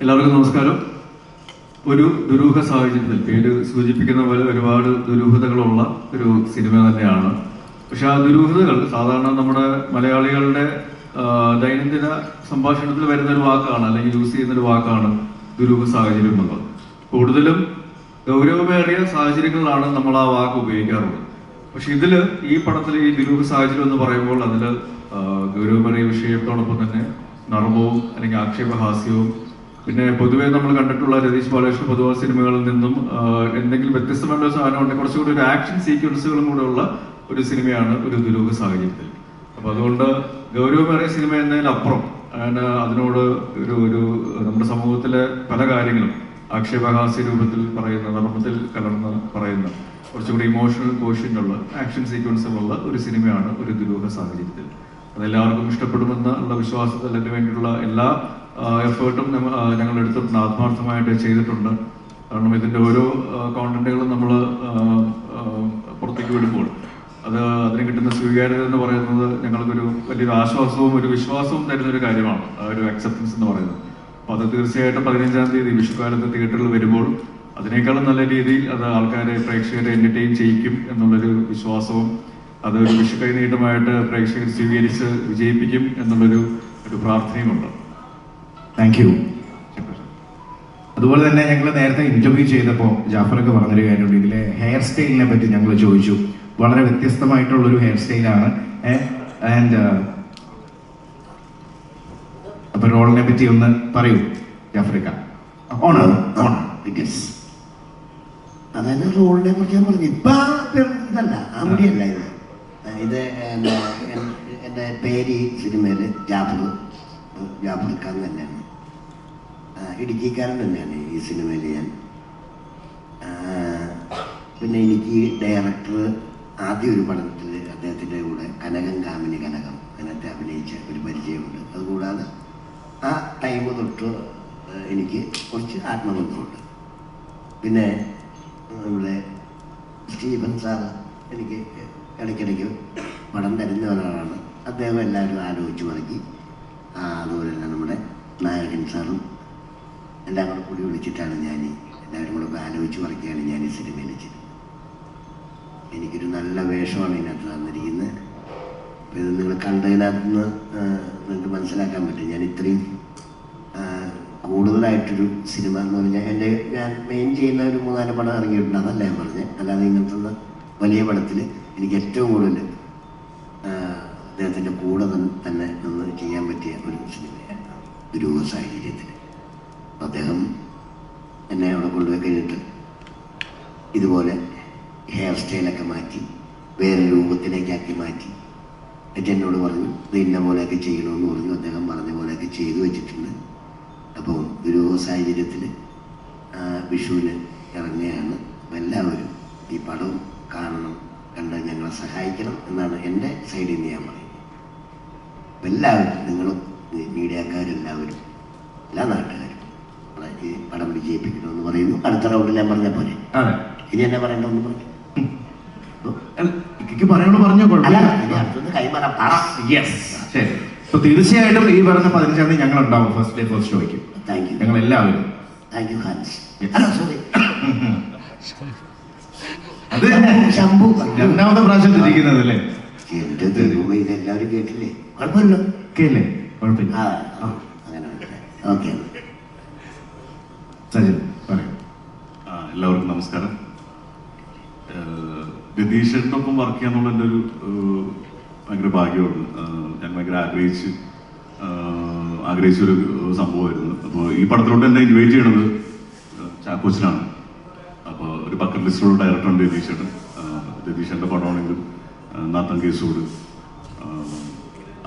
എല്ലാവർക്കും നമസ്കാരം. ഒരു ദുരൂഹ സാഹചര്യത്തിൽ പേര് സൂചിപ്പിക്കുന്ന പോലെ ഒരുപാട് ദുരൂഹതകളുള്ള ഒരു സിനിമ തന്നെയാണ്. പക്ഷെ ആ ദുരൂഹതകൾ സാധാരണ നമ്മുടെ മലയാളികളുടെ ദൈനംദിന സംഭാഷണത്തിൽ വരുന്ന ഒരു വാക്കാണ്, അല്ലെങ്കിൽ യൂസ് ചെയ്യുന്ന ഒരു വാക്കാണ് ദുരൂഹ സാഹചര്യം എന്നുള്ളത്. കൂടുതലും ഗൗരവമേറിയ സാഹചര്യങ്ങളിലാണ് നമ്മൾ ആ വാക്ക് ഉപയോഗിക്കാറുള്ളത്. പക്ഷെ ഈ പടത്തിൽ ഈ ദുരൂഹ സാഹചര്യം എന്ന് പറയുമ്പോൾ അതിൽ ഗൗരവമേറിയ വിഷയത്തോടൊപ്പം തന്നെ നർമ്മവും അല്ലെങ്കിൽ ആക്ഷേപഹാസ്യവും, പിന്നെ പൊതുവെ നമ്മൾ കണ്ടിട്ടുള്ള രതീഷ് ബാലകൃഷ്ണ പൊതുവായ സിനിമകളിൽ നിന്നും എന്തെങ്കിലും വ്യത്യസ്തമായ ഒരു സാധനം ഉണ്ടെങ്കിൽ കുറച്ചുകൂടി ഒരു ആക്ഷൻ സീക്വൻസുകളും കൂടെ ഉള്ള ഒരു സിനിമയാണ് ഒരു ദുരൂഹ സാഹചര്യത്തിൽ. അപ്പൊ അതുകൊണ്ട് ഗൗരവമേറിയ സിനിമ എന്നതിലപ്പുറം അതിനോട് ഒരു നമ്മുടെ സമൂഹത്തിലെ പല കാര്യങ്ങളും ആക്ഷേപഹാസ്യ രൂപത്തിൽ പറയുന്ന, നർമ്മത്തിൽ കലർന്ന് പറയുന്ന, കുറച്ചുകൂടി ഇമോഷണൽ കോഷ്യൻ്റുള്ള ആക്ഷൻ സീക്വൻസുകളുള്ള ഒരു സിനിമയാണ് ഒരു ദുരൂഹ സാഹചര്യത്തിൽ. അതെല്ലാവർക്കും ഇഷ്ടപ്പെടുമെന്നുള്ള വിശ്വാസത്തിൽ അതിന് വേണ്ടിയിട്ടുള്ള എല്ലാ എഫേർട്ടും ഞങ്ങൾ എടുത്തിട്ടുണ്ട്, ആത്മാർത്ഥമായിട്ട് ചെയ്തിട്ടുണ്ട്. കാരണം ഇതിൻ്റെ ഓരോ കോണ്ടന്റുകളും നമ്മൾ പുറത്തേക്ക് വിടുമ്പോൾ അതിന് കിട്ടുന്ന സ്വീകാര്യത എന്ന് പറയുന്നത് ഞങ്ങൾക്കൊരു വലിയൊരു ആശ്വാസവും ഒരു വിശ്വാസവും തരുന്നൊരു കാര്യമാണ്, ആ ഒരു അക്സെപ്റ്റൻസ് എന്ന് പറയുന്നത്. അപ്പോൾ അത് തീർച്ചയായിട്ടും 15-ാം തീയതി വിഷുക്കാലത്ത് തിയേറ്ററിൽ വരുമ്പോൾ അതിനേക്കാളും നല്ല രീതിയിൽ അത് ആൾക്കാരെ, പ്രേക്ഷകരെ എന്റർടൈൻ ചെയ്യിക്കും എന്നുള്ളൊരു വിശ്വാസവും അതൊരു വിഷു കൈനീട്ടമായിട്ട് പ്രേക്ഷകർ സ്വീകരിച്ച് വിജയിപ്പിക്കും എന്നുള്ളൊരു പ്രാർത്ഥനയുമുണ്ട്. Thank you. അതുപോലെ തന്നെ ഞങ്ങൾ നേരത്തെ ഇന്റർവ്യൂ ചെയ്തപ്പോൾ ജാഫറൊക്കെ പറഞ്ഞൊരു കാര്യമുണ്ട്, ഇതിലെ ഹെയർ സ്റ്റൈലിനെ പറ്റി ഞങ്ങൾ ചോദിച്ചു. വളരെ വ്യത്യസ്തമായിട്ടുള്ളൊരു ഹെയർ സ്റ്റൈലാണ്. ആൻഡ് അപ്പൊ റോളിനെ പറ്റി ഒന്ന് പറയൂ ജാഫറിക്ക. ഓണാണ് അതായത് റോളിനെ കുറിച്ച് ഞാൻ പറഞ്ഞു. ഇപ്പൊ ഇതല്ല, ആ മുടിയല്ല ഇത് എൻ്റെ പേര് ഈ സിനിമയിൽ ജാഫർ ഖാൻ തന്നെയാണ്, ഇടുക്കിക്കാരൻ തന്നെയാണ് ഈ സിനിമയിൽ ഞാൻ. പിന്നെ എനിക്ക് ഡയറക്ടർ ആദ്യം ഒരു പടത്തിൽ അദ്ദേഹത്തിൻ്റെ കൂടെ കനകം കാമിനി കനകം അതിനകത്ത് അഭിനയിച്ച ഒരു പരിചയമുണ്ട്. അതുകൂടാതെ ആ ടൈം തൊട്ട് എനിക്ക് കുറച്ച് ആത്മബന്ധമുണ്ട്. പിന്നെ നമ്മുടെ സ്റ്റീഫൻ സാർ എനിക്ക് ഇടയ്ക്കിടയ്ക്ക് പടം തരുന്ന ഒരാളാണ്. അദ്ദേഹം എല്ലാവരും ആലോചിച്ച് പറക്കി. അതുപോലെ തന്നെ നമ്മുടെ നായകൻ സാറും എല്ലാം കൂടി വിളിച്ചിട്ടാണ് എല്ലാവരും കൂടെ ആലോചിച്ച് പറക്കിയാണ് ഞാൻ ഈ സിനിമയിൽ ചെയ്തത്. എനിക്കൊരു നല്ല വേഷമാണ് ഇതിനകത്ത് തന്നിരിക്കുന്നത്. അപ്പോൾ ഇത് നിങ്ങൾ കണ്ടതിനകത്ത് നിന്ന് നിങ്ങൾക്ക് മനസ്സിലാക്കാൻ പറ്റും ഞാൻ ഇത്രയും കൂടുതലായിട്ടൊരു സിനിമ എന്ന് പറഞ്ഞാൽ ഞാൻ മെയിൻ ചെയ്യുന്ന ഒരു 3-4 പടം ഇറങ്ങിയിട്ടുണ്ട്, അതല്ല ഞാൻ പറഞ്ഞത്. അല്ലാതെ ഇങ്ങനത്തെ വലിയ പടത്തിൽ എനിക്ക് ഏറ്റവും കൂടുതൽ അദ്ദേഹത്തിൻ്റെ കൂടെ തന്നെ നിന്ന് ചെയ്യാൻ പറ്റിയ ഒരു സിനിമയാണ് ദുരൂഹ സാഹചര്യത്തിൽ. അദ്ദേഹം എന്നെ അവിടെ കൊണ്ടുപോയി കഴിഞ്ഞിട്ട് ഇതുപോലെ ഹെയർ സ്റ്റൈലൊക്കെ മാറ്റി വേറെ രൂപത്തിലേക്കാക്കി മാറ്റി. എന്നിട്ട് എന്നോട് പറഞ്ഞു ഇത് ഇന്ന പോലെയൊക്കെ ചെയ്യണമെന്ന് പറഞ്ഞു. അദ്ദേഹം പറഞ്ഞ പോലെയൊക്കെ ചെയ്തു വെച്ചിട്ടുണ്ട്. അപ്പോൾ ദുരൂഹ സാഹചര്യത്തിൽ വിഷുവിന് ഇറങ്ങുകയാണ്. എല്ലാവരും ഈ പടവും കാണണം, കണ്ട് ഞങ്ങളെ സഹായിക്കണം എന്നാണ് എൻ്റെ സൈഡിൽ നിന്ന് ഞാൻ പറയുന്നത്. എല്ലാവരും, നിങ്ങളും മീഡിയക്കാരെല്ലാവരും, എല്ലാ നാട്ടുകാരും ഈ പടം വിജയിപ്പിക്കണമെന്ന് പറയുന്നു. അടുത്ത റൗണ്ടിൽ ഞാൻ പറഞ്ഞ പോലെ ഇനി എന്നെ പറയണമെന്ന് പറഞ്ഞു. തീർച്ചയായിട്ടും ഈ പറഞ്ഞ 15-ാം തീയതി ഞങ്ങൾ ഉണ്ടാവും ഫസ്റ്റ് ഡേ ഫസ്റ്റ് ഷോയ്ക്ക്. ഞങ്ങൾ എല്ലാവരും അത് ശംഭു രണ്ടാമത്തെ പ്രാവശ്യം തിരിക്കുന്നത് അല്ലേ? എന്റെ ദൈവമേ, ഇതെല്ലാവരും കേട്ടില്ലേ? കുഴപ്പമില്ല, കേട്ടില്ലേ? കുഴപ്പമില്ല. അങ്ങനെ ഓക്കെ. സജിൻ പറയും. എല്ലാവർക്കും നമസ്കാരം. രതീഷിനൊപ്പം വർക്ക് ചെയ്യാന്നുള്ള എൻ്റെ ഒരു ഭയങ്കര ഭാഗ്യമാണ്. ഞാൻ ഭയങ്കര ആഗ്രഹിച്ചൊരു സംഭവമായിരുന്നു. അപ്പോൾ ഈ പടത്തിലോട്ട് എന്നെ ഇൻവൈറ്റ് ചെയ്യണത് ചാക്കോച്ചനാണ്. അപ്പോൾ ഒരു ബക്കറ്റ് ലിസ്റ്റിലുള്ള ഡയറക്ടറുണ്ട് രതീഷേട്ടൻ. രതീഷേട്ടൻ്റെ പടമാണെങ്കിലും നാത്തൻ കേസൂട്,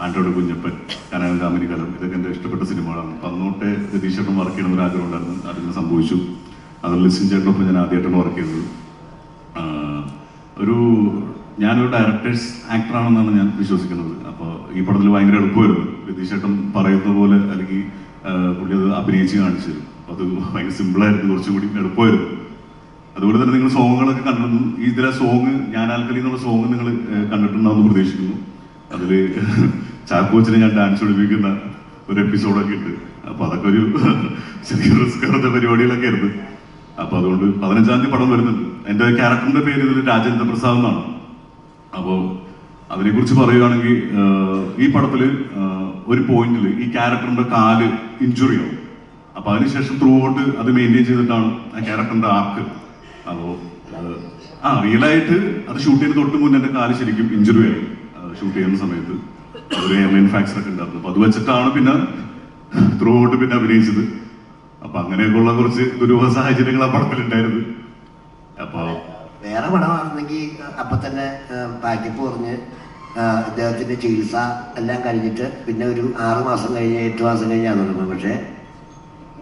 ആൻഡ്രോയിഡ് കുഞ്ഞപ്പൻ, കനകം കാമിനി കലം, ഇതൊക്കെ എൻ്റെ ഇഷ്ടപ്പെട്ട സിനിമകളാണ്. അപ്പം അന്നോട്ടെ രതീഷേട്ടൻ വർക്ക് ചെയ്യണമെന്നൊരു ആഗ്രഹം ഉണ്ടായിരുന്നു. അതിന് സംഭവിച്ചു. അത് ലിസിൻ ചേട്ടനൊപ്പം ഞാൻ ആദ്യമായിട്ടാണ് വർക്ക് ചെയ്യുന്നത്. ഞാനൊരു ഡയറക്ടേഴ്സ് ആക്ടറാണെന്നാണ് ഞാൻ വിശ്വസിക്കുന്നത്. അപ്പോൾ ഈ പടത്തിൽ ഭയങ്കര എളുപ്പമായിരുന്നു. രതീഷേട്ടൻ പറയുന്ന പോലെ അല്ലെങ്കിൽ പുള്ളി അത് അഭിനയിച്ച് കാണിച്ചു തരും. അത് ഭയങ്കര സിമ്പിളായിരുന്നു, കുറച്ചും കൂടി എളുപ്പമായിരുന്നു. അതുപോലെ തന്നെ നിങ്ങൾ സോങ്ങുകളൊക്കെ കണ്ടിരുന്നു. ഇതിലെ സോങ് ഞാൻ ആൽക്കലി എന്നുള്ള സോങ് നിങ്ങൾ കണ്ടിട്ടുണ്ടാവുമെന്ന് പ്രതീക്ഷിക്കുന്നു. അതിൽ ചാക്കോച്ചിനെ ഞാൻ ഡാൻസ് പഠിപ്പിക്കുന്ന ഒരു എപ്പിസോഡൊക്കെ ഉണ്ട്. അപ്പൊ അതൊക്കെ ഒരു ചെറിയ റിസ്ക് എടുത്ത പരിപാടികളൊക്കെ ആയിരുന്നു. അപ്പൊ അതുകൊണ്ട് 15-ാം തീയതി പടം വരുന്നുണ്ട്. എന്റെ ക്യാരക്ടറിന്റെ പേര് ഇതിൽ രാജേന്ദ്ര പ്രസാദ് എന്നാണ്. അപ്പോൾ അതിനെക്കുറിച്ച് പറയുകയാണെങ്കിൽ ഈ പടത്തില് ഒരു പോയിന്റിൽ ഈ ക്യാരക്ടറിന്റെ കാല് ഇഞ്ചുറി ആവും. അപ്പൊ അതിനുശേഷം ത്രൂ ഔട്ട് അത് മെയിൻറ്റെയിൻ ചെയ്തിട്ടാണ് ആ ക്യാരക്ടറിന്റെ ആർക്ക്. അപ്പോ റിയലായിട്ട് അത് ഷൂട്ട് ചെയ്ത് തൊട്ട് മുന്നേ എന്റെ കാല് ശരിക്കും ഇഞ്ചുറി ആയി. ഷൂട്ട് ചെയ്യുന്ന സമയത്ത് ഒരു എയർലൈൻ ഫ്രാക്ചർ ഒക്കെ ഉണ്ടായിരുന്നു. അപ്പൊ അത് വെച്ചിട്ടാണ് പിന്നെ ത്രൂ ഔട്ട് പിന്നെ അഭിനയിച്ചത്. അപ്പൊ അങ്ങനെയൊക്കെയുള്ള കുറച്ച് ദുരൂഹ സാഹചര്യങ്ങൾ ആ പടത്തിലുണ്ടായിരുന്നു. അപ്പൊ വേറെ പടമാണെന്നെങ്കിൽ അപ്പൊ തന്നെ പാക്കപ്പ് പറഞ്ഞ് ഇദ്ദേഹത്തിന്റെ ചികിത്സ എല്ലാം കഴിഞ്ഞിട്ട് പിന്നെ ഒരു 6 മാസം കഴിഞ്ഞ് 8 മാസം കഴിഞ്ഞാൽ തുടങ്ങും. പക്ഷേ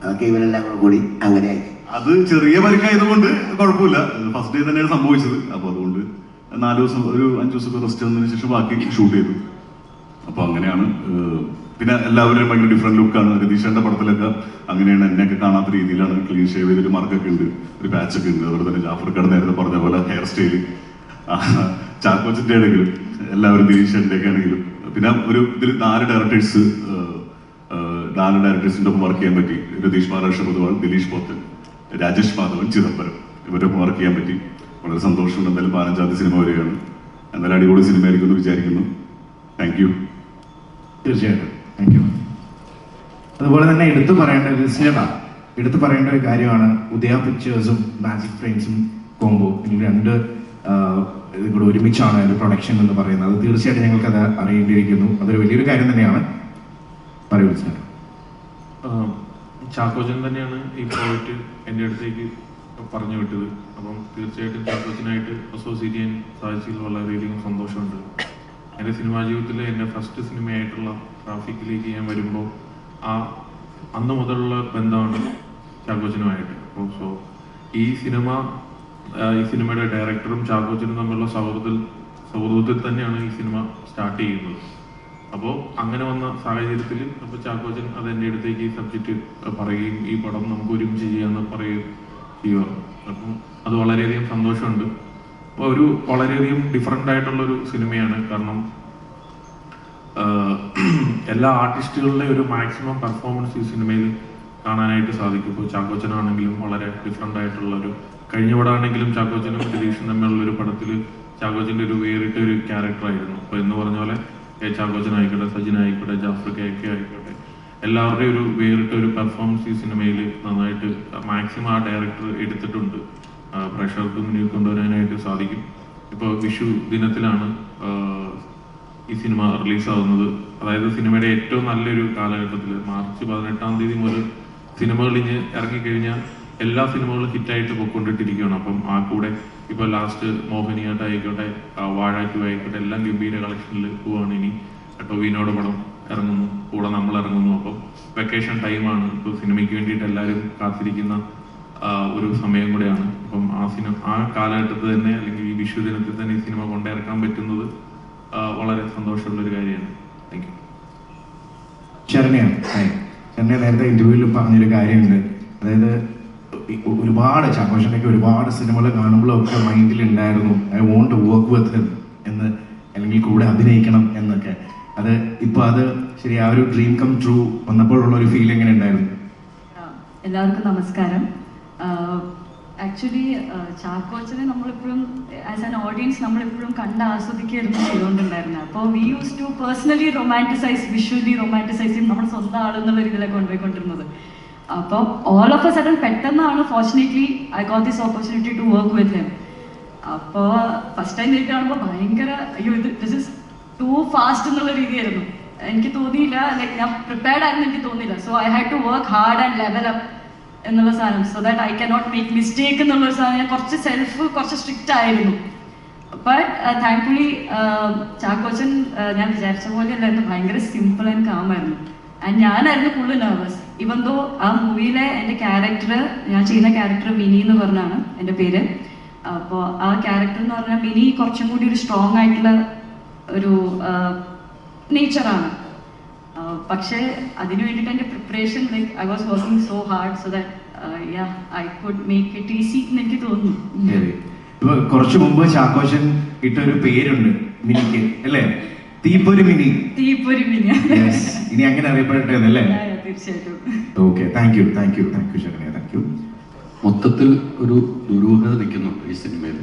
അതൊക്കെ ഇവരെല്ലാം കൂടി അങ്ങനെയായി. അത് ചെറിയ പരിക്കായതുകൊണ്ട് കുഴപ്പമില്ല. ഫസ്റ്റ് ഡേ തന്നെയാണ് സംഭവിച്ചത്. അപ്പൊ അതുകൊണ്ട് 4 ദിവസം ഒരു 5 ദിവസം റെസ്റ്റ് വന്നതിന് ശേഷം ബാക്കി ഷൂട്ട് ചെയ്തു. അപ്പൊ അങ്ങനെയാണ്. പിന്നെ എല്ലാവരും ഭയങ്കര ഡിഫറെന്റ് ലുക്കാണ്. രതീഷന്റെ പടത്തിലൊക്കെ അങ്ങനെയാണ്. എന്നെയൊക്കെ കാണാത്ത രീതിയിലാണ് ക്ലീൻ ഷേവ് ചെയ്ത് ഒരു മാർക്കൊക്കെ ഉണ്ട്, ഒരു പാച്ചൊക്കെ ഉണ്ട്. അതുപോലെ തന്നെ ജാഫർക്കാട് നേരത്തെ പറഞ്ഞ പോലെ ഹെയർ സ്റ്റൈല്, ചാക്കോച്ചിന്റെ ആണെങ്കിലും എല്ലാവരും ദിലീഷന്റെ ഒക്കെ ആണെങ്കിലും. പിന്നെ ഒരു ഇതിൽ 4 ഡയറക്ടേഴ്സിന്റെ ഒപ്പം വർക്ക് ചെയ്യാൻ പറ്റി. രതീഷ് മഹാരാഷ്ട്ര പൊതുവാൾ, ദിലീഷ് പോത്തൻ, രാജേഷ് മാധവൻ, ചിദംബരം, ഇവരൊപ്പം വർക്ക് ചെയ്യാൻ പറ്റി. വളരെ സന്തോഷമുണ്ട്. എന്തായാലും 15-ാം തീയതി സിനിമ വരികയാണ്. എന്തായാലും അടിപൊളി സിനിമ ആയിരിക്കും എന്ന് വിചാരിക്കുന്നു. Thank you. തീർച്ചയായിട്ടും താങ്ക് യു. അതുപോലെ തന്നെ എടുത്തു പറയേണ്ട ഒരു കാര്യമാണ് ഉദയ പിക്ചേഴ്സും മാജിക് ഫ്രെയിംസും കോംബോ. നിങ്ങൾ 2 ഇതും കൂടെ ഒരുമിച്ചാണ് ഒരു പ്രൊഡക്ഷൻ എന്ന് പറയുന്നത്. അത് തീർച്ചയായിട്ടും ഞങ്ങൾക്ക് അത് അറിയേണ്ടിയിരിക്കുന്നു. അതൊരു വലിയൊരു കാര്യം തന്നെയാണ്. പറയൂ സാർ. ചാക്കോച്ചൻ തന്നെയാണ് ഈ പ്രോജക്റ്റ് എൻ്റെ അടുത്തേക്ക് പറഞ്ഞു വിട്ടത്. അപ്പം തീർച്ചയായിട്ടും ചാക്കോച്ചനായിട്ട് അസോസിയേറ്റ് ചെയ്യാൻ സാധിച്ചതിൽ വളരെയധികം സന്തോഷമുണ്ട്. എൻ്റെ സിനിമാ ജീവിതത്തിൽ എൻ്റെ ഫസ്റ്റ് സിനിമയായിട്ടുള്ള ട്രാഫിക്കിലേക്ക് ഞാൻ വരുമ്പോൾ അന്ന് മുതലുള്ള ബന്ധമാണ് ചാക്കോച്ചനുമായിട്ട്. അപ്പോൾ ഈ സിനിമയുടെ ഡയറക്ടറും ചാക്കോച്ചനും തമ്മിലുള്ള സൗഹൃദത്തിൽ തന്നെയാണ് ഈ സിനിമ സ്റ്റാർട്ട് ചെയ്യുന്നത്. അപ്പോൾ അങ്ങനെ വന്ന സാഹചര്യത്തിൽ അപ്പോൾ ചാക്കോച്ചൻ അത് എൻ്റെ അടുത്തേക്ക് ഈ സബ്ജക്റ്റ് പറയുകയും ഈ പടം നമുക്ക് ഒരുമിച്ച് ചെയ്യാമെന്ന് ചെയ്യുക. അപ്പം അത് വളരെയധികം സന്തോഷമുണ്ട്. അപ്പോൾ ഒരു വളരെയധികം ഡിഫറെൻ്റ് ആയിട്ടുള്ളൊരു സിനിമയാണ്. കാരണം എല്ലാ ആർട്ടിസ്റ്റുകളുടെ ഒരു മാക്സിമം പെർഫോമൻസ് ഈ സിനിമയിൽ കാണാനായിട്ട് സാധിക്കും. ഇപ്പോൾ ചാക്കോച്ചനാണെങ്കിലും വളരെ ഡിഫറെൻ്റ് ആയിട്ടുള്ളൊരു, കഴിഞ്ഞ പടമാണെങ്കിലും ചാക്കോച്ചനും രതീഷും തമ്മിലുള്ളൊരു പടത്തിൽ ചാക്കോച്ചൻ്റെ ഒരു വേറിട്ട ഒരു ക്യാരക്ടറായിരുന്നു. അപ്പോൾ എന്ന് പറഞ്ഞ പോലെ ചാക്കോച്ചൻ ആയിക്കോട്ടെ, സജിൻ ആയിക്കോട്ടെ, ജാഫർ കെ ആയിക്കോട്ടെ, എല്ലാവരുടെയും ഒരു വേറിട്ട ഒരു പെർഫോമൻസ് ഈ സിനിമയിൽ നന്നായിട്ട് മാക്സിമം ആ ഡയറക്ടർ എടുത്തിട്ടുണ്ട്. പ്രേക്ഷകർക്ക് മുന്നിൽ കൊണ്ടുവരാനായിട്ട് സാധിക്കും. ഇപ്പോൾ വിഷു ദിനത്തിലാണ് ഈ സിനിമ റിലീസാവുന്നത്. അതായത് സിനിമയുടെ ഏറ്റവും നല്ലൊരു കാലഘട്ടത്തിൽ മാർച്ച് 18-ാം തീയതി മുതൽ സിനിമകൾ ഇഞ്ഞ് ഇറങ്ങിക്കഴിഞ്ഞാൽ എല്ലാ സിനിമകളും ഹിറ്റായിട്ട് പൊയ്ക്കൊണ്ടിട്ടിരിക്കുകയാണ്. അപ്പം ആ കൂടെ ഇപ്പോൾ ലാസ്റ്റ് മോഹിനിയാട്ടമായിക്കോട്ടെ, വാഴ 2 ആയിക്കോട്ടെ, എല്ലാം ഗംഭീര കളക്ഷനിൽ പോവാണ്. ഇനി ടൊവിനോയുടെ പടം ഇറങ്ങുന്നു, കൂടെ നമ്മൾ ഇറങ്ങുന്നു. അപ്പം വെക്കേഷൻ ടൈമാണ്. ഇപ്പോൾ സിനിമയ്ക്ക് വേണ്ടിയിട്ട് എല്ലാവരും കാത്തിരിക്കുന്ന ഒരു സമയം കൂടെയാണ്. അപ്പം ആ കാലഘട്ടത്തിൽ തന്നെ, അല്ലെങ്കിൽ ഈ വിഷു ദിനത്തിൽ തന്നെ ഈ സിനിമ കൊണ്ടിറക്കാൻ പറ്റുന്നത് വളരെ സന്തോഷമുള്ളൊരു കാര്യമാണ്. Thank you. ശരണ്യ നേരത്തെ ഇന്റർവ്യൂവിൽ പറഞ്ഞൊരു കാര്യമുണ്ട്. അതായത് ഒരുപാട് ചാക്കോച്ചനൊക്കെ ഒരുപാട് സിനിമകൾ കാണുമ്പോഴൊക്കെ മൈൻഡിൽ ഉണ്ടായിരുന്നു I want to work with him എന്ന്, അല്ലെങ്കിൽ കൂടെ അഭിനയിക്കണം എന്നൊക്കെ. അത് ഇപ്പോൾ അത് ശരി, ആ ഒരു ഡ്രീം കം ട്രൂ വന്നപ്പോഴുള്ള ഒരു ഫീൽ എങ്ങനെ ഉണ്ടായിരുന്നു? എല്ലാവർക്കും നമസ്കാരം. ആക്ച്വലി ചാക്കോച്ചനെ നമ്മളെപ്പോഴും ആസ് ആൻ ഓഡിയൻസ് നമ്മളെപ്പോഴും കണ്ട് ആസ്വദിക്കുകയായിരുന്നു ചെയ്തുകൊണ്ടുണ്ടായിരുന്നത്. അപ്പോൾ we use to personally visually romanticise നമ്മുടെ സ്വന്തം ആളെന്നുള്ള രീതിയിലാണ് കൊണ്ടുപോയിക്കൊണ്ടിരുന്നത്. അപ്പോൾ ഓൾ ഓഫ് എ സഡൻ പെട്ടെന്നാണ് fortunately I got this opportunity to work with him. അപ്പോൾ ഫസ്റ്റ് ടൈം എനിക്ക് കാണുമ്പോൾ ഭയങ്കര അയ്യോ ദിസ് ഇസ് ടു ഫാസ്റ്റ് എന്നുള്ള രീതിയായിരുന്നു. എനിക്ക് തോന്നിയില്ല, ലൈക്ക് ഞാൻ പ്രിപ്പയർഡ് ആയിരുന്നു എനിക്ക് തോന്നിയില്ല. So I had to work hard and level up എന്നുള്ള സാധനം, so that I cannot make mistake എന്നുള്ളൊരു സാധനം. ഞാൻ കുറച്ച് സ്ട്രിക്റ്റ് ആയിരുന്നു. ബട്ട് താങ്ക്ഫുള്ളി ചാക്കോച്ചൻ ഞാൻ വിചാരിച്ച പോലെ അല്ലായിരുന്നു, ഭയങ്കര സിമ്പിൾ ആൻഡ് കാമായിരുന്നു. ആൻഡ് ഞാനായിരുന്നു ഫുള്ള് നെർവസ്. ഇവൻ ദോ ആ മൂവിയിലെ എൻ്റെ ക്യാരക്ടർ, ഞാൻ ചെയ്യുന്ന ക്യാരക്ടർ മിനി എന്ന് പറഞ്ഞാണ് എൻ്റെ പേര്. അപ്പോൾ ആ ക്യാരക്ടർ എന്ന് പറഞ്ഞാൽ മിനി കുറച്ചും കൂടി ഒരു സ്ട്രോങ് ആയിട്ടുള്ള ഒരു നേച്ചറാണ്. പക്ഷേ അതിനു വേണ്ടിയിട്ട് എൻ്റെ preparation, like I was working so hard so that I could make it easy എന്ന് എനിക്ക് തോന്നുന്നു. ഇപ്പൊ കുറച്ചു മുമ്പ് ചാക്കോച്ചൻ ഇട്ടൊരു പേരുണ്ട് മിനിക്ക്, അല്ലേ? തീപ്പൊരി മിനി. തീപ്പൊരി മിനി ഇനി അങ്ങനെ അറിയപ്പെട്ടത് അല്ലേ? തീർച്ചയായിട്ടും. Okay, thank you Saranya, thank you. മൊത്തത്തിൽ ഒരു ദുരൂഹത നിൽക്കുന്നുണ്ട് ഈ സിനിമയിൽ.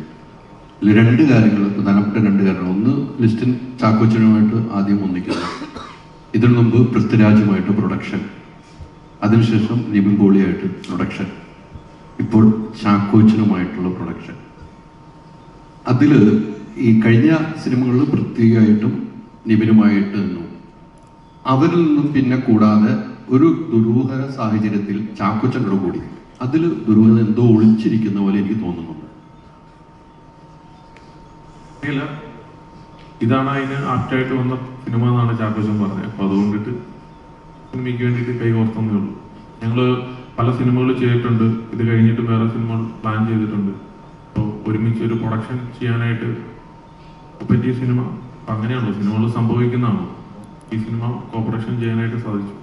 ഇതിൽ രണ്ട് കാര്യങ്ങൾ, പ്രധാനപ്പെട്ട രണ്ട് കാര്യങ്ങൾ. ഒന്ന്, ലിസ്റ്റിൻ ചാക്കോച്ചനുമായിട്ട് ആദ്യം ഒന്നിക്കുന്നു. ഇതിനു മുമ്പ് പൃഥ്വിരാജുമായിട്ട് പ്രൊഡക്ഷൻ, അതിനുശേഷം നിവിൻ പോളിയായിട്ട് പ്രൊഡക്ഷൻ, ഇപ്പോൾ ചാക്കോച്ചനുമായിട്ടുള്ള പ്രൊഡക്ഷൻ. അതിൽ ഈ കഴിഞ്ഞ സിനിമകളിൽ പൃഥ്വിയായിട്ടും നിവിനുമായിട്ട് നിന്നു. അവരിൽ നിന്നും പിന്നെ കൂടാതെ ഒരു ദുരൂഹ സാഹചര്യത്തിൽ ചാക്കോച്ചനോട് കൂടി. അതിൽ ദുരൂഹത എന്തോ ഒളിച്ചിരിക്കുന്ന പോലെ എനിക്ക് തോന്നുന്നുണ്ട്. ഇല്ല, ഇതാണ് അതിന് ആപ്റ്റായിട്ട് വന്ന സിനിമ എന്നാണ് ചാക്കോച്ചൻ പറഞ്ഞത്. അപ്പൊ അതുകൊണ്ടിട്ട് സിനിമയ്ക്ക് വേണ്ടിയിട്ട് കൈകോർത്തന്നേ ഉള്ളൂ. ഞങ്ങൾ പല സിനിമകൾ ചെയ്തിട്ടുണ്ട്, ഇത് കഴിഞ്ഞിട്ട് വേറെ സിനിമകൾ പ്ലാൻ ചെയ്തിട്ടുണ്ട്. അപ്പോൾ ഒരുമിച്ച് ഒരു പ്രൊഡക്ഷൻ ചെയ്യാനായിട്ട് പറ്റിയ സിനിമ അപ്പം അങ്ങനെയാണല്ലോ, സിനിമകൾ സംഭവിക്കുന്നതാണ്. ഈ സിനിമ കോപ്പറേഷൻ ചെയ്യാനായിട്ട് സാധിച്ചു.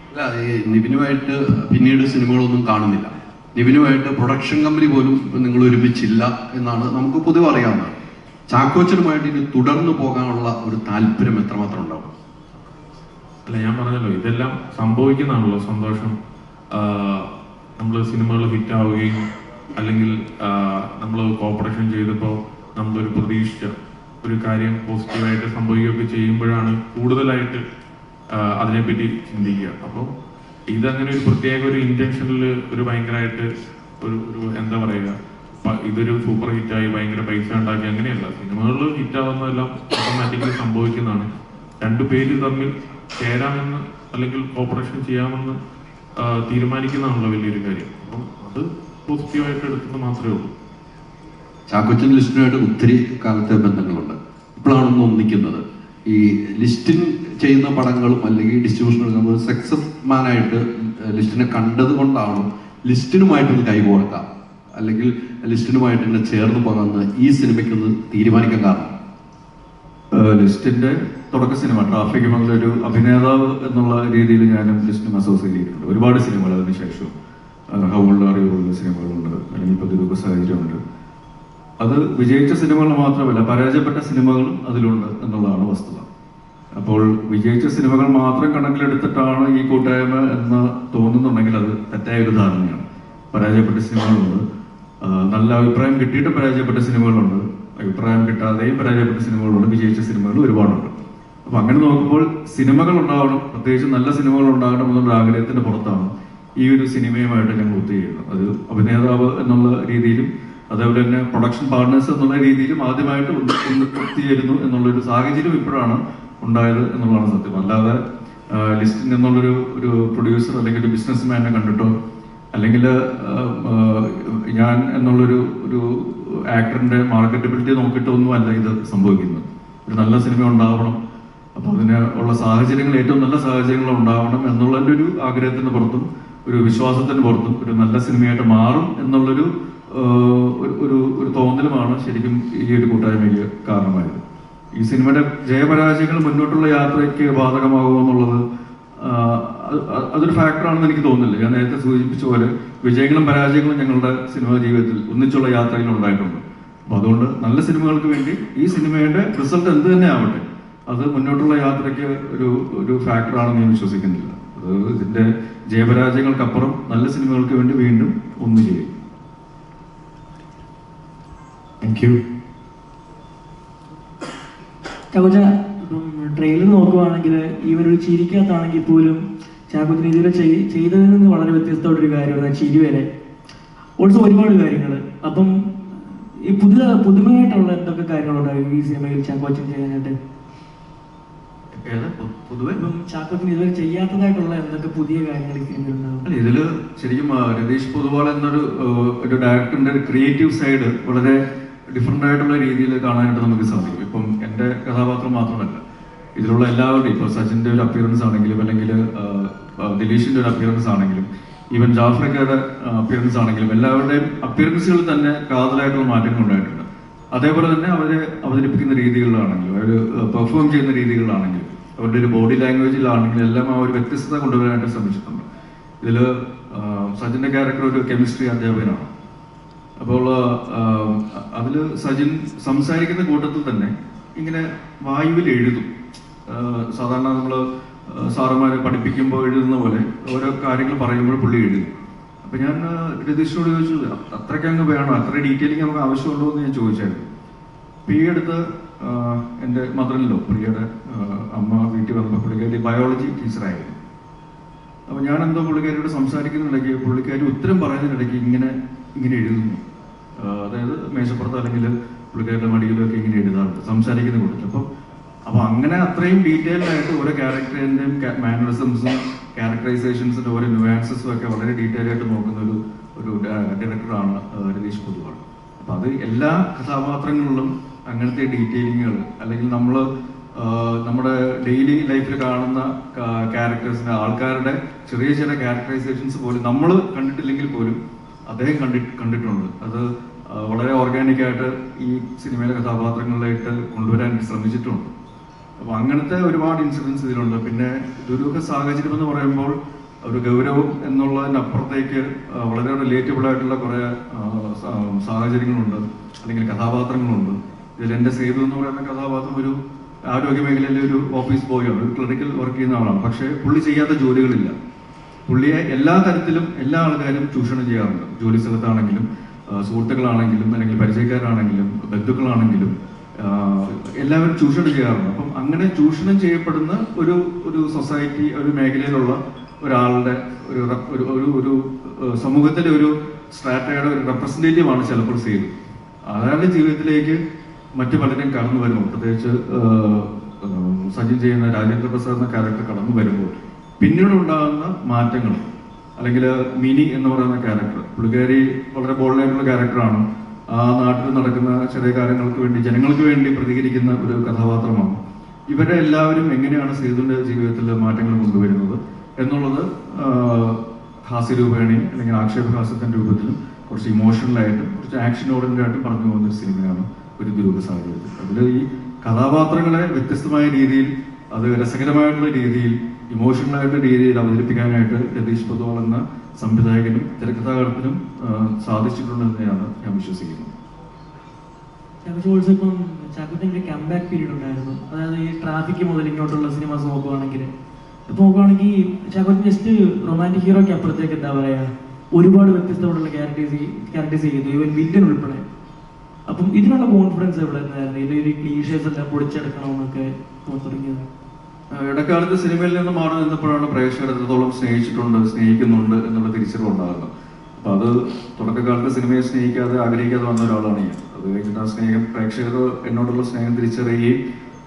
അല്ല, ഈ നിവിനുമായിട്ട് പിന്നീട് സിനിമകളൊന്നും കാണുന്നില്ല. നിവിനുമായിട്ട് പ്രൊഡക്ഷൻ കമ്പനി പോലും നിങ്ങൾ ഒരുമിച്ചില്ല എന്നാണ് നമുക്ക് പൊതുവെ അറിയാവുന്നത്. ചാക്കോച്ചനുമായിട്ട് ഇനി തുടർന്നു പോകാനുള്ള ഒരു താല്പര്യം എത്രമാത്രം ഉണ്ടാവും? അല്ല, ഞാൻ പറഞ്ഞല്ലോ, ഇതെല്ലാം സംഭവിക്കുന്നതാണല്ലോ. സന്തോഷം, നമ്മൾ സിനിമകൾ ഹിറ്റാവുകയും അല്ലെങ്കിൽ നമ്മൾ കോപ്പറേഷൻ ചെയ്തപ്പോൾ നമ്മളൊരു പ്രതീക്ഷിച്ച ഒരു കാര്യം പോസിറ്റീവായിട്ട് സംഭവിക്കുകയൊക്കെ ചെയ്യുമ്പോഴാണ് കൂടുതലായിട്ട് അതിനെപ്പറ്റി ചിന്തിക്കുക. അപ്പോൾ ഇതങ്ങനെ ഒരു പ്രത്യേക ഒരു ഇന്റൻഷനിൽ ഒരു ഭയങ്കരമായിട്ട് ഒരു എന്താ പറയുക, ഇതൊരു സൂപ്പർ ഹിറ്റായി ഭയങ്കര പൈസ ഉണ്ടാക്കി അങ്ങനെയല്ല. സിനിമകളിൽ ഹിറ്റാവുന്നതെല്ലാം ഓട്ടോമാറ്റിക്കലി സംഭവിക്കുന്നതാണ്. രണ്ടു പേര് തമ്മിൽ ചേരാമെന്ന് അല്ലെങ്കിൽ കോപ്പറേഷൻ ചെയ്യാമെന്ന് തീരുമാനിക്കുന്നതാണല്ലോ വലിയൊരു കാര്യം. അപ്പം അത് പോസിറ്റീവായിട്ട് എടുക്കുന്നത് മാത്രമേ ഉള്ളൂ. ചാക്കോച്ചൻ ലിസ്റ്റിനുമായിട്ട് ഒത്തിരി കാലത്തെ ബന്ധങ്ങളുണ്ട്. ഇപ്പോഴാണൊന്ന് ഒന്നിക്കുന്നത്. ഈ ലിസ്റ്റിൻ ചെയ്യുന്ന പടങ്ങളും അല്ലെങ്കിൽ ഡിസ്ട്രിബ്യൂഷനും നമ്മൾ സക്സസ് മാനായിട്ട് ലിസ്റ്റിനെ കണ്ടത് കൊണ്ടാണോ ലിസ്റ്റിനുമായിട്ടൊന്ന് കൈകോർക്കാം അല്ലെങ്കിൽ ലിസ്റ്റിനുമായിട്ട് തന്നെ ചേർന്ന് പോകാമെന്ന് ഈ സിനിമയ്ക്കൊന്ന് തീരുമാനിക്കാൻ കാരണം? ലിസ്റ്റിന്റെ തുടക്ക സിനിമ ട്രാഫിക് മുതലൊരു അഭിനേതാവ് എന്നുള്ള രീതിയിൽ ഞാനും ലിസ്റ്റിനും അസോസിയേറ്റ് ചെയ്തിട്ടുണ്ട്. ഒരുപാട് സിനിമകൾ അതിനുശേഷം ഹൗളുടെ അറിവുള്ള സിനിമകളുണ്ട്, അല്ലെങ്കിൽ ഇപ്പോൾ ദുരൂഹ സാഹചര്യമുണ്ട്. അത് വിജയിച്ച സിനിമകൾ മാത്രമല്ല, പരാജയപ്പെട്ട സിനിമകളും അതിലുണ്ട് എന്നുള്ളതാണ് വസ്തുത. അപ്പോൾ വിജയിച്ച സിനിമകൾ മാത്രം കണക്കിലെടുത്തിട്ടാണ് ഈ കൂട്ടായ്മ എന്ന് തോന്നുന്നുണ്ടെങ്കിൽ അത് തെറ്റായ ഒരു ധാരണയാണ്. പരാജയപ്പെട്ട സിനിമകളുണ്ട്, നല്ല അഭിപ്രായം കിട്ടിയിട്ട് പരാജയപ്പെട്ട സിനിമകളുണ്ട്, അഭിപ്രായം കിട്ടാതെയും പരാജയപ്പെട്ട സിനിമകളുണ്ട്, വിജയിച്ച സിനിമകൾ ഒരുപാടുണ്ട്. അപ്പൊ അങ്ങനെ നോക്കുമ്പോൾ സിനിമകൾ ഉണ്ടാവണം, പ്രത്യേകിച്ച് നല്ല സിനിമകൾ ഉണ്ടാകണം എന്നുള്ള ആഗ്രഹത്തിന്റെ പുറത്താണ് ഈ ഒരു സിനിമയുമായിട്ട് ഞങ്ങൾ ഒത്തുചേരുന്നത്. അത് അഭിനേതാവ് എന്നുള്ള രീതിയിലും അതേപോലെ തന്നെ പ്രൊഡക്ഷൻ പാർട്ട്നേഴ്സ് എന്നുള്ള രീതിയിലും ആദ്യമായിട്ട് ഒത്തുചേരുന്നു എന്നുള്ളൊരു സാഹചര്യം ഇപ്പോഴാണ് ഉണ്ടായത് എന്നുള്ളതാണ് സത്യം. അല്ലാതെ ലിസ്റ്റിൽ നിന്നുള്ളൊരു പ്രൊഡ്യൂസർ അല്ലെങ്കിൽ ഒരു ബിസിനസ് മാനെ കണ്ടിട്ടോ അല്ലെങ്കിൽ ഞാൻ എന്നുള്ളൊരു ആക്ടറിന്റെ മാർക്കറ്റബിലിറ്റി നോക്കിയിട്ടൊന്നും അല്ല ഇത് സംഭവിക്കുന്നത്. ഒരു നല്ല സിനിമ ഉണ്ടാവണം, അപ്പൊ അതിന് ഉള്ള സാഹചര്യങ്ങൾ, ഏറ്റവും നല്ല സാഹചര്യങ്ങൾ ഉണ്ടാവണം എന്നുള്ളതിൻ്റെ ഒരു ആഗ്രഹത്തിന് പുറത്തും ഒരു വിശ്വാസത്തിന് പുറത്തും ഒരു നല്ല സിനിമയായിട്ട് മാറും എന്നുള്ളൊരു ഒരു തോന്നലുമാണ് ശരിക്കും ഈ ഒരു കൂട്ടായ്മയ്ക്ക് കാരണമായത്. ഈ സിനിമയുടെ ജയപരാജയങ്ങൾ മുന്നോട്ടുള്ള യാത്രയ്ക്ക് ബാധകമാകുമോ എന്നുള്ളത് അതൊരു ഫാക്ടറാണെന്ന് എനിക്ക് തോന്നുന്നില്ല. ഞാൻ നേരത്തെ സൂചിപ്പിച്ച പോലെ വിജയങ്ങളും പരാജയങ്ങളും ഞങ്ങളുടെ സിനിമാ ജീവിതത്തിൽ ഒന്നിച്ചുള്ള യാത്രയിൽ ഉണ്ടായിട്ടുണ്ട്. അപ്പൊ അതുകൊണ്ട് നല്ല സിനിമകൾക്ക് വേണ്ടി ഈ സിനിമയുടെ റിസൾട്ട് എന്ത് തന്നെ ആവട്ടെ, അത് മുന്നോട്ടുള്ള യാത്രയ്ക്ക് ഒരു ഫാക്ടറാണെന്ന് ഞാൻ വിശ്വസിക്കുന്നില്ല. അത് ഇതിന്റെ ജയപരാജയങ്ങൾക്കപ്പുറം നല്ല സിനിമകൾക്ക് വേണ്ടി വീണ്ടും ഒന്ന് ചെയ്യും. Thank you. ചാക്കോച്ച, ഇപ്പം ട്രെയിലർ നോക്കുവാണെങ്കിൽ ഇവരൊരു ചിരിക്കകത്താണെങ്കിൽ പോലും ചാക്കോച്ചൻ ഇതുവരെ ചെയ്തതിൽ നിന്ന് വളരെ വ്യത്യസ്തമായിട്ടൊരു കാര്യമാണ് ചിരി വരെ. ഓൾസോ ഒരുപാട് കാര്യങ്ങൾ. അപ്പം ഈ പുതുമയായിട്ടുള്ള എന്തൊക്കെ കാര്യങ്ങളുണ്ടാവും ഈ സിനിമയിൽ ചാക്കോച്ചൻ ചെയ്യാനായിട്ട്? പൊതുവെ ചാക്കോച്ചൻ ഇതുവരെ ചെയ്യാത്തതായിട്ടുള്ള എന്തൊക്കെ പുതിയ കാര്യങ്ങൾ ഈ സിനിമയിൽ ഉണ്ടാവും? അല്ല, ഇതില് ശരിക്കും രതീഷ് പൊതുവാൾ എന്നൊരു ഡയറക്ടറിന്റെ ക്രിയേറ്റീവ് സൈഡ് വളരെ ഡിഫറെന്റ് ആയിട്ടുള്ള രീതിയിൽ കാണാനായിട്ട് നമുക്ക് സാധിക്കും. ഇപ്പം എൻ്റെ കഥാപാത്രം മാത്രമല്ല, ഇതിലുള്ള എല്ലാവരുടെയും, ഇപ്പോൾ സച്ചിന്റെ ഒരു അപ്പിയറൻസ് ആണെങ്കിലും അല്ലെങ്കിൽ ദിലീഷിന്റെ ഒരു അപ്പിയറൻസ് ആണെങ്കിലും ഈവൻ ജാഫ്രിക്കയുടെ അപ്പിയറൻസ് ആണെങ്കിലും എല്ലാവരുടെയും അപ്പിയറൻസുകളിൽ തന്നെ കാതലായിട്ടുള്ള മാറ്റങ്ങൾ ഉണ്ടായിട്ടുണ്ട്. അതേപോലെ തന്നെ അവരെ അവതരിപ്പിക്കുന്ന രീതികളിലാണെങ്കിലും അവർ പെർഫോം ചെയ്യുന്ന രീതികളിലാണെങ്കിലും അവരുടെ ഒരു ബോഡി ലാംഗ്വേജിലാണെങ്കിലും എല്ലാം ആ ഒരു വ്യത്യസ്തത കൊണ്ടുവരാനായിട്ട് ശ്രമിച്ചിട്ടുണ്ട്. ഇതിൽ സച്ചിന്റെ ക്യാരക്ടർ ഒരു കെമിസ്ട്രി അധ്യാപകനാണ്. അപ്പോൾ അതിൽ സജിൻ സംസാരിക്കുന്ന കൂട്ടത്തിൽ തന്നെ ഇങ്ങനെ വായുവിൽ എഴുതും. സാധാരണ നമ്മൾ സാറുമാരെ പഠിപ്പിക്കുമ്പോൾ എഴുതുന്ന പോലെ ഓരോ കാര്യങ്ങൾ പറയുമ്പോൾ പുള്ളി എഴുതി. അപ്പം ഞാൻ രതീഷിനോട് ചോദിച്ചു, അത്രയ്ക്ക് അങ്ങ് വേണോ, അത്ര ഡീറ്റെയിലിംഗ് നമുക്ക് ആവശ്യമുണ്ടോ എന്ന് ഞാൻ ചോദിച്ചായിരുന്നു. അപ്പം ഈ അടുത്ത് എൻ്റെ മദറിലോ പ്രിയയുടെ അമ്മ വീട്ടിൽ വന്നപ്പോൾ പുള്ളിക്കാരി ബയോളജി ടീച്ചറായിരുന്നു. അപ്പോൾ ഞാനെന്തോ പുള്ളിക്കാരിയോട് സംസാരിക്കുന്നിടയ്ക്ക് പുള്ളിക്കാരി ഉത്തരം പറയുന്നതിനിടയ്ക്ക് ഇങ്ങനെ എഴുതുന്നു. അതായത് മേശപ്പുറത്ത് അല്ലെങ്കിൽ പുള്ളിക്കാരുടെ മടിയിലൊക്കെ ഇങ്ങനെ എഴുതാറുണ്ട് സംസാരിക്കുന്ന കൂട്ടത്തിൽ. അപ്പോൾ അങ്ങനെ അത്രയും ഡീറ്റെയിൽഡ് ആയിട്ട് ഓരോ ക്യാരക്ടറിൻ്റെയും മാനറിസംസും ക്യാരക്ടറൈസേഷൻസിൻ്റെ ഓരോ ന്യൂവാൻസസും ഒക്കെ വളരെ ഡീറ്റെയിൽ ആയിട്ട് നോക്കുന്ന ഒരു ഡയറക്ടറാണ് രതീഷ് പൊതുവാൾ. അപ്പം അത് എല്ലാ കഥാപാത്രങ്ങളിലും അങ്ങനത്തെ ഡീറ്റെയിലിങ്ങുകൾ, അല്ലെങ്കിൽ നമ്മൾ നമ്മുടെ ഡെയിലി ലൈഫിൽ കാണുന്ന ക്യാരക്ടേഴ്സിൻ്റെ ആൾക്കാരുടെ ചെറിയ ചെറിയ ക്യാരക്ടറൈസേഷൻസ് പോലും നമ്മൾ കണ്ടിട്ടില്ലെങ്കിൽ പോലും അദ്ദേഹം കണ്ടിട്ടുണ്ട്. അത് വളരെ ഓർഗാനിക്കായിട്ട് ഈ സിനിമയിലെ കഥാപാത്രങ്ങളിലായിട്ട് കൊണ്ടുവരാൻ ശ്രമിച്ചിട്ടുണ്ട്. അപ്പോൾ അങ്ങനത്തെ ഒരുപാട് ഇൻസിഡൻസ് ഇതിലുണ്ട്. പിന്നെ ദുരൂഹ സാഹചര്യം എന്ന് പറയുമ്പോൾ ഒരു ഗൗരവം എന്നുള്ളതിനപ്പുറത്തേക്ക് വളരെ റിലേറ്റബിൾ ആയിട്ടുള്ള കുറേ സാഹചര്യങ്ങളുണ്ട്, അല്ലെങ്കിൽ കഥാപാത്രങ്ങളുണ്ട്. ഇതിൽ എൻ്റെ സേതു എന്ന് പറയുന്ന കഥാപാത്രം ഒരു ആരോഗ്യ മേഖലയിലെ ഒരു ഓഫീസ് ബോയാണ്, ഒരു ക്ലിനിക്കൽ വർക്ക് ചെയ്യുന്ന ആളാണ്. പക്ഷേ പുള്ളി ചെയ്യാത്ത ജോലികളില്ല. പുള്ളിയെ എല്ലാ തരത്തിലും എല്ലാ ആൾക്കാരും ചൂഷണം ചെയ്യാറുണ്ട്. ജോലി സ്ഥലത്താണെങ്കിലും സുഹൃത്തുക്കളാണെങ്കിലും അല്ലെങ്കിൽ പരിചയക്കാരാണെങ്കിലും ബന്ധുക്കളാണെങ്കിലും എല്ലാവരും ചൂഷണം ചെയ്യാറുണ്ട്. അപ്പം അങ്ങനെ ചൂഷണം ചെയ്യപ്പെടുന്ന ഒരു സൊസൈറ്റി, ഒരു മേഖലയിലുള്ള ഒരാളുടെ ഒരു സമൂഹത്തിലെ ഒരു സ്ട്രാറ്റയുടെ ഒരു റെപ്രസെൻറ്റേറ്റീവാണ് ചിലപ്പോൾ സേതു. അയാളുടെ ജീവിതത്തിലേക്ക് മറ്റു പലരും കടന്നു വരുമ്പോൾ, പ്രത്യേകിച്ച് സജിൻ ചെയ്യുന്ന രാജേന്ദ്ര പ്രസാദ് എന്ന ക്യാരക്ടർ കടന്നു വരുമ്പോൾ പിന്നീട് ഉണ്ടാകുന്ന മാറ്റങ്ങൾ, അല്ലെങ്കിൽ മിനി എന്ന് പറയുന്ന ക്യാരക്ടർ, പുള്ളിക്കാരി വളരെ ബോൾഡായിട്ടുള്ള ക്യാരക്ടറാണ്. ആ നാട്ടിൽ നടക്കുന്ന ചെറിയ കാര്യങ്ങൾക്ക് വേണ്ടി, ജനങ്ങൾക്ക് വേണ്ടി പ്രതികരിക്കുന്ന ഒരു കഥാപാത്രമാണ്. ഇവരെ എല്ലാവരും എങ്ങനെയാണ് സേതുവിൻ്റെ ജീവിതത്തിൽ മാറ്റങ്ങൾ കൊണ്ടുവരുന്നത് എന്നുള്ളത് ഹാസ്യരൂപേണയും അല്ലെങ്കിൽ ആക്ഷേപഹാസ്യത്തിൻ്റെ രൂപത്തിലും കുറച്ച് ഇമോഷണലായിട്ടും കുറച്ച് ആക്ഷൻ ഓറിയന്റഡായിട്ടും പറഞ്ഞു പോകുന്നൊരു സിനിമയാണ് ഒരു ദുരൂഹ സാഹചര്യത്തിൽ. അതിൽ ഈ കഥാപാത്രങ്ങളെ വ്യത്യസ്തമായ രീതിയിൽ, അത് രസകരമായിട്ടുള്ള രീതിയിൽ, ഇമോഷണലായിട്ടുള്ള രീതിയിൽ അവതരിപ്പിക്കാനായിട്ട് രതീഷ് പൊതുവാൾ എന്ന സംവിധായകനും തിരക്കഥാകൃത്തിനും സാധിച്ചിട്ടുണ്ടെന്ന് തന്നെയാണ് ഞാൻ വിശ്വസിക്കുന്നത്. ഇപ്പം ചാക്കോച്ചൻ്റെ കംബാക്ക് പീരീഡ് ഉണ്ടായിരുന്നു. അതായത് ഈ ട്രാഫിക് മുതൽ ഇങ്ങോട്ടുള്ള സിനിമാസ് നോക്കുവാണെങ്കിൽ ചാക്കോച്ചൻ ജസ്റ്റ് റൊമാൻറ്റിക് ഹീറോയ്ക്ക് അപ്പുറത്തേക്ക് എന്താ പറയുക, ഒരുപാട് വ്യത്യസ്തമായിട്ടുള്ള ക്യാരക്ടേഴ്സ് ചെയ്യുന്നു, ഈവൻ വില്ലൻ ഉൾപ്പെടെ. അപ്പം ഇതിനുള്ള കോൺഫിഡൻസ് എവിടെ നിന്നായിരുന്നു? ഇതിലൊരു ക്ലീഷേഴ്സ് എല്ലാം പൊളിച്ചെടുക്കണമെന്നൊക്കെ തുടങ്ങിയത് ഇടക്കാലത്ത് സിനിമയിൽ നിന്ന് മാറി നിന്നപ്പോഴാണ് പ്രേക്ഷകർ എത്രത്തോളം സ്നേഹിക്കുന്നുണ്ട് എന്നുള്ള തിരിച്ചറിവുണ്ടാകുന്നത്. അപ്പം അത് തുടക്കകാലത്ത് സിനിമയെ സ്നേഹിക്കാതെ ആഗ്രഹിക്കാതെ വന്ന ഒരാളാണ് ഞാൻ. അത് കഴിഞ്ഞിട്ട് ആ സ്നേഹം, പ്രേക്ഷകർ എന്നോടുള്ള സ്നേഹം തിരിച്ചറിയുകയും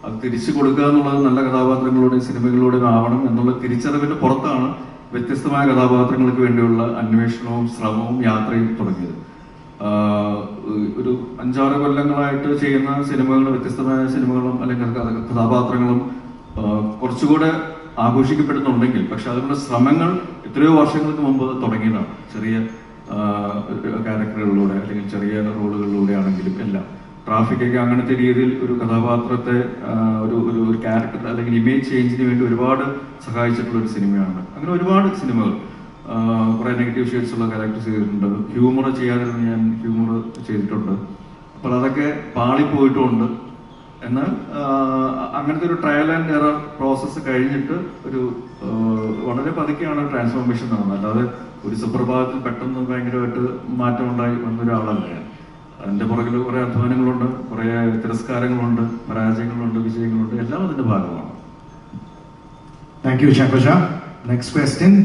അത് തിരിച്ചു കൊടുക്കുക എന്നുള്ളത് നല്ല കഥാപാത്രങ്ങളുടെയും സിനിമകളിലൂടെയും ആവണം എന്നുള്ള തിരിച്ചറിവിൻ്റെ പുറത്താണ് വ്യത്യസ്തമായ കഥാപാത്രങ്ങൾക്ക് വേണ്ടിയുള്ള അന്വേഷണവും ശ്രമവും യാത്രയും തുടങ്ങിയത്. ഒരു 5-6 കൊല്ലങ്ങളായിട്ട് ചെയ്യുന്ന സിനിമകൾ, വ്യത്യസ്തമായ സിനിമകളും അല്ലെങ്കിൽ കഥാപാത്രങ്ങളും കുറച്ചുകൂടെ ആഘോഷിക്കപ്പെടുന്നുണ്ടെങ്കിൽ, പക്ഷെ അതിനുള്ള ശ്രമങ്ങൾ എത്രയോ വർഷങ്ങൾക്ക് മുമ്പ് തുടങ്ങിയതാണ്. ചെറിയ ക്യാരക്ടറുകളിലൂടെ അല്ലെങ്കിൽ ചെറിയ റോളുകളിലൂടെ ആണെങ്കിലും എല്ലാം. ട്രാഫിക്കൊക്കെ അങ്ങനത്തെ രീതിയിൽ ഒരു കഥാപാത്രത്തെ ഒരു ക്യാരക്ടർ അല്ലെങ്കിൽ ഇമേജ് ചേഞ്ചിന് വേണ്ടി ഒരുപാട് സഹായിച്ചിട്ടുള്ള ഒരു സിനിമയാണ്. അങ്ങനെ ഒരുപാട് സിനിമകൾ, കുറേ നെഗറ്റീവ് ഷെയ്ഡ്സ് ഉള്ള ക്യാരക്ടേഴ്സ് ചെയ്തിട്ടുണ്ട്. ഹ്യൂമർ ചെയ്യാതിരുന്ന് ഞാൻ ഹ്യൂമർ ചെയ്തിട്ടുണ്ട്. അപ്പോൾ അതൊക്കെ പാളിപ്പോയിട്ടുമുണ്ട്. എന്നാൽ അങ്ങനത്തെ ഒരു ട്രയൽ ആൻഡ് എറർ പ്രോസസ്സ് കഴിഞ്ഞിട്ട് വളരെ പതുക്കെയാണ് ട്രാൻസ്ഫോർമേഷൻ നടന്നത്. അല്ലാതെ ഒരു സുപ്രഭാതത്തിൽ പെട്ടെന്ന് ഭയങ്കരമായിട്ട് മാറ്റമുണ്ടായി വന്നൊരാളല്ല ഞാൻ. അതിൻ്റെ പുറകിൽ കുറേ അധ്വാനങ്ങളുണ്ട്, കുറേ തിരസ്കാരങ്ങളുണ്ട്, പരാജയങ്ങളുണ്ട്, വിജയങ്ങളുണ്ട്, എല്ലാം അതിൻ്റെ ഭാഗമാണ്. താങ്ക് യു ചാക്കോച്ച. Next question.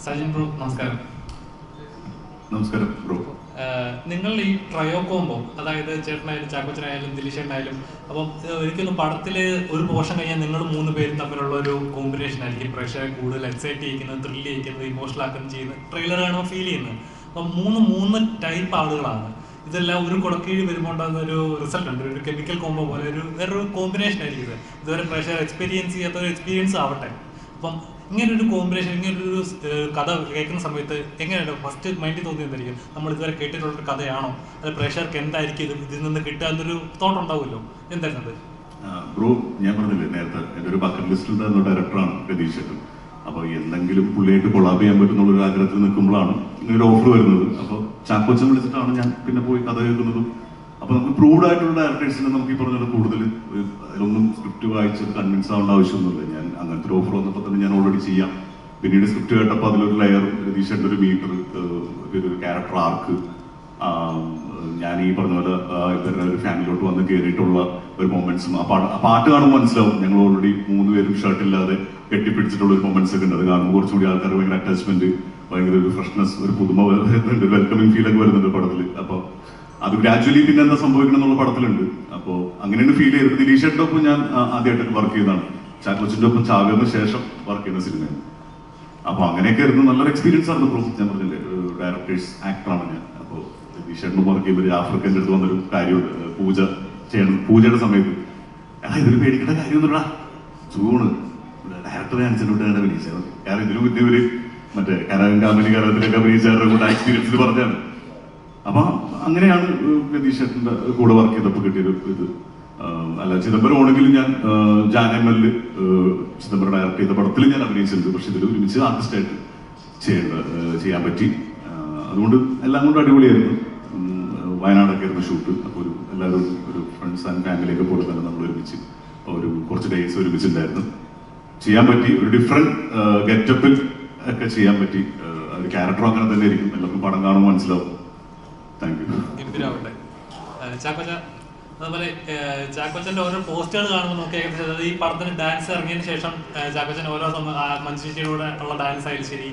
സജിൻ ബ്രോ, നമസ്കാരം. നമസ്കാരം ബ്രോ. നിങ്ങൾ ഈ ട്രയോ കോംബോ, അതായത് ചേട്ടനായാലും ചാക്കോച്ചനായാലും ദിലീഷേട്ടനായാലും, അപ്പം ഒരിക്കലും പടത്തിൽ ഒരു പോർഷൻ കഴിഞ്ഞാൽ നിങ്ങൾ 3 പേരും തമ്മിലുള്ള ഒരു കോമ്പിനേഷൻ ആയിരിക്കും പ്രേക്ഷകരെ കൂടുതൽ എക്സൈറ്റ് ചെയ്യിക്കുന്നത്, ത്രില്ല് ചെയ്യിക്കുന്നത്, ഇമോഷണൽ ആക്കുന്നത് ചെയ്യുന്നത് ട്രെയിലർ കാണുമ്പോൾ ഫീൽ ചെയ്യുന്നത്. അപ്പം 3 ടൈപ്പ് ആളുകളാണ്. ഇതെല്ലാം ഒരു കുടക്കീഴ് വരുമ്പോൾ ഉണ്ടാകുന്ന ഒരു റിസൾട്ട് ഉണ്ട്, ഒരു കെമിക്കൽ കോംബോ പോലെ വേറൊരു കോമ്പിനേഷൻ ആയിരിക്കും ഇത്. ഇതുവരെ പ്രേക്ഷകർ എക്സ്പീരിയൻസ് ചെയ്യാത്ത ഒരു എക്സ്പീരിയൻസ് ആവട്ടെ. അപ്പം ഇങ്ങനൊരു കോമ്പിനേഷൻ, ഇങ്ങനൊരു കഥ കേൾക്കുന്ന സമയത്ത് എങ്ങനെയാണ് ഫസ്റ്റ് മൈൻഡിൽ തോന്നിയെന്നായിരിക്കും, നമ്മൾ ഇതുവരെ കേട്ടിട്ടുള്ളൊരു കഥയാണോ, അത് പ്രേക്ഷകർക്ക് എന്തായിരിക്കും ഇതിൽ നിന്ന് കിട്ടുക എന്നൊരു തോട്ട് ഉണ്ടാവുമല്ലോ, എന്തായിരുന്നത്? ബ്രോ, ഞാൻ പറഞ്ഞില്ലേ നേരത്തെ, എൻ്റെ ഒരു ബക്കറ്റ് ലിസ്റ്റിൽ തന്ന ഡയറക്ടറാണ് രതീഷ്. അപ്പോൾ എന്തെങ്കിലും പുള്ളിയായിട്ട് കൊളാബ് ചെയ്യാൻ പറ്റുന്നുള്ളൊരു ആഗ്രഹത്തിൽ നിൽക്കുമ്പോഴാണ് ഇങ്ങനൊരു ഓഫർ വരുന്നത്. അപ്പോൾ ചാക്കോച്ചൻ വിളിച്ചിട്ടാണ് ഞാൻ പിന്നെ പോയി കഥ കേൾക്കുന്നതും. അപ്പോൾ നമുക്ക് പ്രൂവ്ഡ് ആയിട്ടുള്ള ഡയറക്ടേഴ്സിനെ നമുക്ക് ഈ പറഞ്ഞത് കൂടുതൽ അതിലൊന്നും സ്ക്രിപ്റ്റ് വായിച്ച് കൺവിൻസ് ആവേണ്ട ആവശ്യമൊന്നുമില്ല. ഞാൻ അങ്ങനത്തെ ഒരു ഓഫർ വന്നപ്പോൾ തന്നെ ഞാൻ ഓൾറെഡി ചെയ്യാം. പിന്നീട് സ്ക്രിപ്റ്റ് കേട്ടപ്പോൾ അതിലൊരു ലെയർ, രതീഷേട്ടൻ്റെ ഒരു മീറ്റർ, ഒരു ക്യാരക്ടർ ആർക്ക്, ഞാൻ ഈ പറഞ്ഞ പോലെ ഇവരുടെ ഒരു ഫാമിലിയിലോട്ട് വന്ന് കയറിയിട്ടുള്ള ഒരു മൊമെന്റ്സും ആ പാട്ട് കാണുമ്പോൾ മനസ്സിലാവും. ഞങ്ങൾ ഓൾറെഡി 3 പേരും ഷർട്ട് ഇല്ലാതെ കെട്ടിപ്പിടിച്ചിട്ടുള്ള ഒരു മൊമെന്റ്സ് ഒക്കെ ഉണ്ട്. അത് കാണുമ്പോൾ കുറച്ചുകൂടി ആൾക്കാർ ഭയങ്കര അറ്റാച്ച്മെന്റ്, ഭയങ്കര ഒരു ഫ്രഷ്നെസ്, ഒരു പുതുമ വരുന്നുണ്ട്, വെൽക്കമിങ് ഫീൽ ഒക്കെ വരുന്നുണ്ട് പടത്തിൽ. അപ്പോൾ അത് ഗ്രാജുവലി പിന്നെ എന്താ സംഭവിക്കണം എന്നുള്ള പടത്തിലുണ്ട്. അപ്പോൾ അങ്ങനെയാണ് ഫീൽ ചെയ്തത്. ദിലീഷേട്ടൻ്റെ ഒപ്പം ഞാൻ ആദ്യമായിട്ടൊക്കെ വർക്ക് ചെയ്തതാണ്. ചാക്കോച്ചൻ്റെ ഒപ്പം ചാകറിന് ശേഷം വർക്ക് ചെയ്യുന്ന സിനിമയാണ്. അപ്പോൾ അങ്ങനെയൊക്കെ ആയിരുന്നു. നല്ലൊരു എക്സ്പീരിയൻസ് ആയിരുന്നു പ്രോസസ്. ഞാൻ പറഞ്ഞില്ലേ, ഡയറക്ടേഴ്സ് ആക്ടറാണ് ഞാൻ. അപ്പോൾ ദിലീഷേട്ടനും വർക്ക് ചെയ്യുമ്പോൾ ആഫ്രിക്കൻ്റെ അടുത്ത് വന്നൊരു കാര്യമുണ്ട്, പൂജ ചെയ്യണം. പൂജയുടെ സമയത്ത് ഇതൊരു പേടിക്കേണ്ട കാര്യമൊന്നുമില്ല, ചൂണ് ഡയറക്ടറെ അനുസരിച്ചിട്ടാണ് അഭിനയിച്ചത്. കാരണം ഇതിനു മുന്നേ ഒരു മറ്റേ കാമനി കാലത്തിലൊക്കെ അഭിനയിച്ചവരുടെ കൂടെ എക്സ്പീരിയൻസിൽ പറഞ്ഞാണ്. അപ്പൊ അങ്ങനെയാണ് രതീഷേട്ടൻ്റെ കൂടെ വർക്ക് ചെയ്തപ്പോൾ കിട്ടിയൊരു ഇത്. അല്ല, ചിദംബരം ആണെങ്കിലും ഞാൻ ജാനമല്ല് ചിദംബരം ഡയറക്ട് ചെയ്ത പടത്തിൽ ഞാൻ അഭിനയിച്ചിട്ടുണ്ട്. പക്ഷെ ഇതിൽ ഒരുമിച്ച് ആർട്ടിസ്റ്റായിട്ട് ചെയ്യാൻ പറ്റി. അതുകൊണ്ട് എല്ലാം കൊണ്ടും അടിപൊളിയായിരുന്നു. വയനാടൊക്കെ ആയിരുന്നു ഷൂട്ട്. അപ്പോൾ എല്ലാവരും ഒരു ഫ്രണ്ട്സ് ആൻഡ് ഫാമിലിയൊക്കെ പോലെ തന്നെ നമ്മൾ ഒരുമിച്ച് ഒരു കുറച്ച് ഡേയ്സ് ഒരുമിച്ചുണ്ടായിരുന്നു. ചെയ്യാൻ പറ്റി. ഒരു ഡിഫറെന്റ് ഗെറ്റപ്പിൽ ഒക്കെ ചെയ്യാൻ പറ്റി. ഒരു ക്യാരക്ടറും അങ്ങനെ തന്നെ ആയിരിക്കും. എല്ലാവർക്കും പടം കാണുമ്പോൾ മനസ്സിലാവും. Thank you. അതുപോലെ ചാക്കോച്ചന്റെ ഓരോ പോസ്റ്റുകൾ കാണുമ്പോൾ നമുക്ക് ഏകദേശം ഈ പടത്തിന് ഡാൻസ് ഇറങ്ങിയതിന് ശേഷം ചാക്കോച്ചൻ ഓരോ മനുഷ്യരുടെ ഉള്ള ഡാൻസ് ആയാലും ശരി,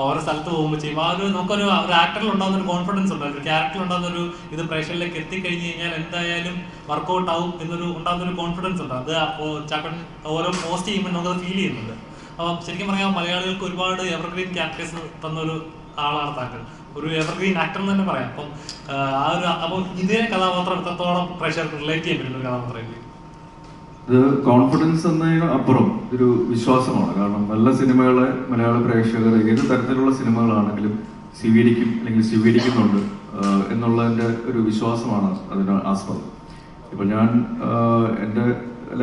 ഓരോ സ്ഥലത്ത് പോകുമ്പോൾ ചെയ്യും. ആ ഒരു നമുക്കൊരു ആക്ടറിൽ ഉണ്ടാകുന്ന ഒരു കോൺഫിഡൻസ് ഉണ്ട്, ഒരു ക്യാരക്ടറിൽ ഉണ്ടാകുന്ന ഒരു ഇത് പ്രേക്ഷകരിലേക്ക് എത്തിക്കഴിഞ്ഞ് കഴിഞ്ഞാൽ എന്തായാലും വർക്കൗട്ട് ആവും ഉണ്ടാകുന്ന ഒരു കോൺഫിഡൻസ് ഉണ്ട്. അത് അപ്പോൾ ചാക്കോച്ചൻ ഓരോ പോസ്റ്റ് ചെയ്യുമ്പോൾ നമുക്കത് ഫീൽ ചെയ്യുന്നുണ്ട്. അപ്പം ശരിക്കും പറയാം, മലയാളികൾക്ക് ഒരുപാട് എവർഗ്രീൻ ക്യാരക്ടേഴ്സ് തന്നൊരു ആളാണ് താങ്കൾ, ഒരു എവർഗ്രീൻ ആക്ടർ എന്ന് തന്നെ പറയാം. അപ്പം അപ്പോൾ ഇതേ കഥാപാത്രം എത്രത്തോളം പ്രേക്ഷകർക്ക് റിലേറ്റ് ചെയ്യാൻ പറ്റുന്ന ഒരു കഥാപാത്രമായിരിക്കും? ഇത് കോൺഫിഡൻസ് എന്നതിന് അപ്പുറം ഇതൊരു വിശ്വാസമാണ്. കാരണം നല്ല സിനിമകളെ മലയാള പ്രേക്ഷകർ ഏത് തരത്തിലുള്ള സിനിമകളാണെങ്കിലും സ്വീകരിക്കും, അല്ലെങ്കിൽ സ്വീകരിക്കുന്നുണ്ട് എന്നുള്ളതിൻ്റെ ഒരു വിശ്വാസമാണ് അതിന് ആസ്പദം. ഇപ്പം ഞാൻ എൻ്റെ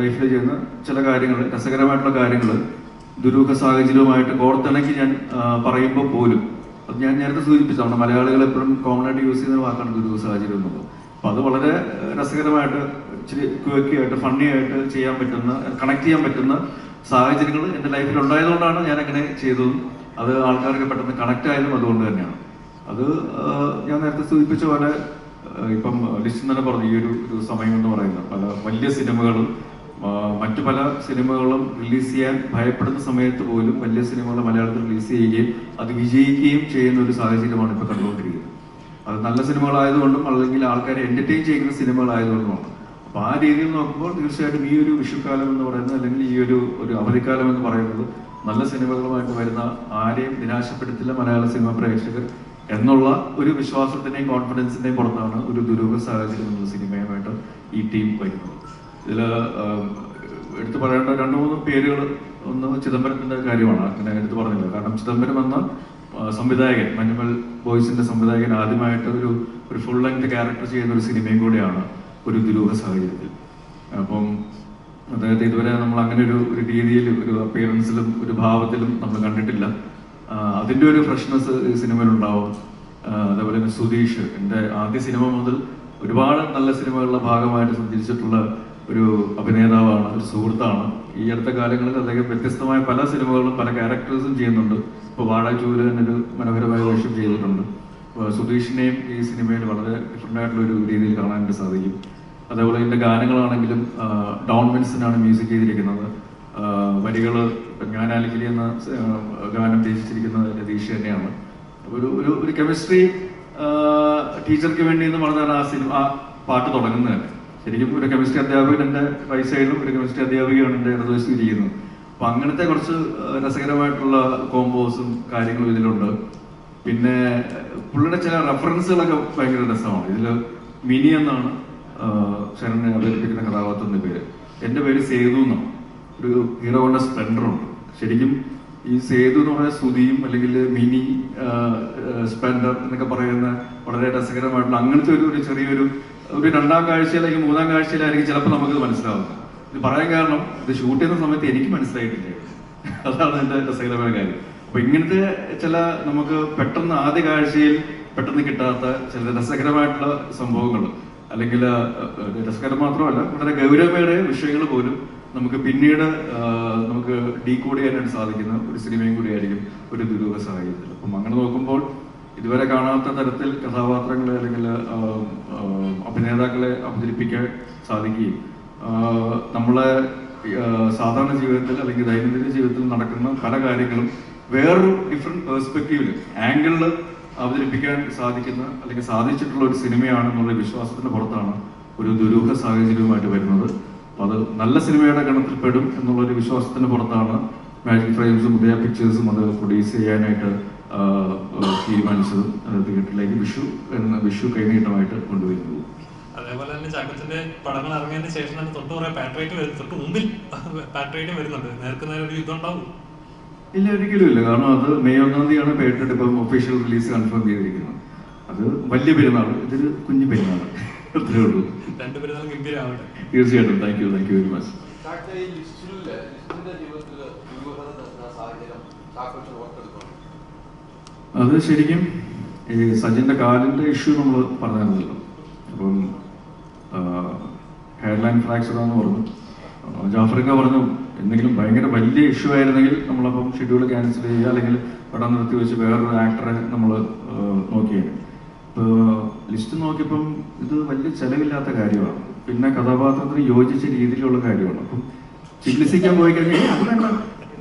ലൈഫിൽ ചെയ്യുന്ന ചില കാര്യങ്ങൾ, രസകരമായിട്ടുള്ള കാര്യങ്ങൾ ദുരൂഹ സാഹചര്യവുമായിട്ട് കോർത്തിണക്കി ഞാൻ പറയുമ്പോൾ പോലും, അത് ഞാൻ നേരത്തെ സൂചിപ്പിച്ചു, നമ്മുടെ മലയാളികൾ എപ്പോഴും കോമൺ ആയിട്ട് യൂസ് ചെയ്യുന്ന വാക്കാണ് ദുരൂഹ സാഹചര്യം എന്നുള്ളത്. അപ്പോൾ അത് വളരെ രസകരമായിട്ട്, ഇച്ചിരി ക്വിക്കി ആയിട്ട്, ഫണ്ണി ആയിട്ട് ചെയ്യാൻ പറ്റുന്ന, കണക്ട് ചെയ്യാൻ പറ്റുന്ന സാഹചര്യങ്ങൾ എൻ്റെ ലൈഫിൽ ഉണ്ടായതുകൊണ്ടാണ് ഞാൻ അങ്ങനെ ചെയ്തതും അത് ആൾക്കാർക്ക് പെട്ടെന്ന് കണക്ട് ആയതും അതുകൊണ്ട് തന്നെയാണ്. അത് ഞാൻ നേരത്തെ സൂചിപ്പിച്ച പോലെ ഇപ്പം ലിസ്റ്റ് തന്നെ പറഞ്ഞു, ഈ ഒരു സമയം എന്ന് പറയുന്നത് പല വലിയ സിനിമകളും മറ്റു പല സിനിമകളും റിലീസ് ചെയ്യാൻ ഭയപ്പെടുന്ന സമയത്ത് പോലും വലിയ സിനിമകൾ മലയാളത്തിൽ റിലീസ് ചെയ്യുകയും അത് വിജയിക്കുകയും ചെയ്യുന്ന ഒരു സാഹചര്യമാണ് ഇപ്പോൾ കണ്ടുകൊണ്ടിരിക്കുന്നത്. അത് നല്ല സിനിമകളായതുകൊണ്ടും അല്ലെങ്കിൽ ആൾക്കാരെ എന്റർടൈൻ ചെയ്യുന്ന സിനിമകളായതുകൊണ്ടുമാണ്. അപ്പോൾ ആ രീതിയിൽ നോക്കുമ്പോൾ തീർച്ചയായിട്ടും ഈ ഒരു വിഷുക്കാലം എന്ന് പറയുന്നത്, അല്ലെങ്കിൽ ഈ ഒരു അവധിക്കാലം എന്ന് പറയുന്നത് നല്ല സിനിമകളുമായിട്ട് വരുന്ന ആരെയും നിരാശപ്പെടുത്തില്ല മലയാള സിനിമ പ്രേക്ഷകർ എന്നുള്ള ഒരു വിശ്വാസത്തിന്റെയും കോൺഫിഡൻസിന്റെയും പുറത്താണ് ഒരു ദുരൂഹ സാഹചര്യം എന്നുള്ള സിനിമയുമായിട്ട് ഈ ടീം വരുന്നത്. ഇതിൽ എടുത്തു പറയേണ്ട 2-3 പേരുകൾ, ഒന്ന് ചിദംബരത്തിന്റെ കാര്യമാണ്, അങ്ങനെ എടുത്തു പറഞ്ഞില്ല. കാരണം ചിദംബരം എന്ന സംവിധായകൻ, മഞ്ഞുമൽ ബോയ്സിന്റെ സംവിധായകൻ ആദ്യമായിട്ട് ഒരു ഫുൾ ലെങ്ത് ക്യാരക്ടർ ചെയ്യുന്ന ഒരു സിനിമയും കൂടെയാണ് ഒരു ദുരൂഹ സാഹചര്യത്തിൽ. അപ്പം അദ്ദേഹത്തെ ഇതുവരെ നമ്മൾ അങ്ങനെ ഒരു രീതിയിൽ, ഒരു അപ്പിയറൻസിലും ഒരു ഭാവത്തിലും നമ്മൾ കണ്ടിട്ടില്ല. അതിൻ്റെ ഒരു ഫ്രഷ്നെസ് ഈ സിനിമയിലുണ്ടാവും. അതേപോലെ തന്നെ സുധീഷ്, എൻ്റെ ആദ്യ സിനിമ മുതൽ ഒരുപാട് നല്ല സിനിമകളുടെ ഭാഗമായിട്ട് സഞ്ചരിച്ചിട്ടുള്ള ഒരു അഭിനേതാവാണ്, ഒരു സുഹൃത്താണ്. ഈ അടുത്ത കാലങ്ങളിൽ അദ്ദേഹം വ്യത്യസ്തമായ പല സിനിമകളും പല ക്യാരക്ടേഴ്സും ചെയ്യുന്നുണ്ട്. ഇപ്പോൾ വാഴ 2 എന്നൊരു മനോഹരമായ വേഷം ചെയ്തിട്ടുണ്ട്. സുധീഷിനെയും ഈ സിനിമയിൽ വളരെ ഡിഫറെൻ്റ് ആയിട്ടുള്ള ഒരു രീതിയിൽ കാണാനായിട്ട് സാധിക്കും. അതേപോലെ ഇതിൻ്റെ ഗാനങ്ങളാണെങ്കിലും ഡോൺ വിൻസനാണ് മ്യൂസിക് ചെയ്തിരിക്കുന്നത്. വരികൾ ഞാനാലിക്കൽ എന്ന ഗാനം രചിച്ചിരിക്കുന്നത് രതീഷ് തന്നെയാണ്. ഒരു കെമിസ്ട്രി ടീച്ചർക്ക് വേണ്ടി എന്ന് പറഞ്ഞാണ് ആ പാട്ട് തുടങ്ങുന്നത് തന്നെ. ശരിക്കും ഒരു കെമിസ്ട്രി അധ്യാപകൻ എൻ്റെ റൈറ്റ് സൈഡിലും ഒരു കെമിസ്ട്രി അധ്യാപികയാണ് എൻ്റെ ഇടതുവശത്തും ഇരിക്കുന്നത്. അപ്പം അങ്ങനത്തെ കുറച്ച് രസകരമായിട്ടുള്ള കോമ്പോസും കാര്യങ്ങളും ഇതിലുണ്ട്. പിന്നെ പുള്ളിയുടെ ചില റെഫറൻസുകളൊക്കെ ഭയങ്കര രസമാണ്. ഇതിൽ മിനി എന്നാണ് ശരണ്യെ അവതരിപ്പിക്കുന്ന കഥാപാത്രത്തിൻ്റെ പേര്. എൻ്റെ പേര് സേതു എന്നാണ്. ഒരു ഹീറോ ഹോണ്ട സ്പ്ലെൻഡർ ഉണ്ട്. ശരിക്കും ഈ സേതു എന്ന് പറയുന്ന സ്തുതിയും അല്ലെങ്കിൽ മിനി സ്പ്ലെൻഡർ എന്നൊക്കെ പറയുന്ന വളരെ രസകരമായിട്ടുള്ള അങ്ങനത്തെ ഒരു ചെറിയൊരു 2ാം കാഴ്ചയിലേക്ക് 3ാം കാഴ്ചയിലായിരിക്കും ചിലപ്പോൾ നമുക്കത് മനസ്സിലാവുന്നത്. ഇത് പറയാൻ കാരണം, ഇത് ഷൂട്ട് ചെയ്യുന്ന സമയത്ത് എനിക്ക് മനസ്സിലായിട്ടില്ല. അതാണ് എൻ്റെ രസകരമായ കാര്യം. അപ്പൊ ഇങ്ങനത്തെ ചില നമുക്ക് പെട്ടെന്ന് ആദ്യ കാഴ്ചയിൽ പെട്ടെന്ന് കിട്ടാത്ത ചില രസകരമായിട്ടുള്ള സംഭവങ്ങൾ, അല്ലെങ്കിൽ രസകരം മാത്രമല്ല വളരെ ഗൗരവമേറിയ വിഷയങ്ങൾ പോലും നമുക്ക് പിന്നീട് നമുക്ക് ഡീകോഡ് ചെയ്യാനായിട്ട് സാധിക്കുന്ന ഒരു സിനിമയും കൂടിയായിരിക്കും ഒരു ദുരൂഹ സാഹചര്യത്തിൽ. അപ്പം അങ്ങനെ നോക്കുമ്പോൾ ഇതുവരെ കാണാത്ത തരത്തിൽ കഥാപാത്രങ്ങളെ അല്ലെങ്കിൽ അഭിനേതാക്കളെ അവതരിപ്പിക്കാൻ സാധിക്കുകയും നമ്മളെ സാധാരണ ജീവിതത്തിൽ അല്ലെങ്കിൽ ദൈനംദിന ജീവിതത്തിൽ നടക്കുന്ന പല കാര്യങ്ങളും വേറൊരു ഡിഫറെന്റ് പെർസ്പെക്റ്റീവിൽ ആംഗിളിൽ അവതരിപ്പിക്കാൻ സാധിക്കുന്ന അല്ലെങ്കിൽ സാധിച്ചിട്ടുള്ള ഒരു സിനിമയാണെന്നുള്ള വിശ്വാസത്തിന് പുറത്താണ് ഒരു ദുരൂഹ സാഹചര്യവുമായിട്ട് വരുന്നത്. അപ്പോൾ അത് നല്ല സിനിമയുടെ ഗണത്തിൽ പെടും എന്നുള്ളൊരു വിശ്വാസത്തിന് പുറത്താണ് മാജിക് ഫ്രെയിംസും ഉദയ പിക്ചേഴ്സും അത് പ്രൊഡ്യൂസ് ചെയ്യാനായിട്ട് തീരുമാനിച്ചതും തിയേറ്ററിലേക്ക് വിഷു കൈനീട്ടമായിട്ട് കൊണ്ടുവരുന്നത്. അതേപോലെ തന്നെ ചാക്കോച്ചന്റെ പടങ്ങൾ ഇറങ്ങിയതിന് ശേഷം തന്നെ തൊട്ട് മുമ്പിൽ പാട്രേറ്റ് വരുന്നുണ്ട്. നേർക്കുന്നേരം ഒരു യുദ്ധം ഉണ്ടാവും? ഇല്ല, ഒരിക്കലും ഇല്ല. കാരണം അത് മെയ് 1-ാം തീയതിയാണ് പേട്ടഡ് ഇപ്പം ഒഫീഷ്യൽ റിലീസ് കൺഫേം ചെയ്തിരിക്കുന്നത്. അത് വലിയ പെരുന്നാൾ, ഇതൊരു കുഞ്ഞു പെരുന്നാൾ, അത്രേ ഉള്ളൂ. രണ്ട് പെരുന്നാൾ ഗംഭീരമാവട്ടെ. തീർച്ചയായിട്ടും. Thank you very much. അത് ശരിക്കും ഈ സജിന്റെ കാലിന്റെ ഇഷ്യൂ നമ്മൾ പറഞ്ഞിരുന്നല്ലോ. അപ്പം ഹെയർലൈൻ ഫ്രാക്ചർ ആണെന്ന് പറഞ്ഞു. ജാഫറിക്ക പറഞ്ഞു എന്തെങ്കിലും ഭയങ്കര വലിയ ഇഷ്യൂ ആയിരുന്നെങ്കിൽ നമ്മളപ്പം ഷെഡ്യൂൾ ക്യാൻസൽ ചെയ്യുക, അല്ലെങ്കിൽ പടം നിർത്തി വെച്ച് വേറൊരു ആക്ടറെ നമ്മൾ നോക്കിയാണ്. ഇപ്പോൾ ലിസ്റ്റ് നോക്കിയപ്പം ഇത് വലിയ ചെലവില്ലാത്ത കാര്യമാണ്, പിന്നെ കഥാപാത്രത്തിന് യോജിച്ച രീതിയിലുള്ള കാര്യമാണ്. അപ്പം ചികിത്സിക്കാൻ പോയി കഴിഞ്ഞാൽ അത് വേണ്ട,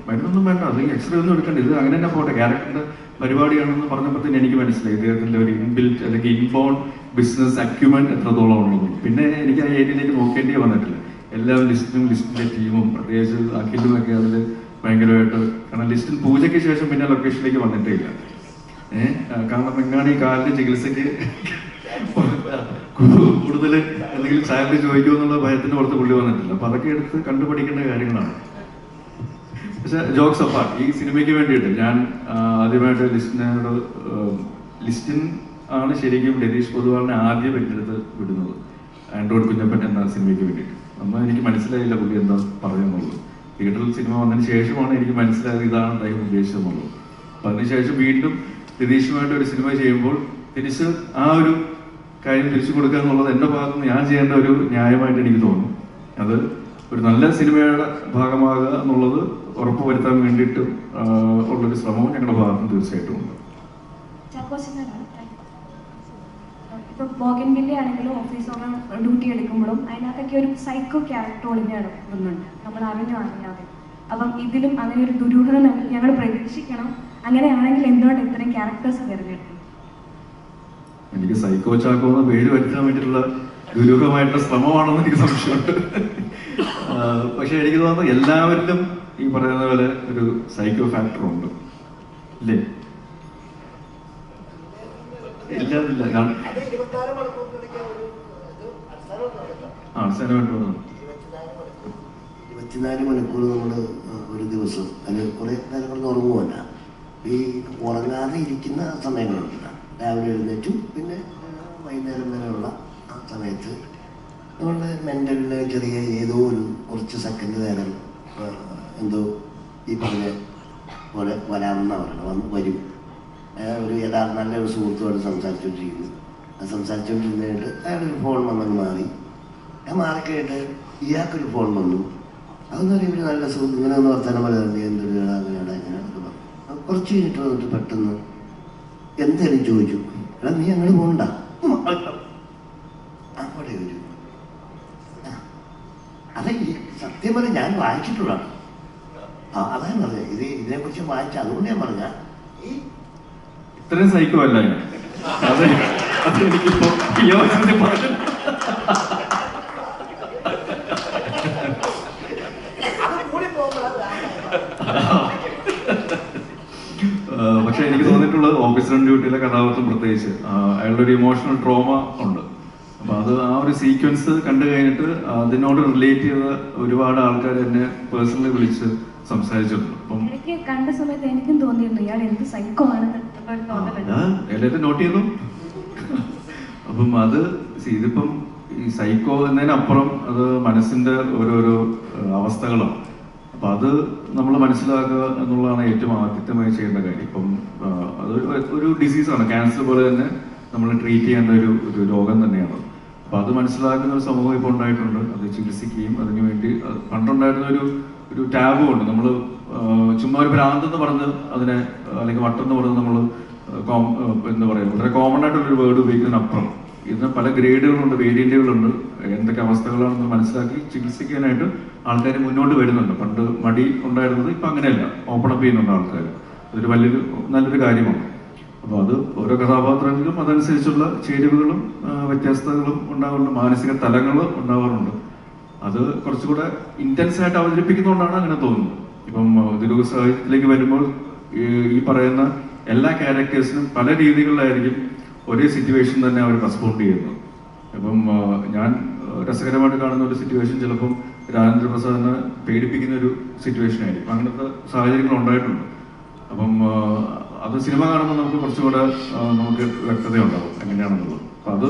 മരുന്നൊന്നും വേണ്ട, അല്ലെങ്കിൽ എക്സ്റേ ഒന്നും എടുക്കണ്ട, ഇത് അങ്ങനെ തന്നെ പോട്ടെ, ക്യാരക്ടറിന്റെ പരിപാടിയാണെന്ന് പറഞ്ഞപ്പോഴത്തേന് എനിക്ക് മനസ്സിലായി ഇദ്ദേഹത്തിന്റെ ഒരു ഇൻബിൽറ്റ് അല്ലെങ്കിൽ ഇൻബോൺ ബിസിനസ് അക്യുമെന്റ് എത്രത്തോളം ഉള്ളത്. പിന്നെ എനിക്ക് ആ ഏരിയയിലേക്ക് നോക്കേണ്ടി വന്നിട്ടില്ല. എല്ലാ ലിസ്റ്റിന്റെ ടീമും പ്രത്യേകിച്ച് അഖിലും ഒക്കെ അതിൽ ഭയങ്കരമായിട്ട്, കാരണം ലിസ്റ്റിൽ പൂജയ്ക്ക് ശേഷം പിന്നെ ലൊക്കേഷനിലേക്ക് വന്നിട്ടേ ഇല്ല. കാരണം എങ്ങാണ് ഈ കാലിന്റെ ചികിത്സയ്ക്ക് കൂടുതൽ എന്തെങ്കിലും സാലറി ചോദിക്കുമോ എന്നുള്ള ഭയത്തിന് പുറത്ത് പുള്ളി വന്നിട്ടില്ല. അപ്പൊ അതൊക്കെ എടുത്ത് കണ്ടുപഠിക്കേണ്ട കാര്യങ്ങളാണ്. പക്ഷെ ജോക്സ് അപ്പാർട്ട്, ഈ സിനിമയ്ക്ക് വേണ്ടിയിട്ട് ഞാൻ ആദ്യമായിട്ട് ലിസ്റ്റിൻ ആണ് ശരിക്കും രതീഷ് പൊതുവാളിനെ ആദ്യം എൻ്റെ അടുത്ത് വിടുന്നത് ആൻഡ്രോയിഡ് കുഞ്ഞപ്പൻ എന്ന സിനിമയ്ക്ക് വേണ്ടിയിട്ട്. അന്ന് എനിക്ക് മനസ്സിലായില്ല പുള്ളി എന്താ പറയുന്നുള്ളത്. തിയേറ്ററിൽ സിനിമ വന്നതിന് ശേഷമാണ് എനിക്ക് മനസ്സിലായത് ഇതാണ് ടൈം ഉദ്ദേശിച്ചതെന്നുള്ളത്. അപ്പൊ അതിനുശേഷം വീണ്ടും രതീഷുമായിട്ട് ഒരു സിനിമ ചെയ്യുമ്പോൾ തിരിച്ച് ആ ഒരു കാര്യം തിരിച്ചു കൊടുക്കുക എന്നുള്ളത് എൻ്റെ ഭാഗത്ത് നിന്ന് ഞാൻ ചെയ്യേണ്ട ഒരു ന്യായമായിട്ട് എനിക്ക് തോന്നുന്നു. അത് ഒരു നല്ല സിനിമയുടെ ഭാഗമാകുക എന്നുള്ളത് ഉറപ്പുവരുത്താൻ വേണ്ടിയിട്ട് ഉള്ളൊരു ശ്രമവും ഞങ്ങളുടെ ഭാഗത്ത് തീർച്ചയായിട്ടും ഉണ്ട്. ഇപ്പൊ ബോഗൻവില്ലേ ആണെങ്കിലും ഓഫീസ് ഡ്യൂട്ടി എടുക്കുമ്പോഴും അതിനകത്തൊക്കെ ഒരു സൈക്കോ ക്യാരക്ടർ ഒളിഞ്ഞാണ് വരുന്നുണ്ട്, നമ്മൾ അറിയാതെ. അപ്പം ഇതിലും അങ്ങനെ ഒരു ദുരൂഹത ഞങ്ങൾ പ്രതീക്ഷിക്കണം. അങ്ങനെയാണെങ്കിൽ എന്തുകൊണ്ട് ഇത്രയും ക്യാരക്ടേഴ്സ് തിരഞ്ഞെടുക്കും? എനിക്ക് സൈക്കോ ചാക്കോ എന്ന പേര് വരുത്താൻ വേണ്ടിയിട്ടുള്ള ദുരൂഹമായിട്ടുള്ള ശ്രമമാണെന്ന് എനിക്ക് സംശയമുണ്ട്. പക്ഷെ എനിക്ക് തോന്നുന്നു എല്ലാവരിലും ഈ പറയുന്ന പോലെ ഒരു സൈക്കോ ഫാക്ടർ ഉണ്ട്, ഇല്ലേ? ഇല്ല, കാരണം 24 മണിക്കൂർ നമ്മൾ ഒരു ദിവസം അതിൽ കുറേ നേരങ്ങൾ ഉറങ്ങുമല്ല. ഈ ഉറങ്ങാതെ ഇരിക്കുന്ന സമയങ്ങളുണ്ട്. രാവിലെ എഴുന്നേറ്റു പിന്നെ വൈകുന്നേരം വരെയുള്ള ആ സമയത്ത് നമ്മളുടെ മെൻ്റലിന് ചെറിയ ഏതോ ഒരു കുറച്ച് സെക്കൻഡ് നേരം എന്തോ ഈ പറഞ്ഞ പോലെ വരാമെന്നാണ് പറയുന്നത്, വരും. ഒരു നല്ലൊരു സുഹൃത്തുമായിട്ട് സംസാരിച്ചുകൊണ്ടിരിക്കുന്നു. അത് സംസാരിച്ചുകൊണ്ടിരുന്നിട്ട് അയാളൊരു ഫോൺ വന്നത് മാറി. ഞാൻ മാറിക്കഴിഞ്ഞിട്ട് ഇയാൾക്കൊരു ഫോൺ വന്നു. അതെന്ന് പറയുമ്പോൾ ഒരു നല്ല സുഹൃത്ത് ഇങ്ങനെ ഒന്ന് വർത്തമാനം പറയാറുണ്ട്, എന്തൊരു അങ്ങനെയാണ് ഇങ്ങനെയാണെന്ന് പറഞ്ഞു. കുറച്ച് കഴിഞ്ഞിട്ട് വന്നിട്ട് പെട്ടെന്ന് എന്തേലും ചോദിച്ചു, എടാ നീ അങ്ങോട്ട് പോകണ്ട, അവിടെ ഒരു അതെ സത്യം പറഞ്ഞാൽ ഞാൻ വായിച്ചിട്ടുള്ളതാണ്. അതാണ് പറഞ്ഞത്, ഇതിനെക്കുറിച്ച് വായിച്ച, അതുകൊണ്ട് ഞാൻ പറഞ്ഞ ഇത്രയും സൈക്കോ അല്ല ഞാൻ. അതെനിക്കിപ്പോ പക്ഷെ എനിക്ക് തോന്നിയിട്ടുള്ളത് ഓഫീസർ ഡ്യൂട്ടിയിലെ കഥാപാത്രം പ്രത്യേകിച്ച് അയാളുടെ ഒരു ഇമോഷണൽ ട്രോമ ഉണ്ട്. അപ്പൊ അത് ആ ഒരു സീക്വൻസ് കണ്ടു കഴിഞ്ഞിട്ട് അതിനോട് റിലേറ്റ് ചെയ്ത ഒരുപാട് ആൾക്കാർ എന്നെ പേഴ്സണലി വിളിച്ച് സംസാരിച്ചിട്ടുണ്ട്. അപ്പം എനിക്ക് കണ്ട സമയത്ത് എനിക്കും തോന്നിയിരുന്നു ഇയാൾ എന്ത് സൈക്കോ ആണെന്ന് എല്ലാവരും നോട്ട് ചെയ്തു. അപ്പം അത് ഇതിപ്പം ഈ സൈക്കോ എന്നതിനപ്പുറം അത് മനസ്സിന്റെ ഓരോരോ അവസ്ഥകളാണ്. അപ്പം അത് നമ്മൾ മനസ്സിലാക്കുക എന്നുള്ളതാണ് ഏറ്റവും ആദ്യമായി ചെയ്യേണ്ട കാര്യം. ഇപ്പം അത് ഒരു ഡിസീസാണ്, ക്യാൻസർ പോലെ തന്നെ നമ്മൾ ട്രീറ്റ് ചെയ്യേണ്ട ഒരു രോഗം തന്നെയാണ്. അപ്പം അത് മനസ്സിലാക്കുന്ന ഒരു സമൂഹം ഇപ്പോൾ ഉണ്ടായിട്ടുണ്ട്. അത് ചികിത്സിക്കുകയും അതിനുവേണ്ടി പണ്ടുണ്ടായിരുന്ന ഒരു ടാബും ഉണ്ട്. നമ്മൾ ചുമ്മാ ഒരു ഭ്രാന്തെന്ന് പറഞ്ഞ് അതിനെ, അല്ലെങ്കിൽ വട്ടെന്ന് പറഞ്ഞ് നമ്മൾ എന്താ പറയുക, വളരെ കോമൺ ആയിട്ടുള്ളൊരു വേർഡ് ഉപയോഗിക്കുന്നതിനപ്പുറം ഇതിന് പല ഗ്രേഡുകളുണ്ട്, വേരിയന്റുകളുണ്ട്. എന്തൊക്കെ അവസ്ഥകളാണെന്ന് മനസ്സിലാക്കി ചികിത്സിക്കാനായിട്ട് ആൾക്കാർ മുന്നോട്ട് വരുന്നുണ്ട്. പണ്ട് മടി ഉണ്ടായിരുന്നത് ഇപ്പം അങ്ങനെയല്ല, ഓപ്പൺ അപ്പ് ചെയ്യുന്നുണ്ട് ആൾക്കാർ. അതൊരു നല്ലൊരു കാര്യമാണ്. അപ്പോൾ അത് ഓരോ കഥാപാത്രങ്ങളിലും അതനുസരിച്ചുള്ള ചേരുവകളും വ്യത്യസ്തതകളും ഉണ്ടാവാറുണ്ട്, മാനസിക തലങ്ങൾ ഉണ്ടാവാറുണ്ട്. അത് കുറച്ചുകൂടെ ഇന്റൻസ് ആയിട്ട് അവതരിപ്പിക്കുന്നതുകൊണ്ടാണ് അങ്ങനെ തോന്നുന്നത്. ഇപ്പം ദുരൂഹ സാഹിത്യത്തിലേക്ക് വരുമ്പോൾ ഈ പറയുന്ന എല്ലാ ക്യാരക്ടേഴ്സിനും പല രീതികളിലായിരിക്കും ഒരേ സിറ്റുവേഷൻ തന്നെ അവർ റെസ്പോണ്ട് ചെയ്യുന്നത്. ഇപ്പം ഞാൻ രസകരമായിട്ട് കാണുന്ന ഒരു സിറ്റുവേഷൻ ചിലപ്പം രാജേന്ദ്ര പ്രസാദിനെ പേടിപ്പിക്കുന്ന ഒരു സിറ്റുവേഷൻ ആയിരിക്കും. അങ്ങനത്തെ സാഹചര്യങ്ങൾ ഉണ്ടായിട്ടുണ്ട്. അപ്പം അത് സിനിമ കാണുമ്പോൾ നമുക്ക് കുറച്ചുകൂടെ നമുക്ക് വ്യക്തതയുണ്ടാവും എങ്ങനെയാണെന്നുള്ളത്. അപ്പം അത്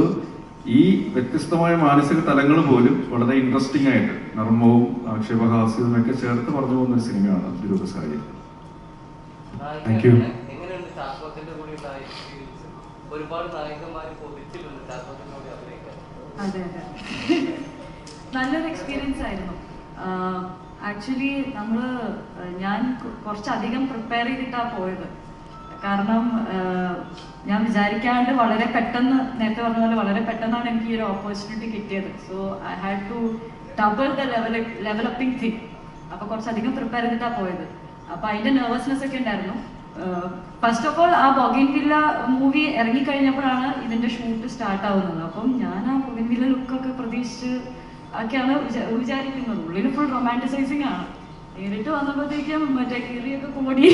ഈ വ്യത്യസ്തമായ മാനസിക തലങ്ങൾ പോലും വളരെ ഇൻട്രസ്റ്റിംഗ് ആയിട്ട് നർമ്മവും ആക്ഷേപഹാസ്യവും ഒക്കെ ചേർത്ത് പറഞ്ഞു പോകുന്ന ഒരു സിനിമയാണ് ദുരൂഹ സാഹിത്യം. Thank you. ഒരുപാട് നായകന്മാര് പൊതിച്ചിട്ടുണ്ട് ചാക്കോച്ചനോട് അഭിനയിക്കാൻ. അതെ അതെ, നല്ലൊരു എക്സ്പീരിയൻസ് ആയിരുന്നു. ആക്ച്വലി ഞാൻ കുറച്ചധികം പ്രിപ്പയർ ചെയ്തിട്ടാണ് പോയത്. കാരണം ഞാൻ വിചാരിക്കാണ്ട് വളരെ പെട്ടെന്ന്, നേരത്തെ പറഞ്ഞ പോലെ വളരെ പെട്ടെന്നാണ് എനിക്ക് ഈ ഒരു ഓപ്പർച്യൂണിറ്റി കിട്ടിയത്. So I had to double the level upping thing. അപ്പോൾ കുറച്ചധികം പ്രിപ്പയർ ചെയ്തിട്ടാണ് പോയത്. അപ്പോൾ അതിൻ്റെ നെർവസ്നെസ് ഒക്കെ ഉണ്ടായിരുന്നു. ഫസ്റ്റ് ഓഫ് ഓൾ ആ ബൊഗൈൻവില്ല മൂവി ഇറങ്ങിക്കഴിഞ്ഞപ്പോഴാണ് ഇതിൻ്റെ ഷൂട്ട് സ്റ്റാർട്ട് ആവുന്നത്. അപ്പം ഞാൻ ആ ബൊഗൈൻവില്ല ലുക്കൊക്കെ പ്രതീക്ഷിച്ച് ഒക്കെയാണ് വിചാരിക്കുന്നത്. ഉള്ളിൽ ഫുൾ റൊമാൻറ്റിസൈസിങ് ആണ്. നേരിട്ട് വന്നപ്പോഴത്തേക്കും മറ്റേ കീറിയൊക്കെ കൂടി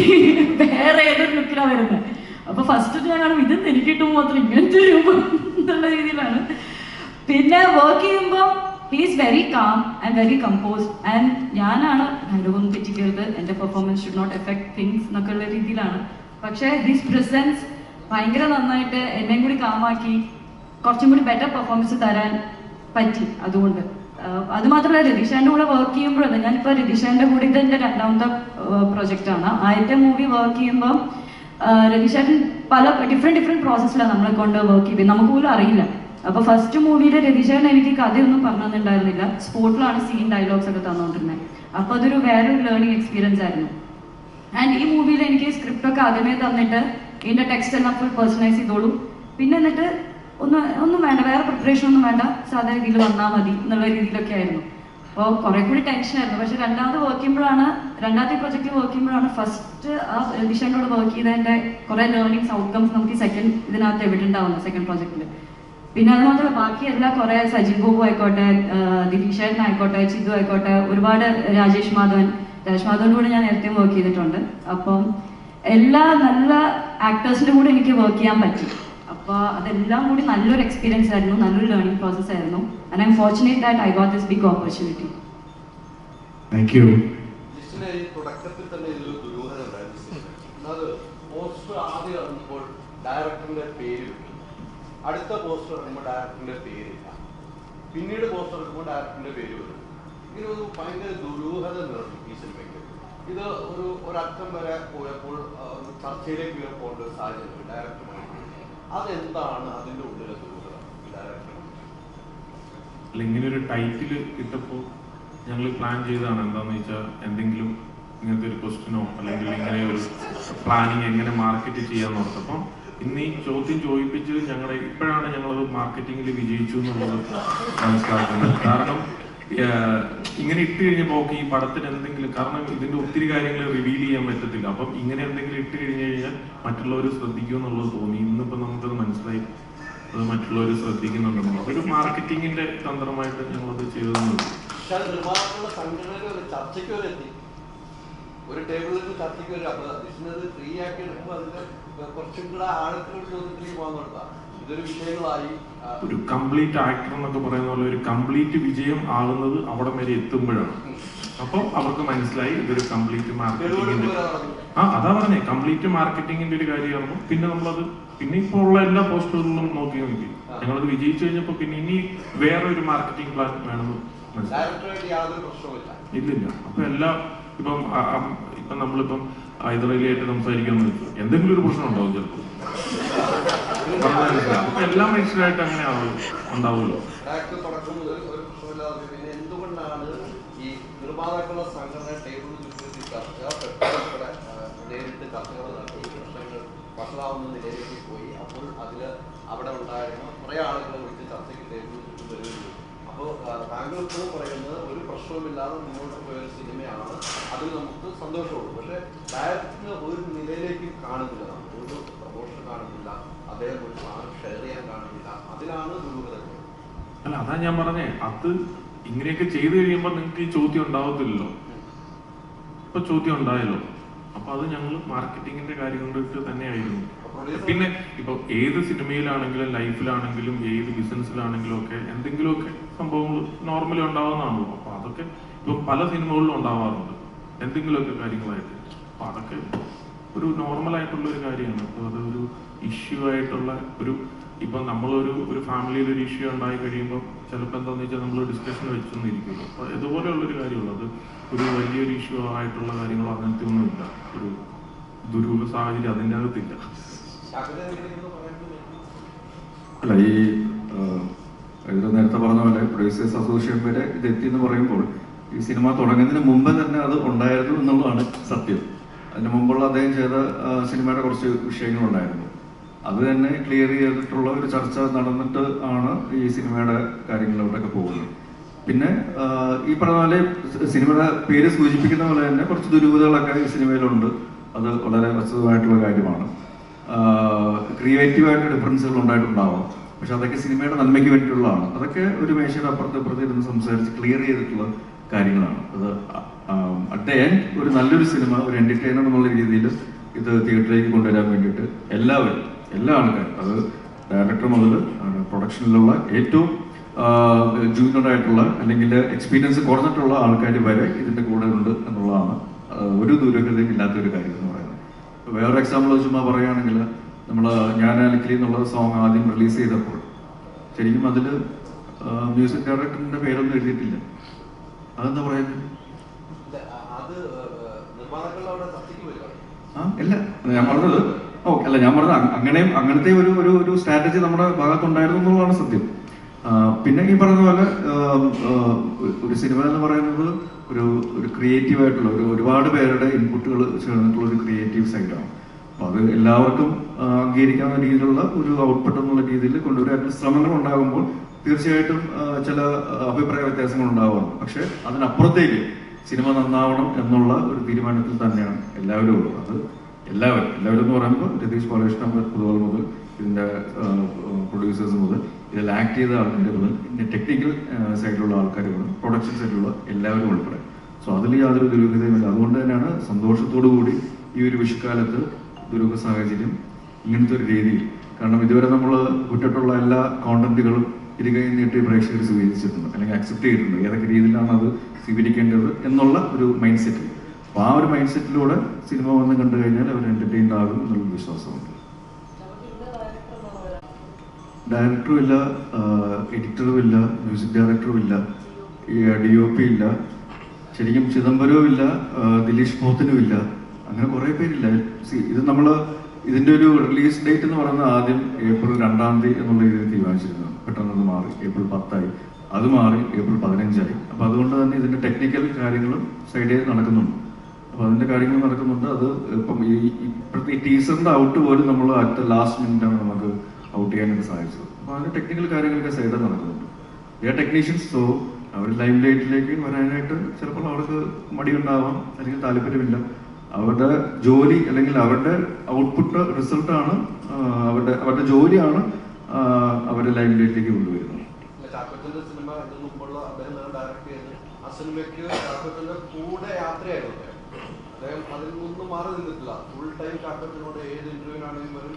വേറെ ഏതൊരു ലുക്കിലാണ് വരുന്നത്. അപ്പോൾ ഫസ്റ്റ് ഞാൻ കാണും ഇത് എനിക്ക് കിട്ടുമ്പോൾ മാത്രം ഇങ്ങനത്തെ രൂപം എന്നുള്ള രീതിയിലാണ്. പിന്നെ വർക്ക് ചെയ്യുമ്പോൾ he is very calm and very composed, and ഞാനാണ് ഡയലോഗൊന്നും തെറ്റിക്കരുത്, എൻ്റെ performance should not affect things എന്നൊക്കെയുള്ള രീതിയിലാണ്. പക്ഷേ ഹിസ് പ്രസൻസ് ഭയങ്കര നന്നായിട്ട് എന്നെയും കൂടി കാമാക്കി കുറച്ചും കൂടി ബെറ്റർ പെർഫോമൻസ് തരാൻ പറ്റി. അതുകൊണ്ട് അത് മാത്രമല്ല, രതീഷേൻ്റെ കൂടെ വർക്ക് ചെയ്യുമ്പോഴത്, ഞാനിപ്പോൾ രതീഷേൻ്റെ കൂടെ ഇത് എൻ്റെ രണ്ടാമത്തെ പ്രൊജക്റ്റാണ്. ആദ്യത്തെ മൂവി വർക്ക് ചെയ്യുമ്പം രതീഷേട്ടൻ പല ഡിഫറെൻറ്റ് പ്രോസസ്സിലാണ് നമ്മളെ കൊണ്ട് വർക്ക് ചെയ്യുന്നത്, നമുക്ക് പോലും അറിയില്ല. അപ്പോൾ ഫസ്റ്റ് മൂവിയിൽ രതീഷേട്ടൻ എനിക്ക് കഥയൊന്നും പറഞ്ഞു തന്നിട്ടുണ്ടായിരുന്നില്ല, സ്പോട്ടിലാണ് സീൻ ഡയലോഗ്സ് ഒക്കെ തന്നുകൊണ്ടിരുന്നത്. അപ്പോൾ അതൊരു വേറൊരു ലേണിംഗ് എക്സ്പീരിയൻസ് ആയിരുന്നു. ആൻഡ് ഈ മൂവിയിൽ എനിക്ക് സ്ക്രിപ്റ്റൊക്കെ ആദ്യമേ തന്നിട്ട് ഇതിൻ്റെ ടെക്സ്റ്റ് എല്ലാം ഫുൾ പേഴ്സണലൈസ് ചെയ്തോളൂ, പിന്നെ എന്നിട്ട് ഒന്നും വേണ്ട, വേറെ പ്രിപ്പറേഷൻ ഒന്നും വേണ്ട, സാധാരണ രീതിയിൽ വന്നാൽ മതി എന്നുള്ള രീതിയിലൊക്കെ ആയിരുന്നു. അപ്പോൾ കുറേ കൂടി ടെൻഷനായിരുന്നു. പക്ഷെ രണ്ടാമത്തെ പ്രൊജക്റ്റ് വർക്ക് ചെയ്യുമ്പോഴാണ് ഫസ്റ്റ് ആ രതീഷേട്ടനോട് വർക്ക് ചെയ്തതിൻ്റെ കുറേ ലേണിങ്സ് ഔട്ട്കംസ് നമുക്ക് ഈ സെക്കൻഡ് ഇതിനകത്ത് എവിടെയുണ്ടാവുന്നത്, സെക്കൻഡ് പ്രൊജക്റ്റിൽ. പിന്നെ അത് മാത്രമല്ല ബാക്കി എല്ലാ കുറേ സജിൻ ബോബു ആയിക്കോട്ടെ, ദിലീഷേട്ടൻ ആയിക്കോട്ടെ, ചിതു ആയിക്കോട്ടെ, ഒരുപാട് രാജേഷ് മാധവൻ്റെ കൂടെ ഞാൻ നേരത്തെ വർക്ക് ചെയ്തിട്ടുണ്ട്. അപ്പം എല്ലാ നല്ല ആക്ടേഴ്സിൻ്റെ കൂടെ എനിക്ക് വർക്ക് ചെയ്യാൻ പറ്റി. അപ്പോൾ അതെല്ലാം കൂടി നല്ലൊരു എക്സ്പീരിയൻസ് ആയിരുന്നു, നല്ലൊരു ലേണിംഗ് പ്രോസസ് ആയിരുന്നു. And I am fortunate that I got this big opportunity. Thank you. തുടക്കത്തിൽ തന്നെ ഇതിൽ ദുരൂഹത ഉണ്ടായിരുന്നു. അത് പോസ്റ്റർ ആദ്യം ഇറങ്ങുമ്പോൾ ഡയറക്ടറിന്റെ പേര്, അടുത്ത പോസ്റ്റർ ഇറങ്ങുമ്പോൾ ഡയറക്ടറിന്റെ പേരില്ല, പിന്നീട് പോസ്റ്റർ ഇറങ്ങുമ്പോൾ ഡയറക്ടറിന്റെ പേര് വരും. ഇങ്ങനെ ഒരു ഭയങ്കര ദുരൂഹത നിറഞ്ഞു ഈ സിനിമയ്ക്ക്. ഇത് ഒരറ്റം വരെ പോയപ്പോൾ ചർച്ചയിലേക്ക് ഉയർപ്പോണ്ട് സാഹചര്യം ഡയറക്ടറുമായി. അതെന്താണ് അതിൻ്റെ ഉള്ളിലെ ദുരൂഹത ഡയറക്ടർ? അല്ല, ഇങ്ങനൊരു ടൈറ്റിൽ ഇട്ടപ്പോൾ ഞങ്ങൾ പ്ലാൻ ചെയ്തതാണ് എന്താണെന്ന് വെച്ചാൽ എന്തെങ്കിലും ഇങ്ങനത്തെ ഒരു ക്വസ്റ്റ്യനോ അല്ലെങ്കിൽ ഇങ്ങനെ ഒരു പ്ലാനിങ് എങ്ങനെ മാർക്കറ്റ് ചെയ്യാന്ന് ഓർത്തപ്പം ഇന്ന് ഈ ചോദ്യം ചോദിപ്പിച്ച് ഇപ്പോഴാണ് ഞങ്ങളത് മാർക്കറ്റിങ്ങിൽ വിജയിച്ചു എന്നുള്ളത് മനസ്സിലാക്കുന്നത്. കാരണം ഇങ്ങനെ ഇട്ട് കഴിഞ്ഞപ്പോൾ ഈ പടത്തിന് എന്തെങ്കിലും, കാരണം ഇതിന്റെ ഒത്തിരി കാര്യങ്ങൾ റിവീൽ ചെയ്യാൻ പറ്റത്തില്ല. അപ്പം ഇങ്ങനെ എന്തെങ്കിലും ഇട്ട് കഴിഞ്ഞ് കഴിഞ്ഞാൽ മറ്റുള്ളവർ ശ്രദ്ധിക്കുമെന്നുള്ളത് തോന്നി. ഇന്നിപ്പോൾ നമുക്കത് മനസ്സിലായി, അത് മറ്റുള്ളവർ ശ്രദ്ധിക്കുന്നുണ്ടെന്നുള്ളത് ഒരു മാർക്കറ്റിങ്ങിന്റെ തന്ത്രമായിട്ട് ഞങ്ങളത് ചെയ്തതെന്നുള്ളൂ. ചർച്ചയ്ക്ക് വരെ എത്തി, ഒരു ടേബിളിൽ ചർച്ചയ്ക്ക് വരും. അപ്പൊ അതിനത് ഫ്രീ ആക്കി എടുക്കുമ്പോൾ അതിന് കുറച്ചും കൂടെ ആഴത്തിലുള്ള ചോദ്യത്തിലേക്ക് പോകാൻ കൊടുത്താ ഇതൊരു വിഷയങ്ങളായി. ഒരു കംപ്ലീറ്റ് ആക്ടർ എന്നൊക്കെ പറയുന്ന പോലെ ഒരു കംപ്ലീറ്റ് വിജയം ആകുന്നത് അവിടെ വരെ എത്തുമ്പോഴാണ്. അപ്പോൾ അവർക്ക് മനസ്സിലായി ഇതൊരു കംപ്ലീറ്റ് മാർക്കറ്റിങ്ങിന്റെ അതാ പറഞ്ഞേ, കംപ്ലീറ്റ് മാർക്കറ്റിങ്ങിന്റെ ഒരു കാര്യമായിരുന്നു. പിന്നെ നമ്മളത് പിന്നെ ഇപ്പോൾ ഉള്ള എല്ലാ പോസ്റ്ററുകളിലും നോക്കി ഞങ്ങളത് വിജയിച്ചു കഴിഞ്ഞപ്പോൾ പിന്നെ ഇനി വേറെ ഒരു മാർക്കറ്റിംഗ് പ്ലാൻ വേണമെന്ന് മനസ്സിലായി. യാതൊരു പ്രശ്നവുമില്ല. ഇല്ലില്ല. അപ്പൊ എല്ലാ ഇപ്പം നമ്മളിപ്പം ഹൈദരാലിയായിട്ട് സംസാരിക്കാന്ന് വെച്ചു, എന്തെങ്കിലും ഒരു പ്രശ്നം ഉണ്ടാവും ചിലപ്പോൾ. അപ്പൊ എല്ലാ മനുഷ്യരായിട്ട് അങ്ങനെ ഉണ്ടാവുമല്ലോ. എന്തുകൊണ്ടാണ് ഈ നിർമ്മാതാക്കളുടെ സംഘടന ടേബിൾ നേരിട്ട് ചർച്ചകൾ നടത്തി പ്രശ്നങ്ങൾ വഷളാവുന്ന നിലയിലേക്ക് പോയി? അപ്പോൾ അതിൽ അവിടെ ഉണ്ടായിരുന്ന കുറേ ആളുകളെ വിളിച്ച് ചർച്ചയ്ക്ക് ടേബിൾ ചുറ്റും വരുകയുള്ളൂ. അപ്പോൾ താങ്കൾ ഇപ്പോഴും പറയുന്നത് ഒരു പ്രശ്നവുമില്ലാതെ മുന്നോട്ട് പോയൊരു സിനിമയാണ്, അതിൽ നമുക്ക് സന്തോഷമുള്ളൂ. പക്ഷേ ഡയറക്ടറിന് ഒരു നിലയിലേക്ക് കാണുന്നില്ല, ഒരു പ്രമോഷൻ കാണുന്നില്ല, അദ്ദേഹം ഒരു സാധനം ഷെയർ ചെയ്യാൻ കാണുന്നില്ല. അതിലാണ് ദുരൂഹത. അല്ല, അതാ ഞാൻ പറഞ്ഞേ, അത് ഇങ്ങനെയൊക്കെ ചെയ്തു കഴിയുമ്പോൾ നിങ്ങൾക്ക് ഈ ചോദ്യം ഉണ്ടാവത്തില്ലല്ലോ. ഇപ്പൊ ചോദ്യം ഉണ്ടായല്ലോ. അപ്പൊ അത് ഞങ്ങൾ മാർക്കറ്റിങ്ങിന്റെ കാര്യം കൊണ്ടിട്ട് തന്നെയായിരുന്നു. പിന്നെ ഇപ്പൊ ഏത് സിനിമയിലാണെങ്കിലും ലൈഫിലാണെങ്കിലും ഏത് ബിസിനസ്സിലാണെങ്കിലും ഒക്കെ എന്തെങ്കിലുമൊക്കെ സംഭവങ്ങൾ നോർമലി ഉണ്ടാവുന്നതാണല്ലോ. അപ്പൊ അതൊക്കെ ഇപ്പൊ പല സിനിമകളിലും ഉണ്ടാവാറുണ്ട് എന്തെങ്കിലുമൊക്കെ കാര്യങ്ങളായിട്ട്. അപ്പൊ അതൊക്കെ ഒരു നോർമലായിട്ടുള്ള ഒരു കാര്യമാണ്. അപ്പൊ അതൊരു ഇഷ്യൂ ആയിട്ടുള്ള ഇപ്പം നമ്മളൊരു ഫാമിലിയിൽ ഒരു ഇഷ്യൂ ഉണ്ടായി കഴിയുമ്പോൾ ചിലപ്പോൾ എന്താണെന്ന് വെച്ചാൽ നമ്മൾ ഡിസ്കഷൻ വെച്ചൊന്നിരിക്കുമല്ലോ. അപ്പോൾ ഇതുപോലെയുള്ളൊരു കാര്യമുള്ളൂ. അത് ഒരു വലിയൊരു ഇഷ്യൂ ആയിട്ടുള്ള കാര്യങ്ങളോ അങ്ങനത്തെ ഒന്നുമില്ല. ഒരു ദുരൂഹ സാഹചര്യം അതിൻ്റെ അകത്തില്ല. അല്ല, ഈ നേരത്തെ പറഞ്ഞ പോലെ പ്രൊഡ്യൂസേഴ്സ് അസോസിയേഷൻ വരെ ഇത് എത്തിയെന്ന് പറയുമ്പോൾ ഈ സിനിമ തുടങ്ങുന്നതിന് മുമ്പ് തന്നെ അത് ഉണ്ടായിരുന്നു എന്നുള്ളതാണ് സത്യം. അതിന് മുമ്പുള്ള അദ്ദേഹം ചെയ്ത സിനിമയുടെ കുറച്ച് വിഷയങ്ങളുണ്ടായിരുന്നു. അത് തന്നെ ക്ലിയർ ചെയ്തിട്ടുള്ള ഒരു ചർച്ച നടന്നിട്ട് ആണ് ഈ സിനിമയുടെ കാര്യങ്ങളിലോട്ടൊക്കെ പോകുന്നത്. പിന്നെ ഈ പറഞ്ഞ പോലെ സിനിമയുടെ പേര് സൂചിപ്പിക്കുന്ന പോലെ തന്നെ കുറച്ച് ദുരൂഹതകളൊക്കെ ഈ സിനിമയിലുണ്ട്. അത് വളരെ വസ്തുതമായിട്ടുള്ള കാര്യമാണ്. ക്രിയേറ്റീവായിട്ട് ഡിഫറൻസുകൾ ഉണ്ടായിട്ടുണ്ടാവാം, പക്ഷെ അതൊക്കെ സിനിമയുടെ നന്മയ്ക്ക് വേണ്ടിയിട്ടുള്ളതാണ്. അതൊക്കെ ഒരു മേശയുടെ അപ്പുറത്ത് ഇരുന്ന് സംസാരിച്ച് ക്ലിയർ ചെയ്തിട്ടുള്ള കാര്യങ്ങളാണ്. അത് അറ്റ് ദ എൻഡ് ഒരു നല്ലൊരു സിനിമ, ഒരു എന്റർടൈനർ എന്നുള്ള രീതിയിൽ ഇത് തിയേറ്ററിലേക്ക് കൊണ്ടുവരാൻ വേണ്ടിയിട്ട് എല്ലാ ആൾക്കാരും, അത് ഡയറക്ടർ മുതൽ പ്രൊഡക്ഷനിലുള്ള ഏറ്റവും ജൂനിയർ ആയിട്ടുള്ള അല്ലെങ്കിൽ എക്സ്പീരിയൻസ് കുറഞ്ഞിട്ടുള്ള ആൾക്കാർ വരെ ഇതിൻ്റെ കൂടെ ഉണ്ട് എന്നുള്ളതാണ് ഒരു ദുരൂഹതയും ഇല്ലാത്തൊരു കാര്യം എന്ന് പറയുന്നത്. വേറൊരു എക്സാമ്പിൾ ചുമ്മാ പറയുകയാണെങ്കിൽ നമ്മൾ ഞാൻ അലക്കിലി എന്നുള്ള സോങ് ആദ്യം റിലീസ് ചെയ്തപ്പോൾ ശരിക്കും അതിൽ മ്യൂസിക് ഡയറക്ടറിന്റെ പേരൊന്നും എഴുതിയിട്ടില്ല. അതെന്താ പറയുന്നത്? ഇല്ല, ഞാൻ പറഞ്ഞത് അല്ല, ഞാൻ പറഞ്ഞത് അങ്ങനത്തെ ഒരു സ്ട്രാറ്റജി നമ്മുടെ ഭാഗത്തുണ്ടായിരുന്നു എന്നുള്ളതാണ് സത്യം. പിന്നെ ഈ പറഞ്ഞ പോലെ ഒരു സിനിമ എന്ന് പറയുന്നത് ഒരു ക്രിയേറ്റീവ് ആയിട്ടുള്ള ഒരുപാട് പേരുടെ ഇൻപുട്ടുകൾ ചേർന്നിട്ടുള്ള ഒരു ക്രിയേറ്റീവ് സൈഡാണ്. അപ്പൊ അത് എല്ലാവർക്കും അംഗീകരിക്കാവുന്ന രീതിയിലുള്ള ഒരു ഔട്ട്പുട്ട് എന്നുള്ള രീതിയിൽ കൊണ്ടുവരാനുള്ള ശ്രമങ്ങൾ ഉണ്ടാകുമ്പോൾ തീർച്ചയായിട്ടും ചില അഭിപ്രായ വ്യത്യാസങ്ങൾ ഉണ്ടാവാറുണ്ട്. പക്ഷെ അതിനപ്പുറത്തേക്ക് സിനിമ നന്നാവണം എന്നുള്ള ഒരു തീരുമാനത്തിൽ തന്നെയാണ് എല്ലാവരും ഉള്ളത്. അത് എല്ലാവരും എന്ന് പറയുമ്പോൾ രതീഷ് ബാലകൃഷ്ണൻ മുതൽ ഇതിന്റെ പ്രൊഡ്യൂസേഴ്സ് മുതൽ ഇതിൽ ആക്ട് ചെയ്ത ആൾക്കാർ മുതൽ ഇതിന്റെ ടെക്നിക്കൽ സൈഡിലുള്ള ആൾക്കാർ മുതൽ പ്രൊഡക്ഷൻ സൈഡിലുള്ള എല്ലാവരും ഉൾപ്പെടെ. സോ അതിൽ യാതൊരു ദുരൂഹതയുമില്ല. അതുകൊണ്ട് തന്നെയാണ് സന്തോഷത്തോടു കൂടി ഈ ഒരു വിഷുക്കാലത്ത് ദുരൂഹ സാഹചര്യം ഇങ്ങനത്തെ ഒരു രീതിയിൽ, കാരണം ഇതുവരെ നമ്മൾ വിട്ടിട്ടുള്ള എല്ലാ കോണ്ടന്റുകളും ഇരുകൈ നീട്ടി പ്രേക്ഷകർ സ്വീകരിച്ചിട്ടുണ്ട് അല്ലെങ്കിൽ അക്സെപ്റ്റ് ചെയ്തിട്ടുണ്ട്. ഏതൊക്കെ രീതിയിലാണ് അത് സ്വീകരിക്കേണ്ടത് എന്നുള്ള ഒരു മൈൻഡ് സെറ്റ്. അപ്പോൾ ആ ഒരു മൈൻഡ് സെറ്റിലൂടെ സിനിമ വന്ന് കണ്ടു കഴിഞ്ഞാൽ അവർ എന്റർടൈൻഡ് ആകും എന്നുള്ള വിശ്വാസമുണ്ട്. ഡയറക്ടറും ഇല്ല, എഡിറ്ററും ഇല്ല, മ്യൂസിക് ഡയറക്ടറും ഇല്ല, DOP ഇല്ല, ശരിക്കും ചിദംബരവും ഇല്ല, ദിലീഷ് പോത്തനും ഇല്ല, അങ്ങനെ കുറേ പേരില്ല. ഇത് നമ്മൾ ഇതിൻ്റെ ഒരു റിലീസ് ഡേറ്റ് എന്ന് പറയുന്നത് ആദ്യം ഏപ്രിൽ 2-ാം തീയതി എന്നുള്ള രീതിയിൽ തീരുമാനിച്ചിരുന്നു. പെട്ടെന്ന് അത് മാറി ഏപ്രിൽ 10 അത് മാറി ഏപ്രിൽ 15. അപ്പോൾ അതുകൊണ്ട് തന്നെ ഇതിൻ്റെ ടെക്നിക്കൽ കാര്യങ്ങളും സൈഡിൽ നടക്കുന്നുണ്ട്. അപ്പോൾ അതിൻ്റെ കാര്യങ്ങൾ നടക്കുന്നുണ്ട്. അത് ഇപ്പം ഇപ്പോഴത്തെ ഈ ടീസറിൻ്റെ ഔട്ട് പോലും നമ്മൾ അറ്റ് ലാസ്റ്റ് മിനിറ്റാണ് നമുക്ക് ഔട്ട് ചെയ്യാനായിട്ട് സാധിച്ചത്. അപ്പോൾ അതിൻ്റെ ടെക്നിക്കൽ കാര്യങ്ങളൊക്കെ സൈഡിൽ നടക്കുന്നുണ്ട്. ടെക്നീഷ്യൻസ്, സോ അവർ ലൈം ലൈറ്റിലേക്ക് വരാനായിട്ട് ചിലപ്പോൾ അവർക്ക് മടിയുണ്ടാവാം അല്ലെങ്കിൽ താല്പര്യമില്ല. അവരുടെ ജോലി അല്ലെങ്കിൽ അവരുടെ ഔട്ട്പുട്ട് റിസൾട്ടാണ് അവരുടെ ജോലിയാണ് അവരുടെ ലൈം ലൈറ്റിലേക്ക് കൊണ്ടുവരുന്നത്. അദ്ദേഹം അതിൽ നിന്നും മാറി നിന്നിട്ടില്ല. ഫുൾ ടൈം ചാക്കോച്ചനോട് ഏത് ഇന്റർവ്യൂവിനാണെങ്കിലും വരും,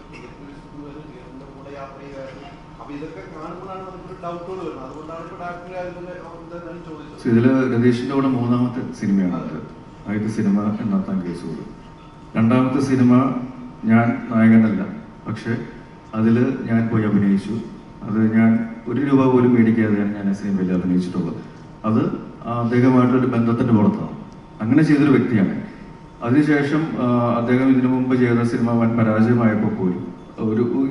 കൂടെ യാത്ര ചെയ്യുമായിരുന്നു. അപ്പൊ ഇതൊക്കെ കാണുമ്പോഴാണ് നമുക്കൊരു ഡൗട്ടുകൾ വരുന്നത്. അതുകൊണ്ടാണ് ഇപ്പൊ ഡയറക്ടറെ ചോദിച്ചത്. ഇതില് രതീഷിന്റെ കൂടെ 3-ാമത്തെ സിനിമയാണ്. ആദ്യത്തെ സിനിമ എന്നാത്താൻ കേസുകൾ, 2-ാമത്തെ സിനിമ ഞാൻ നായകനല്ല, പക്ഷെ അതിൽ ഞാൻ പോയി അഭിനയിച്ചു. അത് ഞാൻ 1 രൂപ പോലും മേടിക്കാതെയാണ് ഞാൻ ആ സിനിമയിൽ അഭിനയിച്ചിട്ടുള്ളത്. അത് അദ്ദേഹമായിട്ടൊരു ബന്ധത്തിന്റെ പുറത്താണ്. അങ്ങനെ ചെയ്തൊരു വ്യക്തിയാണ്. അതിനുശേഷം അദ്ദേഹം ഇതിനു മുമ്പ് ചെയ്ത സിനിമ വൻ പരാജയമായപ്പോൾ പോലും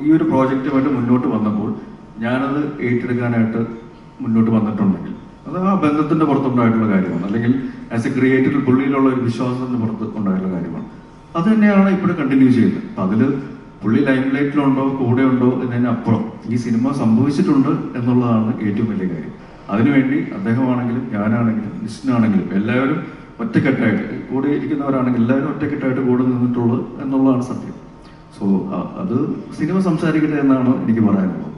ഈ ഒരു പ്രോജക്റ്റുമായിട്ട് മുന്നോട്ട് വന്നപ്പോൾ ഞാനത് ഏറ്റെടുക്കാനായിട്ട് മുന്നോട്ട് വന്നിട്ടുണ്ടെങ്കിൽ അത് ആ ബന്ധത്തിന്റെ പുറത്തുണ്ടായിട്ടുള്ള കാര്യമാണ്, അല്ലെങ്കിൽ ആസ് എ ക്രിയേറ്റർ പുള്ളിയിലുള്ള ഒരു വിശ്വാസത്തിന്റെ പുറത്ത് ഉണ്ടായിട്ടുള്ള കാര്യമാണ്. അത് തന്നെയാണ് ഇപ്പോഴും കണ്ടിന്യൂ ചെയ്യുന്നത്. അപ്പം അതിൽ പുള്ളി ലൈം ലൈറ്റിലുണ്ടോ കൂടെ ഉണ്ടോ എന്നതിനപ്പുറം ഈ സിനിമ സംഭവിച്ചിട്ടുണ്ട് എന്നുള്ളതാണ് ഏറ്റവും വലിയ കാര്യം. അതിനുവേണ്ടി അദ്ദേഹമാണെങ്കിലും ഞാനാണെങ്കിലും ലിസ്റ്റിനാണെങ്കിലും എല്ലാവരും ഒറ്റക്കെട്ടായിട്ട് കൂടെ ഇരിക്കുന്നവരാണെങ്കിൽ എല്ലാവരും ഒറ്റക്കെട്ടായിട്ട് കൂടെ നിന്നിട്ടുള്ളത് എന്നുള്ളതാണ് സത്യം. സോ അത് സിനിമ സംസാരിക്കട്ടെ എന്നാണ് എനിക്ക് പറയാനുള്ളത്.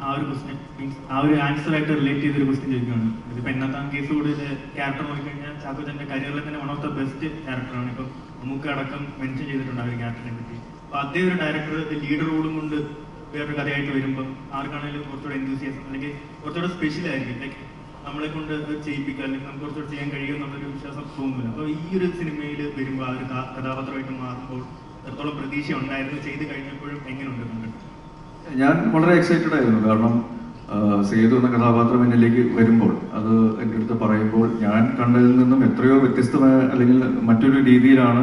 ആ ഒരു ക്വസ്റ്റ്യൻ മീൻസ് ആ ഒരു ആൻസർ ആയിട്ട് റിലേറ്റ് ചെയ്തൊരു ക്വസ്റ്റ്യൻ ചോദിക്കുകയാണ്. ഇതിപ്പോൾ എന്നത്താം കേസ് കൂടെ ക്യാരക്ടർ നോക്കിക്കഴിഞ്ഞാൽ ചാക്കോച്ചൻ്റെ കരിയറിലെ തന്നെ വൺ ഓഫ് ദ ബെസ്റ്റ് ക്യാരക്ടറാണ്. ഇപ്പം നമുക്ക് അടക്കം മെൻഷൻ ചെയ്തിട്ടുണ്ട് ആ ഒരു ക്യാരക്ടറിനെ പറ്റി. അപ്പോൾ അതേ ഒരു ഡയറക്ടർ ലീഡ് റോളും കൊണ്ട് വേറൊരു കഥയായിട്ട് വരുമ്പം ആർക്കാണെങ്കിലും കുറച്ചുകൂടെ എന്തൂസിയാസം അല്ലെങ്കിൽ കുറച്ചുകൂടെ സ്പെഷ്യൽ ആയിരിക്കും. ലൈക്ക് നമ്മളെ കൊണ്ട് ചെയ്യിപ്പിക്കുക അല്ലെങ്കിൽ നമുക്ക് കുറച്ചുകൂടെ ചെയ്യാൻ കഴിയും എന്നുള്ളൊരു വിശ്വാസം തോന്നുന്നില്ല. അപ്പോൾ ഈ ഒരു സിനിമയിൽ വരുമ്പോൾ ആ ഒരു കഥാപാത്രമായിട്ട് മാറുമ്പോൾ എത്രത്തോളം പ്രതീക്ഷ ഉണ്ടായിരുന്നു, ചെയ്ത് കഴിഞ്ഞപ്പോഴും എങ്ങനെയുണ്ട് കണ്ടിട്ട്? ഞാൻ വളരെ എക്സൈറ്റഡ് ആയിരുന്നു. കാരണം സേതു എന്ന കഥാപാത്രം എന്നിലേക്ക് വരുമ്പോൾ അത് എൻ്റെ അടുത്ത് പറയുമ്പോൾ ഞാൻ കണ്ടതിൽ നിന്നും എത്രയോ വ്യത്യസ്തമായ അല്ലെങ്കിൽ മറ്റൊരു രീതിയിലാണ്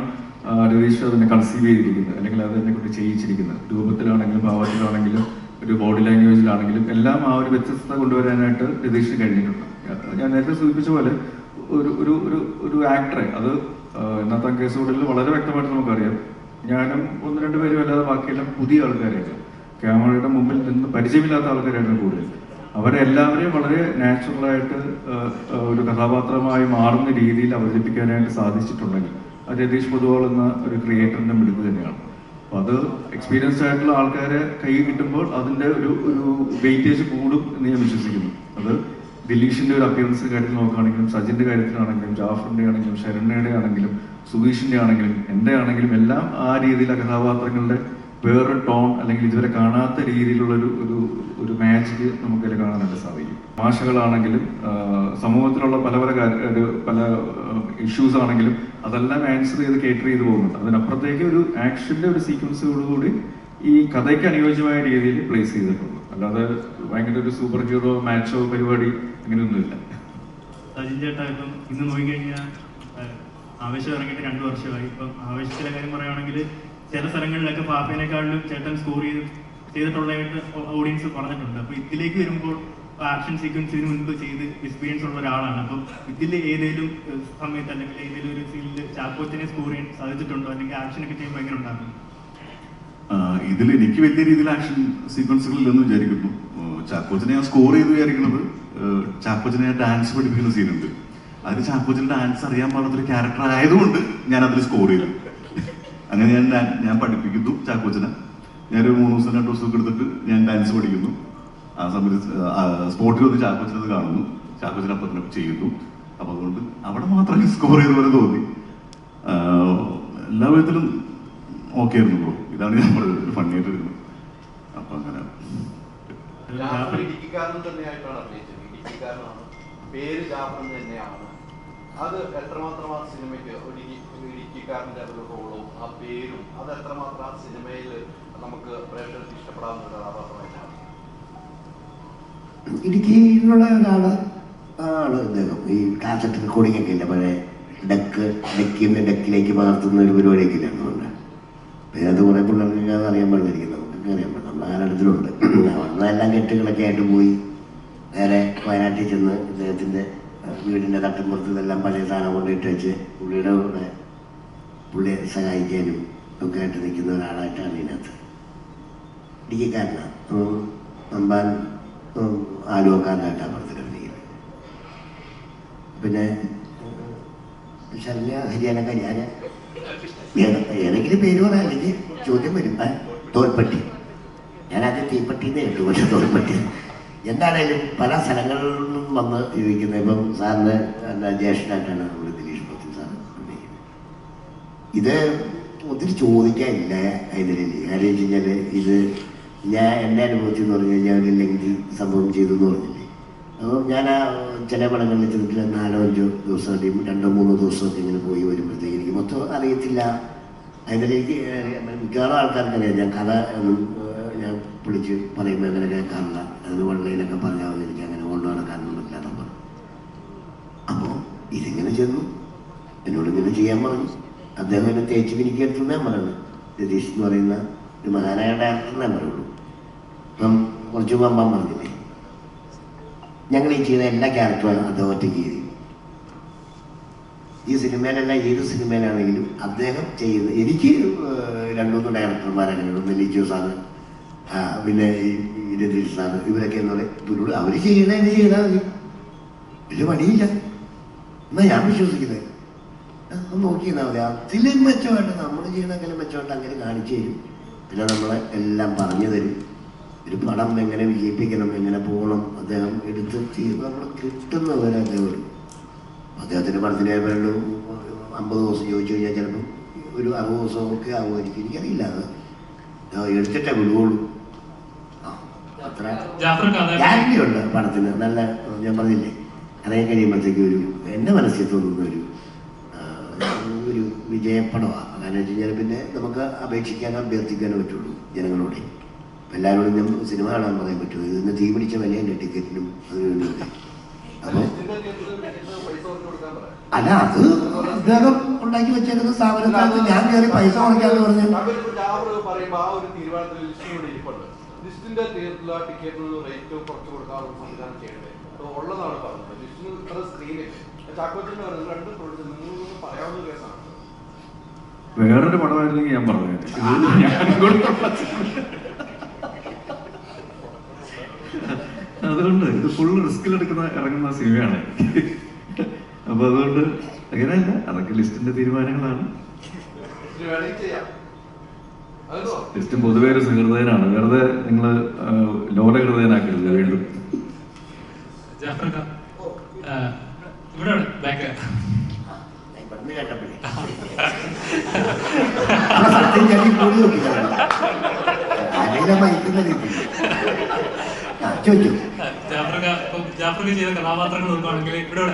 രതീഷ് അതിനെ കൺസീവ് ചെയ്തിരിക്കുന്നത്, അല്ലെങ്കിൽ അത് എന്നെ കൊണ്ട് ചെയ്യിച്ചിരിക്കുന്നത്. രൂപത്തിലാണെങ്കിലും ഭാവത്തിലാണെങ്കിലും ഒരു ബോഡി ലാംഗ്വേജിലാണെങ്കിലും എല്ലാം ആ ഒരു വ്യത്യസ്തത കൊണ്ടുവരാനായിട്ട് രതീഷിന് കഴിഞ്ഞിട്ടുണ്ട്. ഞാൻ നേരത്തെ സൂചിപ്പിച്ച പോലെ ഒരു ഒരു ഒരു ഒരു ആക്ടറെ അത് ഇന്നത്തെ കേസുകളിൽ വളരെ വ്യക്തമായിട്ട് നമുക്കറിയാം. ഞാനും ഒന്ന് രണ്ട് പേരും അല്ലാതെ ബാക്കിയെല്ലാം പുതിയ ആൾക്കാരായിരുന്നു, ക്യാമറയുടെ മുമ്പിൽ നിന്ന് പരിചയമില്ലാത്ത ആൾക്കാരായിരുന്നു കൂടുതൽ. അവരെ എല്ലാവരെയും വളരെ നാച്ചുറലായിട്ട് ഒരു കഥാപാത്രമായി മാറുന്ന രീതിയിൽ അവതരിപ്പിക്കാനായിട്ട് സാധിച്ചിട്ടുണ്ടെങ്കിൽ അത് രതീഷ് പൊതുവാൾ എന്ന ഒരു ക്രിയേറ്ററിന്റെ മിടുക്ക് തന്നെയാണ്. അപ്പോൾ അത് എക്സ്പീരിയൻസ്ഡ് ആയിട്ടുള്ള ആൾക്കാരെ കൈ കിട്ടുമ്പോൾ അതിൻ്റെ ഒരു വെയിറ്റേജ് കൂടും എന്ന് ഞാൻ വിശ്വസിക്കുന്നു. അത് ദിലീഷിന്റെ ഒരു അപ്പിയറൻസ് കാര്യത്തിൽ നോക്കുകയാണെങ്കിലും സജിന്റെ കാര്യത്തിലാണെങ്കിലും ജാഫറിന്റെ ആണെങ്കിലും ശരണ്യയുടെ ആണെങ്കിലും സുധീഷിന്റെ ആണെങ്കിലും എൻ്റെ ആണെങ്കിലും എല്ലാം ആ രീതിയിലെ കഥാപാത്രങ്ങളുടെ വേറൊരു ടോൺ അല്ലെങ്കിൽ ഇതുവരെ കാണാത്ത രീതിയിലുള്ള ഒരു മാജിക് നമുക്കതിൽ കാണാനായിട്ട് സാധിക്കും. ഭാഷകളാണെങ്കിലും സമൂഹത്തിലുള്ള പല ഇഷ്യൂസ് ആണെങ്കിലും അതെല്ലാം ആൻസർ ചെയ്ത് കേറ്റർ ചെയ്ത് പോകുന്നുണ്ട്. അതിനപ്പുറത്തേക്ക് ഒരു ആക്ഷന്റെ ഒരു സീക്വൻസോടുകൂടി ഈ കഥയ്ക്ക് അനുയോജ്യമായ രീതിയിൽ പ്ലേസ് ചെയ്തിട്ടുണ്ട്. അല്ലാതെ ഭയങ്കര ഒരു സൂപ്പർ ഹീറോ മാച്ചോ പരിപാടി അങ്ങനെയൊന്നുമില്ല. സജിൻ ചേട്ടാ, ഇപ്പം ഇന്ന് നോക്കിക്കഴിഞ്ഞാൽ ആവേശം ഇറങ്ങിയിട്ട് 2 വർഷമായി. ഇപ്പം ആവേശത്തിലെ കാര്യം പറയുകയാണെങ്കിൽ ചില സ്ഥലങ്ങളിലൊക്കെ പാപ്പേനേക്കാളിലും ചേട്ടൻ സ്കോർ ചെയ്തിട്ടുള്ളതായിട്ട് ഓഡിയൻസ് പറഞ്ഞിട്ടുണ്ട്. അപ്പോൾ ഇതിലേക്ക് വരുമ്പോൾ ആക്ഷൻ സീക്വൻസിന് മുൻപ് ചെയ്ത് എക്സ്പീരിയൻസ് ഉള്ള ഒരാളാണ്. അപ്പം ഇതിൽ ഏതെങ്കിലും സമയത്ത് അല്ലെങ്കിൽ ഏതെങ്കിലും ഒരു സീനിൽ ചാക്കോച്ചനെ സ്കോർ ചെയ്യാൻ സാധിച്ചിട്ടുണ്ടോ, അല്ലെങ്കിൽ ആക്ഷനൊക്കെ ചെയ്യുമ്പോൾ എങ്ങനെ ഉണ്ടാകും? ഇതിൽ എനിക്ക് വലിയ രീതിയിൽ ആക്ഷൻ സീക്വൻസുകളില്ലെന്ന് വിചാരിക്കുന്നു. ചാക്കോച്ചനെ ഞാൻ സ്കോർ ചെയ്ത് വിചാരിക്കുന്നത് ചാക്കോച്ചനെ ഡാൻസ് പഠിപ്പിക്കുന്ന സീനുണ്ട്. അതിൽ ചാക്കോച്ചൻ്റെ ഡാൻസ് അറിയാൻ പാടാത്തൊരു ക്യാരക്ടർ ആയതുകൊണ്ട് ഞാൻ അതിൽ സ്കോർ ചെയ്തു. അങ്ങനെ ഞാൻ പഠിപ്പിക്കുന്നു ചാക്കോച്ചനെ. ഞാനൊരു 3 ദിവസം 2 ദിവസമൊക്കെ എടുത്തിട്ട് ഞാൻ ഡാൻസ് പഠിക്കുന്നു. ആ സമയത്ത് സ്പോട്ടിൽ വന്ന് ചാക്കോച്ചനത് കാണുന്നു, ചാക്കോച്ചനപ്പം തന്നെ ചെയ്യുന്നു. അപ്പം അതുകൊണ്ട് അവിടെ മാത്രമേ സ്കോർ ചെയ്ത പോലെ തോന്നി. എല്ലാ വിധത്തിലും ഓക്കെ ആയിരുന്നു ബ്രോ. ഇതാണ് ഞാൻ ഒരു ഫണ്ണിയായിട്ട് എടുക്കുന്നത്. അപ്പം അങ്ങനെ ഇടുക്കിക്കാരൻ തന്നെയായിട്ടാണ് അഭിനയിച്ചത്. ഇടുക്കിക്കാരനാണ്, പേര് ജാഫർ തന്നെയാണ്. അത് എത്രമാത്രം ആ സിനിമയ്ക്ക് ഇടുക്കിക്കാരൻ്റെ ഒരു റോളും ആ പേരും അത് എത്രമാത്രം ആ സിനിമയിൽ നമുക്ക് പ്രേക്ഷകർക്ക് ഇഷ്ടപ്പെടാവുന്ന ഒരു കഥാപാത്രമായിട്ടാണ്. ഇടുക്കിയിലുള്ള ഒരാളാണ് അദ്ദേഹം. ഈ കാസറ്റ് റെക്കോർഡിംഗ് ഒക്കെ ഇല്ല, പഴയ ഡെക്കിന്ന് ഡെക്കിലേക്ക് പകർത്തുന്ന ഒരു പരിപാടിയൊക്കെ ഇല്ല. അതുകൊണ്ട് പിന്നെ അത് കുറേ പിള്ളേർക്ക് അത് അറിയാൻ പാടില്ലായിരിക്കും, നമുക്കൊക്കെ അറിയാൻ പാടില്ല. നമ്മുടെ കാലഘട്ടത്തിലുണ്ട്. അന്നെല്ലാം കെട്ടുകളൊക്കെ ആയിട്ട് പോയി നേരെ വയനാട്ടിൽ ചെന്ന് അദ്ദേഹത്തിൻ്റെ വീടിൻ്റെ തട്ടുമ്പുറത്ത് ഇതെല്ലാം പഴയ സാധനം കൊണ്ടിട്ട് വെച്ച് പുള്ളിയുടെ കൂടെ പുള്ളിയെ സഹായിക്കാനും ഒക്കെ ആയിട്ട് നിൽക്കുന്ന ഒരാളായിട്ടാണ് ഇതിനകത്ത്. ഇടുക്കിക്കാരനാണ്, നമ്പാൻ ആലുവക്കാരനായിട്ടാണ് പുറത്തിരിക്കുന്നത്. പിന്നെ ശല്യ ഹരിയാനക്കാരി ഏതെങ്കിലും പേര് പറയാൻ അല്ലെങ്കിൽ ചോദ്യം വരും. തോൽപ്പട്ടി, ഞാനത് തീപ്പട്ടിന്നേ കേട്ടു, പക്ഷെ തോൽപ്പട്ടി എന്താണേലും പല സ്ഥലങ്ങളിൽ നിന്നും വന്ന് ജീവിക്കുന്നത്. ഇപ്പം സാറിൻ്റെ ജ്യേഷ്ഠനായിട്ടാണ് നമ്മൾ ദിലീഷ് പോത്തൻ സാർ ഉന്നയിക്കുന്നത്. ഇത് ഒത്തിരി ചോദിക്കാനില്ല ഇതിൽ. കാര്യം വെച്ച് കഴിഞ്ഞാൽ ഇത് ഞാൻ എൻ്റെ അനുഭവത്തിൽ എന്ന് പറഞ്ഞു കഴിഞ്ഞാൽ ഒരു ലെങ്തി സംഭവം ചെയ്തു എന്ന് പറഞ്ഞില്ലേ. അപ്പോൾ ഞാൻ ചില പടങ്ങളിൽ ചെന്നിട്ട് 4-5 ദിവസം 2-3 ദിവസമൊക്കെ ഇങ്ങനെ പോയി വരുമ്പോഴത്തേക്ക് എനിക്ക് മൊത്തം അറിയത്തില്ല. അതിലേക്ക് മിക്കവാറും ആൾക്കാർക്കറിയാം ഞാൻ കഥ ഞാൻ വിളിച്ച് പറയുമ്പോൾ അങ്ങനെ കേൾക്കാറില്ല. അതിന് ഓൺലൈനൊക്കെ പറഞ്ഞാൽ എനിക്ക് അങ്ങനെ കൊണ്ടു നടക്കാനൊന്നും പറ്റില്ലാത്ത പറഞ്ഞു. ഇതിങ്ങനെ ചെന്നു എന്നോട് ഇങ്ങനെ ചെയ്യാൻ പറഞ്ഞു. അദ്ദേഹം എന്നെ തേച്ച് പിരിക്കെടുത്തു ഞാൻ പറയുന്നത്. രതീഷ് എന്ന് പറയുന്ന ഒരു മഹാനായ ഡയറക്ടറിനെ പറയുള്ളൂ. അപ്പം കുറച്ച് പമ്പാൻ പറഞ്ഞില്ലേ, ഞങ്ങൾ ഈ ചെയ്യുന്ന എല്ലാ ക്യാരക്ടറും അദ്ദേഹം ഒറ്റയ്ക്ക് ചെയ്തു. ഈ സിനിമയിലല്ല ഏത് സിനിമയിലാണെങ്കിലും അദ്ദേഹം ചെയ്യുന്ന എനിക്ക് 2-3 ഡയറക്ടർമാരങ്ങനെ ലിജോ സാറ്, പിന്നെ ഈ രതീഷ് സാറ്, ഇവരൊക്കെ എന്ന് പറയും അവർ ചെയ്യുന്നതിന് ചെയ്താൽ മതി, വലിയ പണിയില്ല എന്നാ ഞാൻ വിശ്വസിക്കുന്നത്. നോക്കിയിരുന്നാൽ മതി. അതിലും മെച്ചമായിട്ട് നമ്മൾ ചെയ്യണമെങ്കിലും മെച്ചമായിട്ട് അങ്ങനെ കാണിച്ചു തരും. പിന്നെ നമ്മളെ എല്ലാം പറഞ്ഞു തരും. ഒരു പടം എങ്ങനെ വിജയിപ്പിക്കണം, എങ്ങനെ പോകണം, അദ്ദേഹം എടുത്ത് ചെയ്ത് നമ്മൾ കിട്ടുന്നവരെ അദ്ദേഹം വരും. അദ്ദേഹത്തിൻ്റെ പടത്തിന് 50 ദിവസം ചോദിച്ചു കഴിഞ്ഞാൽ ചിലപ്പം ഒരു 60 ദിവസമൊക്കെ ആകുമായിരിക്കും, എനിക്കറിയില്ല. അത് എടുത്തിട്ടേ വിടുകയുള്ളൂ. അത്ര ഗ്യാരണ്ടി ഉണ്ട് പടത്തിന്. നല്ല ഞാൻ പറഞ്ഞില്ലേ, അതേ കഴിയുമ്പോഴത്തേക്ക് എൻ്റെ മനസ്സിൽ തോന്നുന്ന ഒരു വിജയപ്പടമാണ്. കാരണം വെച്ച് കഴിഞ്ഞാൽ പിന്നെ നമുക്ക് അപേക്ഷിക്കാനോ അഭ്യർത്ഥിക്കാനോ പറ്റുള്ളൂ ജനങ്ങളോട്. എല്ലാവരോടും ഞാൻ സിനിമ കാണാൻ പറയാൻ പറ്റുമോ? ഇതിന് തീ പിടിച്ച വിലയല്ലേ ടിക്കറ്റിനും അതിനുവേണ്ടി. അപ്പോൾ അല്ല, അത് അദ്ദേഹം ഉണ്ടാക്കി വെച്ചേക്കുന്ന സ്ഥാപനത്തിനകത്ത് ഞാൻ കയറി പൈസ കുറയ്ക്കാന്ന് പറഞ്ഞു. ലിസ്റ്റിന്റെ ടിക്കറ്റിന് റേറ്റ് കുറച്ച് കൊടുക്കാനുള്ള സംവിധാനം ചെയ്യണ്ടേ ഉള്ളതാണ് പറഞ്ഞത്. ലിസ്റ്റിന് ഇത്ര സ്ക്രീനിൽ ചാക്കോച്ചന്റെ 2 പ്രൊഡ്യൂസർ പറയാവുന്ന കേസാണ്. വേറൊരു പടമായിരുന്നെങ്കിൽ ഞാൻ പറഞ്ഞു. അതുകൊണ്ട് ഇത് ഫുള്ള് റിസ്കിലെടുക്കുന്ന ഇറങ്ങുന്ന സിനിമയാണ്. അപ്പൊ അതുകൊണ്ട് അങ്ങനെയല്ല, അതൊക്കെ ലിസ്റ്റിന്റെ തീരുമാനങ്ങളാണ്. ലിസ്റ്റും പൊതുവേ ഒരു സുഹൃതനാണ്. വെറുതെ നിങ്ങൾ ലോലഹൃദയനാക്കരുത് വീണ്ടും. ജാഫർക്ക് ചെയ്ത കഥാപാത്രങ്ങൾ നോക്കുകയാണെങ്കിൽ ഇവിടെ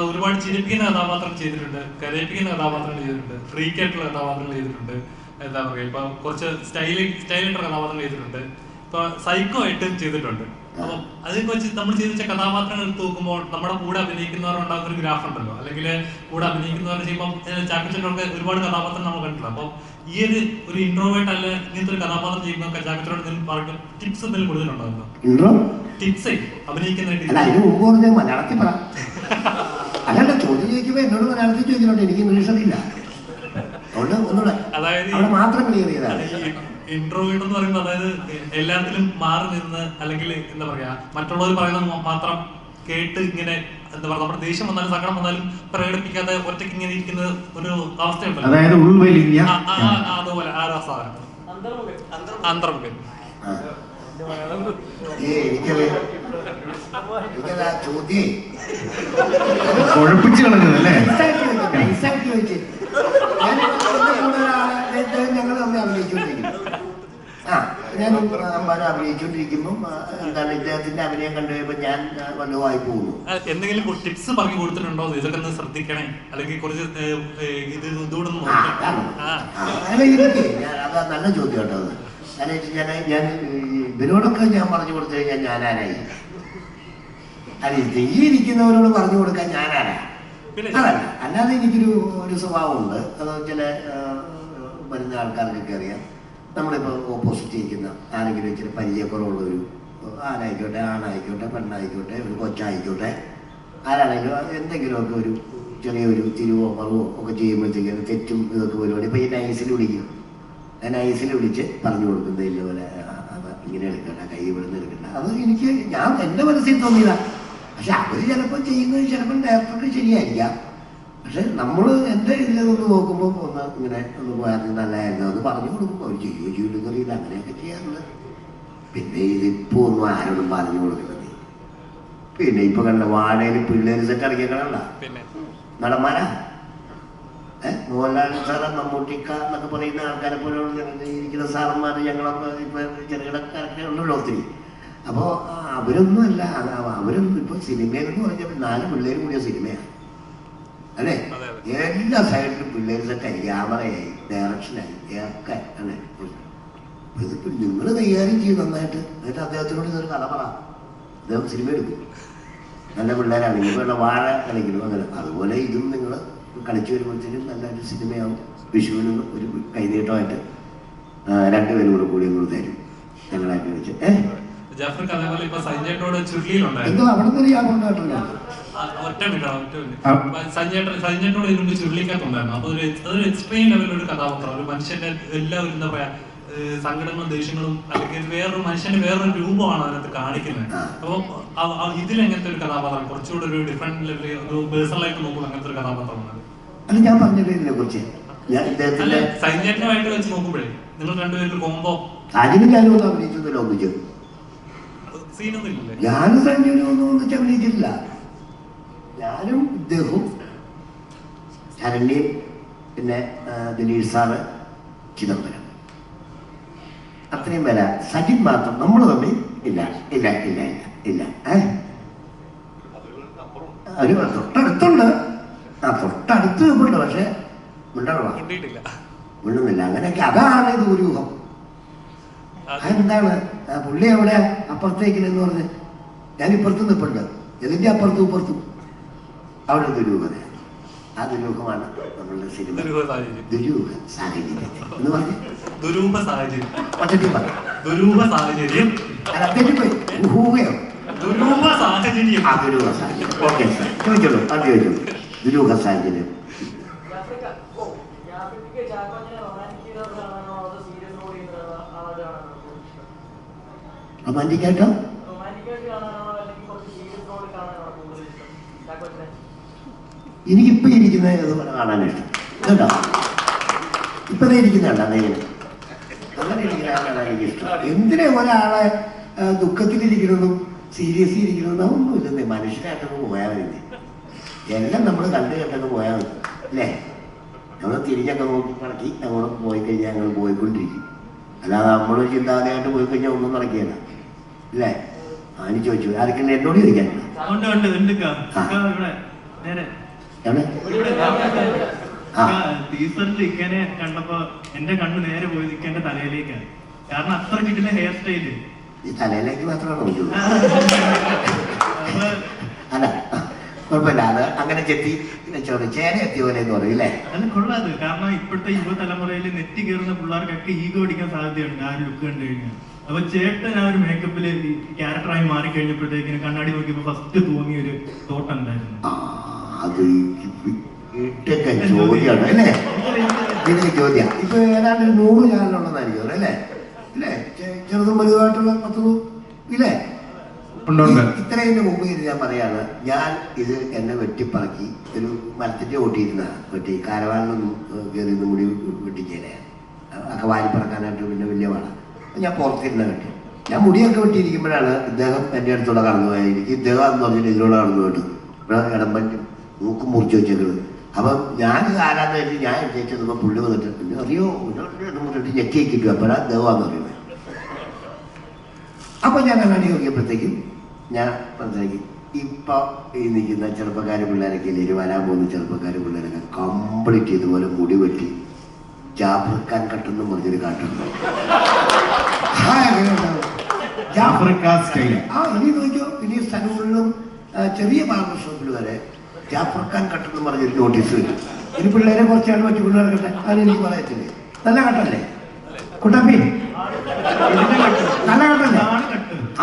ഒരുപാട് ചിരിപ്പിക്കുന്ന കഥാപാത്രം ചെയ്തിട്ടുണ്ട്, കരയിപ്പിക്കുന്ന കഥാപാത്രങ്ങൾ ചെയ്തിട്ടുണ്ട്, ഫ്രീക്ക് ആയിട്ടുള്ള കഥാപാത്രങ്ങൾ ചെയ്തിട്ടുണ്ട്. എന്താ പറയുക, ഇപ്പൊ കുറച്ച് സ്റ്റൈലായിട്ടുള്ള കഥാപാത്രങ്ങൾ ചെയ്തിട്ടുണ്ട്, ഇപ്പൊ സൈക്കോ ആയിട്ടും ചെയ്തിട്ടുണ്ട്. അപ്പം അതിനെ വെച്ച് നമ്മൾ ചെയ്ത് വെച്ച കഥാപാത്രങ്ങൾ എടുത്ത് നോക്കുമ്പോൾ നമ്മുടെ കൂടെ അഭിനയിക്കുന്നവർ ഉണ്ടാകുന്ന ഒരു ഗ്രാഫ് ഉണ്ടല്ലോ, അല്ലെങ്കിൽ കൂടെ അഭിനയിക്കുന്നവർ ചെയ്യുമ്പോൾ ചാക്കോച്ചനൊക്കെ ഒരുപാട് കഥാപാത്രം നമ്മൾ കണ്ടിട്ടുണ്ട്. അപ്പം ഈ ഒരു ഇൻട്രോവേർട്ട് അല്ല ഇങ്ങനത്തെ ഒരു കഥാപാത്രം ചെയ്യുമ്പോൾ ചാക്കോച്ചനോട് എന്തെങ്കിലും ടിപ്സ് എന്തെങ്കിലും കൊടുത്തിട്ടുണ്ടാകുന്നു? ടിപ്സ് അഭിനയിക്കുന്ന മലയാളത്തിൽ പറ. അല്ല, ചോദ്യം ചോദിക്കുമ്പോ എന്നോട് മലയാളത്തിൽ ചോദിക്കുന്നുണ്ട്, എനിക്ക് ഇംഗ്ലീഷ് അറിയില്ല. അതായത് മാത്രം ക്ലിയർ ചെയ്താണ് ഇൻട്രോവേർട്ട് എന്ന് പറയുമ്പോൾ, അതായത് എല്ലാത്തിലും മാറി നിന്ന്, അല്ലെങ്കിൽ എന്താ പറയാ, മറ്റുള്ളവർ പറയുന്നത് മാത്രം കേട്ട് ഇങ്ങനെ എന്താ പറയാ, നമ്മുടെ ദേഷ്യം വന്നാലും സങ്കടം വന്നാലും പ്രകടിപ്പിക്കാതെ ഒറ്റയ്ക്ക് ഇങ്ങനെ ഇരിക്കുന്ന ഒരു അവസ്ഥയുണ്ടല്ലോ, അതുപോലെ ആ സാധനം അന്തർമുഖൻ. ചോദ്യം കുഴപ്പിച്ചു കളഞ്ഞതല്ലേ? ഞങ്ങൾ തമ്മിൽ അഭിനയിച്ചുകൊണ്ടിരിക്കുന്നു. ഞാൻ അഭിനയിച്ചുകൊണ്ടിരിക്കുമ്പം എന്താണ് ഇദ്ദേഹത്തിന്റെ അഭിനയം കണ്ടുകഴിയുമ്പോൾ ഞാൻ വല്ലതുമായി പോകുന്നു. എന്തെങ്കിലും ടിപ്സ് പറഞ്ഞു കൊടുത്തിട്ടുണ്ടോ, ഇതൊക്കെ ഒന്ന് ശ്രദ്ധിക്കണേ, അല്ലെങ്കിൽ കുറച്ച് ഇത് ഇതോടൊന്നും അത് നല്ല ചോദ്യം കേട്ടോ. അത് ഞാൻ ഇവരോടൊക്കെ ഞാൻ പറഞ്ഞു കൊടുത്തു കഴിഞ്ഞാൽ ഞാനാരായി? അല്ല, ഈ ഇരിക്കുന്നവരോട് പറഞ്ഞു കൊടുക്കാൻ ഞാനാരാ? അതല്ല, അല്ലാതെ എനിക്കൊരു സ്വഭാവമുണ്ട്. അത് ചില വരുന്ന ആൾക്കാർക്കൊക്കെ അറിയാം. നമ്മളിപ്പോൾ ഓപ്പോസിറ്റ് ഇരിക്കുന്ന ആരെങ്കിലും ഇച്ചിരി പരിചയക്കുറവുള്ളൊരു ആരായിക്കോട്ടെ, ആണായിക്കോട്ടെ, പെണ്ണായിക്കോട്ടെ, ഒരു കൊച്ചായിക്കോട്ടെ, ആരാണെങ്കിലും എന്തെങ്കിലുമൊക്കെ ഒരു ചെറിയൊരു തിരിവോ മറവോ ഒക്കെ ചെയ്യുമ്പോഴത്തേക്കും തെറ്റും ഇതൊക്കെ വരുവാണ്. ഇപ്പം ഈ നൈസിൽ വിളിക്കും, നൈസിൽ വിളിച്ച് പറഞ്ഞു കൊടുക്കുന്നത് ഇല്ലപോലെ ഇങ്ങനെ എടുക്കണ്ട, കൈ ഇവിടുന്ന് എടുക്കണ്ട. അത് എനിക്ക് എൻ്റെ മനസ്സിൽ തോന്നിയതാണ്. പക്ഷെ അവർ ചിലപ്പോൾ ചെയ്യുന്നത് ചിലപ്പോൾ ഡയറക്ടർക്ക് ശരിയായിരിക്കാം. പക്ഷെ നമ്മൾ എൻ്റെ ഇതിലൊന്ന് നോക്കുമ്പോൾ ഒന്ന് ഇങ്ങനെ ഒന്ന് പോയാൽ നല്ലതായിരുന്നു എന്ന് പറഞ്ഞു കൊടുക്കുമ്പോൾ അവർ ചെയ്യുകയോ ചെയ്യില്ലെന്ന് അറിയില്ല. അങ്ങനെയൊക്കെ ചെയ്യാറുണ്ട്. പിന്നെ ഇതിപ്പോൾ ഒന്നും ആരോടും പറഞ്ഞു കൊടുക്കുന്നത്. പിന്നെ ഇപ്പൊ കണ്ട വാഴയിൽ പിള്ളേർ സെറ്റ് ഇറങ്ങിയേക്കണല്ല നടന്മാരാ. മോഹൻലാൽ സാറ്, മമ്മൂട്ടിക്ക എന്നൊക്കെ പറയുന്ന ആൾക്കാരെ പോലെ ഇരിക്കുന്ന സാറന്മാർ ഞങ്ങളൊക്കെ ഇപ്പൊ ചെറുകിടക്കാരൊക്കെ ഉണ്ടല്ലോ ഒത്തിരി. അപ്പോൾ അവരൊന്നും അല്ല, അവരൊന്നും ഇപ്പൊ സിനിമയെന്ന് പറഞ്ഞാൽ 4 പിള്ളേരും കൂടിയ സിനിമയാണ് അല്ലേ? എല്ലാ സൈഡിലും പിള്ളേർ സെറ്റായി, ക്യാമറയായി, ഡയറക്ഷനായി, ഒക്കെ അല്ലേ? ഇതിപ്പോ നിങ്ങൾ കൈകാര്യം ചെയ്യും നന്നായിട്ട്. എന്നിട്ട് അദ്ദേഹത്തിനോട് ഇതൊരു കഥ പറ, അദ്ദേഹം സിനിമ എടുക്കും. നല്ല പിള്ളേരാണെങ്കിൽ ഇപ്പോൾ വാഴ കളിക്കണം അങ്ങനെ. അതുപോലെ ഇതും നിങ്ങൾ കളിച്ചു വരുമ്പോഴത്തേക്കും നല്ലൊരു സിനിമയാവും. വിഷുവിന് ഒരു കൈനീട്ടമായിട്ട് രണ്ടുപേരും കൂടി തരും ഞങ്ങളായിട്ട് വെച്ച്. ജാഫർക്ക് അതേപോലെ ഇപ്പൊ സഞ്ജയേട്ടനോട് ചുരുളിയിലുണ്ടായിരുന്നു. എന്തോ അവിടെ നിന്ന് ഞാൻ കൊണ്ടുപോയിട്ടില്ല. ഒറ്റ സഞ്ജയേട്ടനോട് ഇതിനുമ്പ് ചുരുളിക്കത്തുണ്ടായിരുന്നു. അപ്പൊ അതൊരു എക്സ്ട്രീം ലെവലൊരു കഥാപാത്രം. ഒരു മനുഷ്യന്റെ എല്ലാവരും എന്താ പറയാ സങ്കടങ്ങളും ദേഷ്യങ്ങളും അല്ലെങ്കിൽ വേറൊരു മനുഷ്യന്റെ വേറൊരു രൂപമാണ് അതിനകത്ത് കാണിക്കുന്നത്. അപ്പം ഇതിലെങ്ങനത്തെ ഒരു കഥാപാത്രം കുറച്ചുകൂടെ ഒരു ഡിഫറെന്റ് ലെവലിൽ ഒരു പേഴ്സണലായിട്ട് നോക്കുമ്പോൾ അങ്ങനത്തെ ഒരു കഥാപാത്രമാണ്. അല്ല ഞാൻ പറഞ്ഞത് ഇതിനെ കുറിച്ച് അല്ല സഞ്ജയേട്ടനുമായിട്ട് വെച്ച് നോക്കുമ്പോഴേ നിങ്ങൾ രണ്ടുപേരും കോമ്പോ അതിന് ഞാനും അഭിനയിച്ചൊന്നും ഒന്നിച്ചു. സീനൊന്നുമില്ലേ? ഞാനും സഞ്ജയനും ഒന്നും അഭിനയിച്ചിട്ടില്ല. ഞാനും ഇദ്ദേഹവും ശരണ്യയും പിന്നെ ദിലീഷ് സാറ് ചിദംബരം അത്രയും പേരാ. സജിൻ മാത്രം നമ്മൾ തമ്മിൽ ഇല്ല ഇല്ല ഇല്ല ഇല്ല ഇല്ല. ഒരു തൊട്ടടുത്തുണ്ട്. തൊട്ടടുത്ത് ഉണ്ട്. പക്ഷെ മിണ്ടുന്നില്ല. അങ്ങനെയൊക്കെ അതാണ് ദുരൂഹം. അതെന്താണ് പുള്ളി അവിടെ അപ്പുറത്തേക്കില്ലെന്ന് പറഞ്ഞ് ഞാൻ ഇപ്പുറത്ത് നിൽപ്പുണ്ട്. ഇതിന്റെ അപ്പുറത്തും ഇപ്പുറത്തും അവിടെ ദുരൂഹത. ആ ദുരൂഹമാണ് നമ്മളുടെ സിനിമ. ദുരൂഹ സാഹചര്യം എന്ന് പറഞ്ഞ് ദുരൂഹ സാഹചര്യം ദുരൂഹ സാഹചര്യം അല്ല തെറ്റിപ്പോയി. ഊഹയോ ദുരൂഹ സാഹചര്യം. ആ ദുരൂഹ സാഹചര്യം. ഓക്കെ സാർ ചോദിച്ചോളൂ. അത് ചോദിച്ചോളൂ. ദുരൂഹ സാഹചര്യം റൊമാൻറ്റിക്കായിട്ടോ എനിക്കിപ്പോ ഇരിക്കുന്നത് കാണാനിഷ്ടം കേട്ടോ. ഇപ്പൊ ഇരിക്കുന്ന കണ്ടാ നേരെ അങ്ങനെ ഇരിക്കുന്ന ആളാണ് എനിക്കിഷ്ടം. എന്തിനാ ഒരാളെ ദുഃഖത്തിലിരിക്കണമെന്നും സീരിയസ് ഇരിക്കണമെന്നും ഒന്നുമില്ലെന്നേ. മനുഷ്യരായിട്ടൊന്ന് പോയാൽ മതി. എല്ലാം നമ്മൾ കണ്ടു കേട്ടൊക്കെ പോയാൽ മതി അല്ലേ. നമ്മൾ തിരിഞ്ഞൊക്കെ നോക്കി കണക്കി അങ്ങോട്ട് പോയി കഴിഞ്ഞാൽ ഞങ്ങൾ പോയിക്കൊണ്ടിരിക്കും. അല്ലാതെ നമ്മളൊരു ചിന്താഗതിയായിട്ട് പോയി കഴിഞ്ഞാൽ ഒന്നും നടക്കുകയില്ല അല്ലേ. ആനി ചോദിച്ചു ആർക്കും എന്നോട് ചോദിക്കാനില്ല. ടീച്ചറിൽ കണ്ടപ്പോ എന്റെ കണ്ണ് നേരെ പോയി നിൽക്കേണ്ട തലയിലേക്കാണ്. കാരണം അത്ര കിട്ടുന്ന ഹെയർ സ്റ്റൈല് ഈ തലയിലേക്ക് മാത്രമാണ് അല്ല കുഴപ്പമില്ല. അത് അങ്ങനെ ചെത്തി വെച്ചോളൂ. ചേന എത്തിയ പോലെ എന്ന് പറയും അല്ലേ. അത് കൊള്ളാത്. കാരണം ഇപ്പോഴത്തെ യുവതലമുറയിൽ നെറ്റി കയറുന്ന പിള്ളേർക്കൊക്കെ ഈഗോ അടിക്കാൻ സാധ്യതയുണ്ട് ആ ഒരു ലുക്ക് കണ്ടു കഴിഞ്ഞാൽ. അപ്പൊ ചേട്ടൻ ആ ഒരു മേക്കപ്പില് ക്യാരക്ടറായി മാറിക്കഴിഞ്ഞപ്പോഴത്തേക്കിന് കണ്ണാടി നോക്കിയപ്പോ ഫസ്റ്റ് തോന്നിയ ഒരു തോട്ടം ഉണ്ടായിരുന്നു. അത് ചോദ്യമാണ് അല്ലേ. ഇതിന് ചോദ്യം ഇപ്പൊ ഏതാണ്ട് 100 ചാനലുള്ളതായിരിക്കും അല്ലേ. ഇല്ലേ ചെറുതും വലുതായിട്ടുള്ള 10 ഇല്ലേ. ഇത്രയും മുമ്പ് ഞാൻ പറയാണ്. ഞാൻ ഇത് എന്നെ വെട്ടിപ്പറക്കി ഒരു മരത്തിന്റെ ഓട്ടിയിരുന്ന വെട്ടി കാരവാനിലൊന്നും കയറിയൊന്നും കൂടി വെട്ടിച്ചേനെ ഒക്കെ വാരിപ്പറക്കാനായിട്ട് പിന്നെ വലിയ പാടാണ്. ഞാൻ പുറത്തിരുന്ന വെട്ടി. ഞാൻ മുടിയൊക്കെ വെട്ടിയിരിക്കുമ്പോഴാണ് ഇദ്ദേഹം എൻ്റെ അടുത്തോടെ കടന്നു പോയത്. എനിക്ക് ഇദ്ദേഹം എന്ന് പറഞ്ഞിട്ട് ഇതിലൂടെ കടന്നു പോയിട്ട് ഇവിടെ ഇടമ്പറ്റും മൂക്കും മുറിച്ച് വെച്ചേക്കുന്നത്. അപ്പം ഞാൻ ആരാന്ന് വെച്ച് ഞാൻ ചേച്ചപ്പോൾ പുള്ളി വന്നിട്ട് പിന്നെ അറിയോ മുറിച്ചിട്ട് ഞെക്കിയേക്കിട്ടു. അപ്പോഴാണ് ഇദ്ദേഹമാണെന്ന് അറിയുന്നത്. അപ്പം ഞാൻ കണ്ണാടി നോക്കിയപ്പോഴത്തേക്കും ഞാൻ മനസ്സിലാക്കി ഇപ്പൊ ഈ നിൽക്കുന്ന ചെറുപ്പക്കാർ പിള്ളേരൊക്കെ ഇല്ലേ വരാൻ പോകുന്ന ചെറുപ്പക്കാർ പിള്ളേരൊക്കെ കംപ്ലീറ്റ് ഇതുപോലെ മുടി വെട്ടി ജാഫർ ഖാൻ കട്ടെന്ന് പറഞ്ഞൊരു കാട്ടുണ്ട്. ഇനി നോക്കിയോ ഇനി സ്ഥലങ്ങളിലും ചെറിയ ബാർബർ ഷോപ്പിൽ വരെ ജാഫർ ഖാൻ കട്ടെന്ന് പറഞ്ഞൊരു നോട്ടീസ് വരും. ഇനി പിള്ളേരെ കുറച്ചാൾ വെച്ച് പിള്ളേർക്കട്ടെ അതെനിക്ക് പറയത്തില്ലേ. നല്ല കട്ടല്ലേ കുട്ടപ്പി നല്ല കട്ടല്ലേ.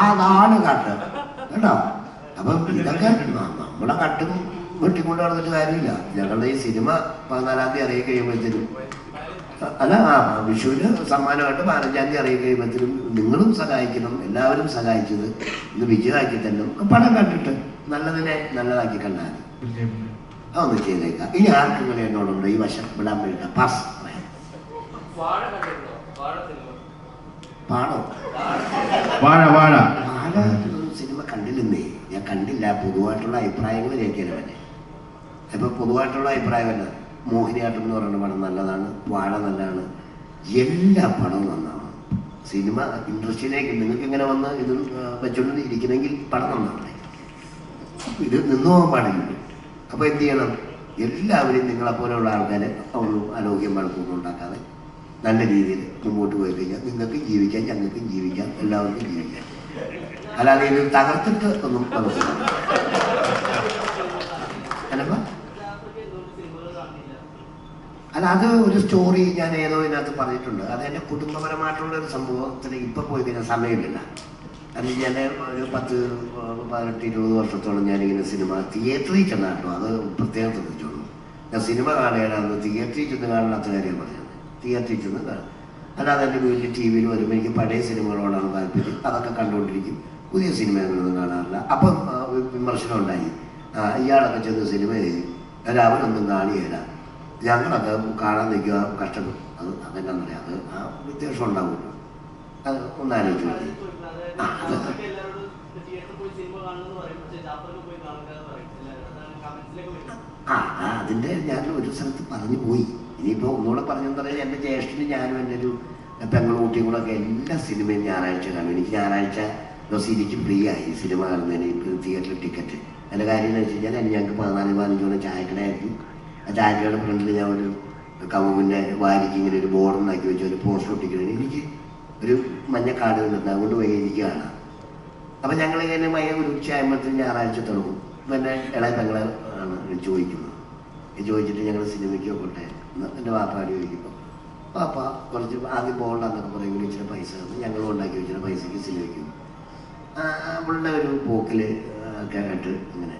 അതാണ് കട്ട് കേട്ടോ. അപ്പം ഇതൊക്കെ നമ്മളെ കട്ടും വെട്ടിക്കൊണ്ട് നടന്നിട്ട് കാര്യമില്ല. ഞങ്ങളുടെ ഈ സിനിമ 14-ാം തീയതി അറിയി കഴിയുമ്പോഴത്തേനും അല്ല വിഷുവിന് സമ്മാനമായിട്ട് 15-ാം തീയതി അറിയി കഴിയുമ്പോഴത്തേനും നിങ്ങളും സഹായിക്കണം. എല്ലാവരും സഹായിച്ചത് ഇന്ന് വിജയമാക്കി തന്നെ പടം കണ്ടിട്ട് നല്ലതിനെ നല്ലതാക്കി കണ്ടാൽ അതൊന്ന് ചെയ്തേക്കാം. ഇനി ആർക്കും ഇങ്ങനെ എന്നോടുണ്ട് ഈ വശം വിടാൻ വേണ്ട പാസ് പാടോ വാഴ സിനിമ കണ്ടില്ലെന്നേ. ഞാൻ കണ്ടില്ല. പൊതുവായിട്ടുള്ള അഭിപ്രായങ്ങൾ കേൾക്കാനും പറ്റേ. ഇപ്പൊ പൊതുവായിട്ടുള്ള അഭിപ്രായം തന്നെ മോഹിനിയാട്ടം എന്ന് പറയുന്ന പടം നല്ലതാണ്, വാഴ നല്ലതാണ്, എല്ലാ പടവും നന്നാണ്. സിനിമ ഇൻഡസ്ട്രിയിലേക്ക് നിങ്ങൾക്ക് ഇങ്ങനെ വന്ന് ഇത് വെച്ചുകൊണ്ട് ഇരിക്കണമെങ്കിൽ പടം നന്നാണ്. ഇത് നിന്നു പോകാൻ പാടില്ല. അപ്പൊ എന്ത് ചെയ്യണം? എല്ലാവരും നിങ്ങളെപ്പോലെയുള്ള ആൾക്കാരെ ആരോഗ്യം വഴക്കൊന്നും ഉണ്ടാക്കാതെ നല്ല രീതിയിൽ മുമ്പോട്ട് പോയി കഴിഞ്ഞാൽ നിങ്ങൾക്ക് ജീവിക്കാം, ഞങ്ങൾക്കും ജീവിക്കാം, എല്ലാവർക്കും ജീവിക്കാം. അല്ലാതെ ഇത് തകർത്തിട്ട് ഒന്നും നമുക്ക് അല്ല, അത് ഒരു സ്റ്റോറി ഞാൻ ഏതോ ഇതിനകത്ത് പറഞ്ഞിട്ടുണ്ട്. അത് എൻ്റെ കുടുംബപരമായിട്ടുള്ള ഒരു സംഭവത്തിന് ഇപ്പോൾ പോയി കഴിഞ്ഞാൽ സമയമില്ല. അല്ലെങ്കിൽ ഞാൻ ഒരു 18-20 വർഷത്തോളം ഞാനിങ്ങനെ സിനിമ തിയേറ്ററിൽ ചെന്നാട്ടോ. അത് പ്രത്യേകം ശ്രദ്ധിച്ചോളൂ. ഞാൻ സിനിമ കാണുകയാണെന്ന് തിയേറ്ററിൽ ചെന്ന് കാണാത്ത കാര്യം പറഞ്ഞത്. തിയേറ്ററിൽ ചെന്ന് കാണും. അല്ലാതെ എൻ്റെ വീട്ടിൽ ടി വിയിൽ വരുമ്പോൾ എനിക്ക് പഴയ സിനിമകളോടാണ് താല്പര്യം. അതൊക്കെ കണ്ടുകൊണ്ടിരിക്കും. പുതിയ സിനിമകളൊന്നും കാണാറില്ല. അപ്പം വിമർശനം ഉണ്ടായി, ഇയാളൊക്കെ ചെന്ന് സിനിമ ചെയ്യും, അവരൊന്നും കാണുകയില്ല, ഞങ്ങളൊക്കെ കാണാൻ നിൽക്കുക, കഷ്ടപ്പെടും. അതെന്താണെന്ന് പറയാം, അത് ആ വ്യത്യാസം ഉണ്ടാവുമല്ലോ. അത് ഒന്നാലോചിച്ച് മതി. അതിൻ്റെ ഞാൻ ഒരു സ്ഥലത്ത് പറഞ്ഞു പോയി. ഇനിയിപ്പോൾ ഒന്നുകൂടെ പറഞ്ഞെന്ന് പറഞ്ഞാൽ എൻ്റെ ജ്യേഷ്ഠനും ഞാനും എൻ്റെ ഒരു പെങ്ങളുട്ടിയും കൂടെ ഒക്കെ എല്ലാ സിനിമയും ഞായറാഴ്ച കാണും. എനിക്ക് ഞായറാഴ്ച ദിവസം എനിക്ക് ഫ്രീ ആയി സിനിമ കാണുന്നതിന്. ഇപ്പോൾ തിയേറ്ററിൽ ടിക്കറ്റ് എൻ്റെ കാര്യം എന്ന് വെച്ച് കഴിഞ്ഞാൽ ഞങ്ങൾക്ക് 14-15 മണി ചായക്കടയായിരിക്കും. ആ ചായക്കടയുടെ ഫ്രണ്ടിൽ ഞാൻ ഒരു കമ്മിൻ്റെ വാരിക്ക് ഇങ്ങനെ ഒരു ബോർഡുണ്ടാക്കി വെച്ച് ഒരു പോസ്റ്റർ ഒട്ടിക്കുന്നത്. എനിക്ക് ഒരു മഞ്ഞ കാർഡ് കണ്ടിട്ടുണ്ട്, അതുകൊണ്ട് പോയി എനിക്ക് കാണാം. അപ്പം ഞങ്ങളിങ്ങനെ ഒരു ഉച്ചയാകുമ്പോഴത്തേക്കും ഞായറാഴ്ച തുടങ്ങും. പിന്നെ ഇളയ പെങ്ങളെ ആണ് ചോദിക്കുന്നത്. ചോദിച്ചിട്ട് ഞങ്ങൾ സിനിമയ്ക്ക് പോട്ടെ എന്ന് എൻ്റെ വാപ്പാടി ചോദിക്കുമ്പോൾ പാപ്പ കുറച്ച് ആദ്യം പോകണ്ടെന്നൊക്കെ പറയുമ്പോൾ ഇച്ചിരി പൈസ തന്നു. ഞങ്ങളും ഉണ്ടാക്കി വെച്ചിട്ട് പൈസയ്ക്ക് സിനിമയ്ക്കും അവളുടെ ഒരു പോക്കിൽ ഒക്കെ ആയിട്ട് ഇങ്ങനെ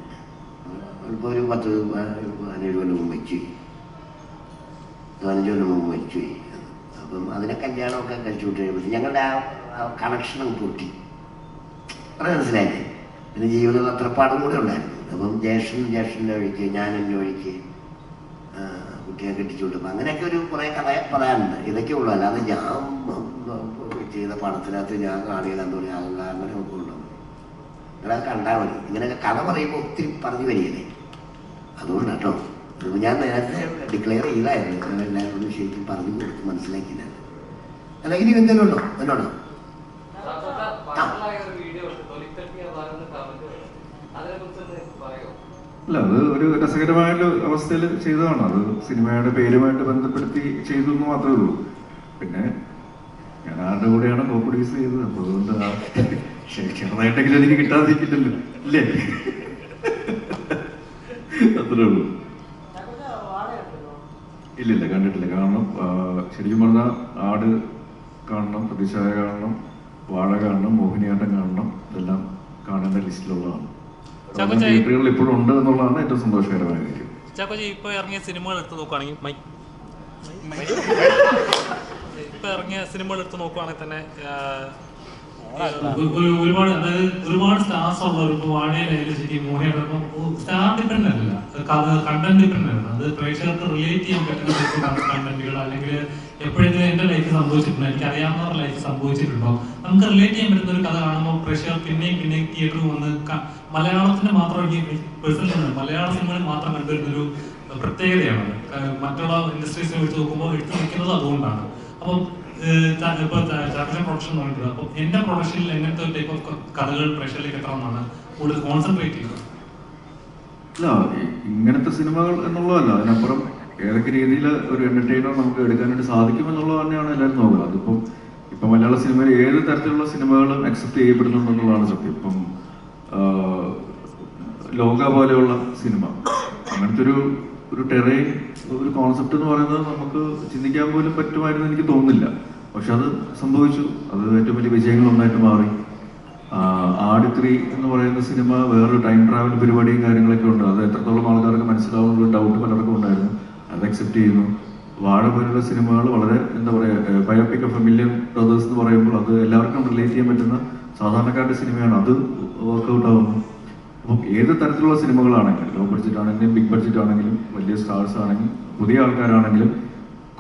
ഇപ്പോൾ ഒരു 10-15 കൊല്ലം മുമ്പ് വെച്ചു, 15 കൊല്ലം മുമ്പ് വെച്ചു. അപ്പം അതിനെ കല്യാണമൊക്കെ കഴിച്ചു വിട്ട് കഴിയുമ്പോൾ ഞങ്ങളുടെ ആ കണക്ഷൻ പൊട്ടി. അത് മനസ്സിലായില്ലേ? പിന്നെ ജീവിതം അത്രപ്പാടും കൂടെ ഉണ്ടായിരുന്നു. അപ്പം ജ്യേഷ്ഠൻ്റെ വഴിക്ക്, ഞാൻ എൻ്റെ വഴിക്ക് കുട്ടിയെ കെട്ടിച്ചു വിട്ടപ്പോൾ അങ്ങനെയൊക്കെ ഒരു കുറേ കഥ പറയാനുണ്ട്. ഇതൊക്കെ ഉള്ളൂ. അല്ലാതെ ഞാൻ ചെയ്ത പടത്തിനകത്ത് ഞാൻ കാണിയില്ലെന്ന് പറഞ്ഞാൽ അഹങ്കാരനെ ഒക്കെ ഉള്ളൂ. നിങ്ങളത് കണ്ടാൽ മതി. ഇങ്ങനെയൊക്കെ കഥ പറയുമ്പോൾ ഒത്തിരി പറഞ്ഞു വരികയല്ലേ, അതുകൊണ്ട് കേട്ടോ. ഞാൻ നേരത്തെ ഡിക്ലെയർ ചെയ്തായിരുന്നു, എല്ലാവരോടും ശരിക്കും പറഞ്ഞു കൊടുത്ത് മനസ്സിലാക്കിയില്ല. അല്ല, ഇനി എന്തെങ്കിലും ഉണ്ടോ എന്നോടോ? അല്ല, അത് ഒരു രസകരമായ അവസ്ഥയിൽ ചെയ്തതാണ്. അത് സിനിമയുടെ പേരുമായിട്ട് ബന്ധപ്പെടുത്തി ചെയ്തു എന്ന് മാത്രമേ ഉള്ളൂ. പിന്നെ ഞാൻ ആരുടെ കൂടെയാണ് കോപ്രൊഡ്യൂസ് ചെയ്തത്, അപ്പോൾ അതുകൊണ്ട് ചെറുതായിട്ടെങ്കിലും എനിക്ക് കിട്ടാതിരിക്കില്ലല്ലോ, ഇല്ലേ? അത്രേ ഉള്ളൂ. ഇല്ലില്ല, കണ്ടിട്ടില്ല. കാരണം ശരിക്കും പറഞ്ഞാൽ ആട് കാണണം, പ്രതിച്ഛായ കാണണം, വാഴ കാണണം, മോഹിനിയാട്ടം കാണണം, ഇതെല്ലാം കാണേണ്ട ലിസ്റ്റിലുള്ളതാണ്. തിയേറ്ററുകളിൽ ഇപ്പോഴും ഉണ്ട് എന്നുള്ളതാണ് ഏറ്റവും സന്തോഷകരമായ കാര്യം. ചാക്കോച്ചി, ഇപ്പോൾ ഇറങ്ങിയ സിനിമകൾ എടുത്ത് നോക്കുകയാണെങ്കിൽ തന്നെ ഒരുപാട് സ്റ്റാർസ് ഉള്ള ഒരു വാഴയിലായാലും ശരി, മോഹിനിയാട്ടം സ്റ്റാർ ഡിപ്പെൻഡ് അല്ല, കണ്ടന്റ് ഡിപ്പെൻഡ് ആണ്. അത് പ്രേക്ഷകർക്ക് റിലേറ്റ് ചെയ്യാൻ പറ്റുന്ന കണ്ടന്റുകൾ, അല്ലെങ്കിൽ എപ്പോഴെങ്കിലും എൻ്റെ ലൈഫ് സംഭവിച്ചിട്ടുണ്ടോ, എനിക്ക് അറിയാവുന്നവരുടെ ലൈഫ് സംഭവിച്ചിട്ടുണ്ടോ, നമുക്ക് റിലേറ്റ് ചെയ്യാൻ പറ്റുന്ന ഒരു കഥ കാണുമ്പോൾ പ്രേക്ഷകർ പിന്നെയും തിയേറ്ററിൽ വന്ന് മലയാളത്തിന്റെ മാത്രം, എനിക്ക് പേഴ്സണലി മലയാള സിനിമയിൽ മാത്രം കണ്ടുവരുന്നൊരു പ്രത്യേകതയാണത്. മറ്റുള്ള ഇൻഡസ്ട്രീസിനെ വെച്ച് നോക്കുമ്പോൾ എടുത്തു നിൽക്കുന്നത് അതുകൊണ്ടാണ്. അപ്പം ഇപ്പോൾ ചാക്കോച്ചൻ പ്രൊഡക്ഷൻ നോക്കുന്നത്, അപ്പം എൻ്റെ പ്രൊഡക്ഷനിൽ എങ്ങനത്തെ ഒരു ടൈപ്പ് ഓഫ് കഥകൾ പ്രേക്ഷകരിലേക്ക് എത്തണമെന്നാണ് കൂടുതൽ കോൺസെൻട്രേറ്റ് ചെയ്യുന്നത്. അല്ല, ഇങ്ങനത്തെ സിനിമകൾ എന്നുള്ളതല്ല, അതിനപ്പുറം ഏതൊക്കെ രീതിയിൽ ഒരു എന്റർടൈനർ നമുക്ക് എടുക്കാനായിട്ട് സാധിക്കും എന്നുള്ളത് തന്നെയാണ് എല്ലാവരും നോക്കുക. അതിപ്പം മലയാള സിനിമയിൽ ഏത് തരത്തിലുള്ള സിനിമകളും അക്സെപ്റ്റ് ചെയ്യപ്പെടുന്നുണ്ടെന്നുള്ളതാണ് സത്യം. ഇപ്പം ലോക പോലെയുള്ള സിനിമ, അങ്ങനത്തെ ഒരു ടെറൈൻ, ഒരു കോൺസെപ്റ്റ് എന്ന് പറയുന്നത് നമുക്ക് ചിന്തിക്കാൻ പോലും പറ്റുമായിരുന്നു എനിക്ക് തോന്നുന്നില്ല. പക്ഷെ അത് സംഭവിച്ചു. അത് ഏറ്റവും വലിയ വിജയങ്ങളൊന്നായിട്ട് മാറി. ആട് 3 എന്ന് പറയുന്ന സിനിമ വേറൊരു ടൈം ട്രാവൽ പരിപാടിയും കാര്യങ്ങളൊക്കെ ഉണ്ട്. അത് എത്രത്തോളം ആൾക്കാർക്ക് മനസ്സിലാവുന്ന ഡൗട്ട് പലർക്കും ഉണ്ടായിരുന്നു. അത് അക്സെപ്റ്റ് ചെയ്യുന്നു. വാഴ പോലുള്ള സിനിമകൾ വളരെ എന്താ പറയുക, biopic of A million brothers എന്ന് പറയുമ്പോൾ അത് എല്ലാവർക്കും റിലേറ്റ് ചെയ്യാൻ പറ്റുന്ന സാധാരണക്കാരുടെ സിനിമയാണ്. അത് വർക്ക്ഔട്ട് ആവുന്നു. അപ്പം ഏത് തരത്തിലുള്ള സിനിമകളാണെങ്കിലും, ലോ ബഡ്ജറ്റ് ആണെങ്കിലും ബിഗ് ബഡ്ജറ്റ് ആണെങ്കിലും വലിയ സ്റ്റാർസ് ആണെങ്കിലും പുതിയ ആൾക്കാരാണെങ്കിലും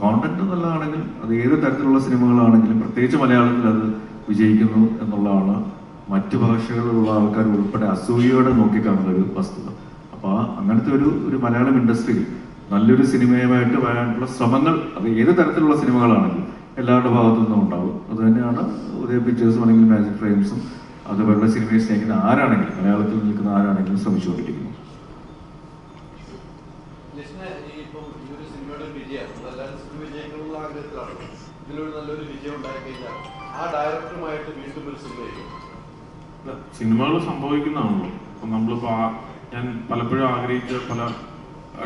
കോണ്ടന്റ് നല്ലതാണെങ്കിലും അത് ഏത് തരത്തിലുള്ള സിനിമകളാണെങ്കിലും പ്രത്യേകിച്ച് മലയാളത്തിൽ അത് വിജയിക്കുന്നു എന്നുള്ളതാണ് മറ്റു ഭാഷകളിലുള്ള ആൾക്കാർ ഉൾപ്പെടെ അസൂയയോടെ നോക്കിക്കാണുന്ന ഒരു വസ്തുത. അപ്പോൾ അങ്ങനത്തെ ഒരു മലയാളം ഇൻഡസ്ട്രിയിൽ നല്ലൊരു സിനിമയുമായിട്ട് വരാനുള്ള ശ്രമങ്ങൾ അത് ഏത് തരത്തിലുള്ള സിനിമകളാണെങ്കിലും എല്ലാവരുടെ ഭാഗത്തു നിന്നും ഉണ്ടാവും. അത് തന്നെയാണ് ഉദയ പിക്ചേഴ്സും അല്ലെങ്കിൽ മാജിക് ഫ്രെയിംസും അതുപോലുള്ള സിനിമയെ സ്നേഹിക്കുന്ന ആരാണെങ്കിലും മലയാളത്തിൽ നിൽക്കുന്ന ആരാണെങ്കിലും ശ്രമിച്ചുകൊണ്ടിരിക്കുന്നു. സിനിമകൾ സംഭവിക്കുന്നതാണല്ലോ. അപ്പം നമ്മളിപ്പോൾ ഞാൻ പലപ്പോഴും ആഗ്രഹിച്ച പല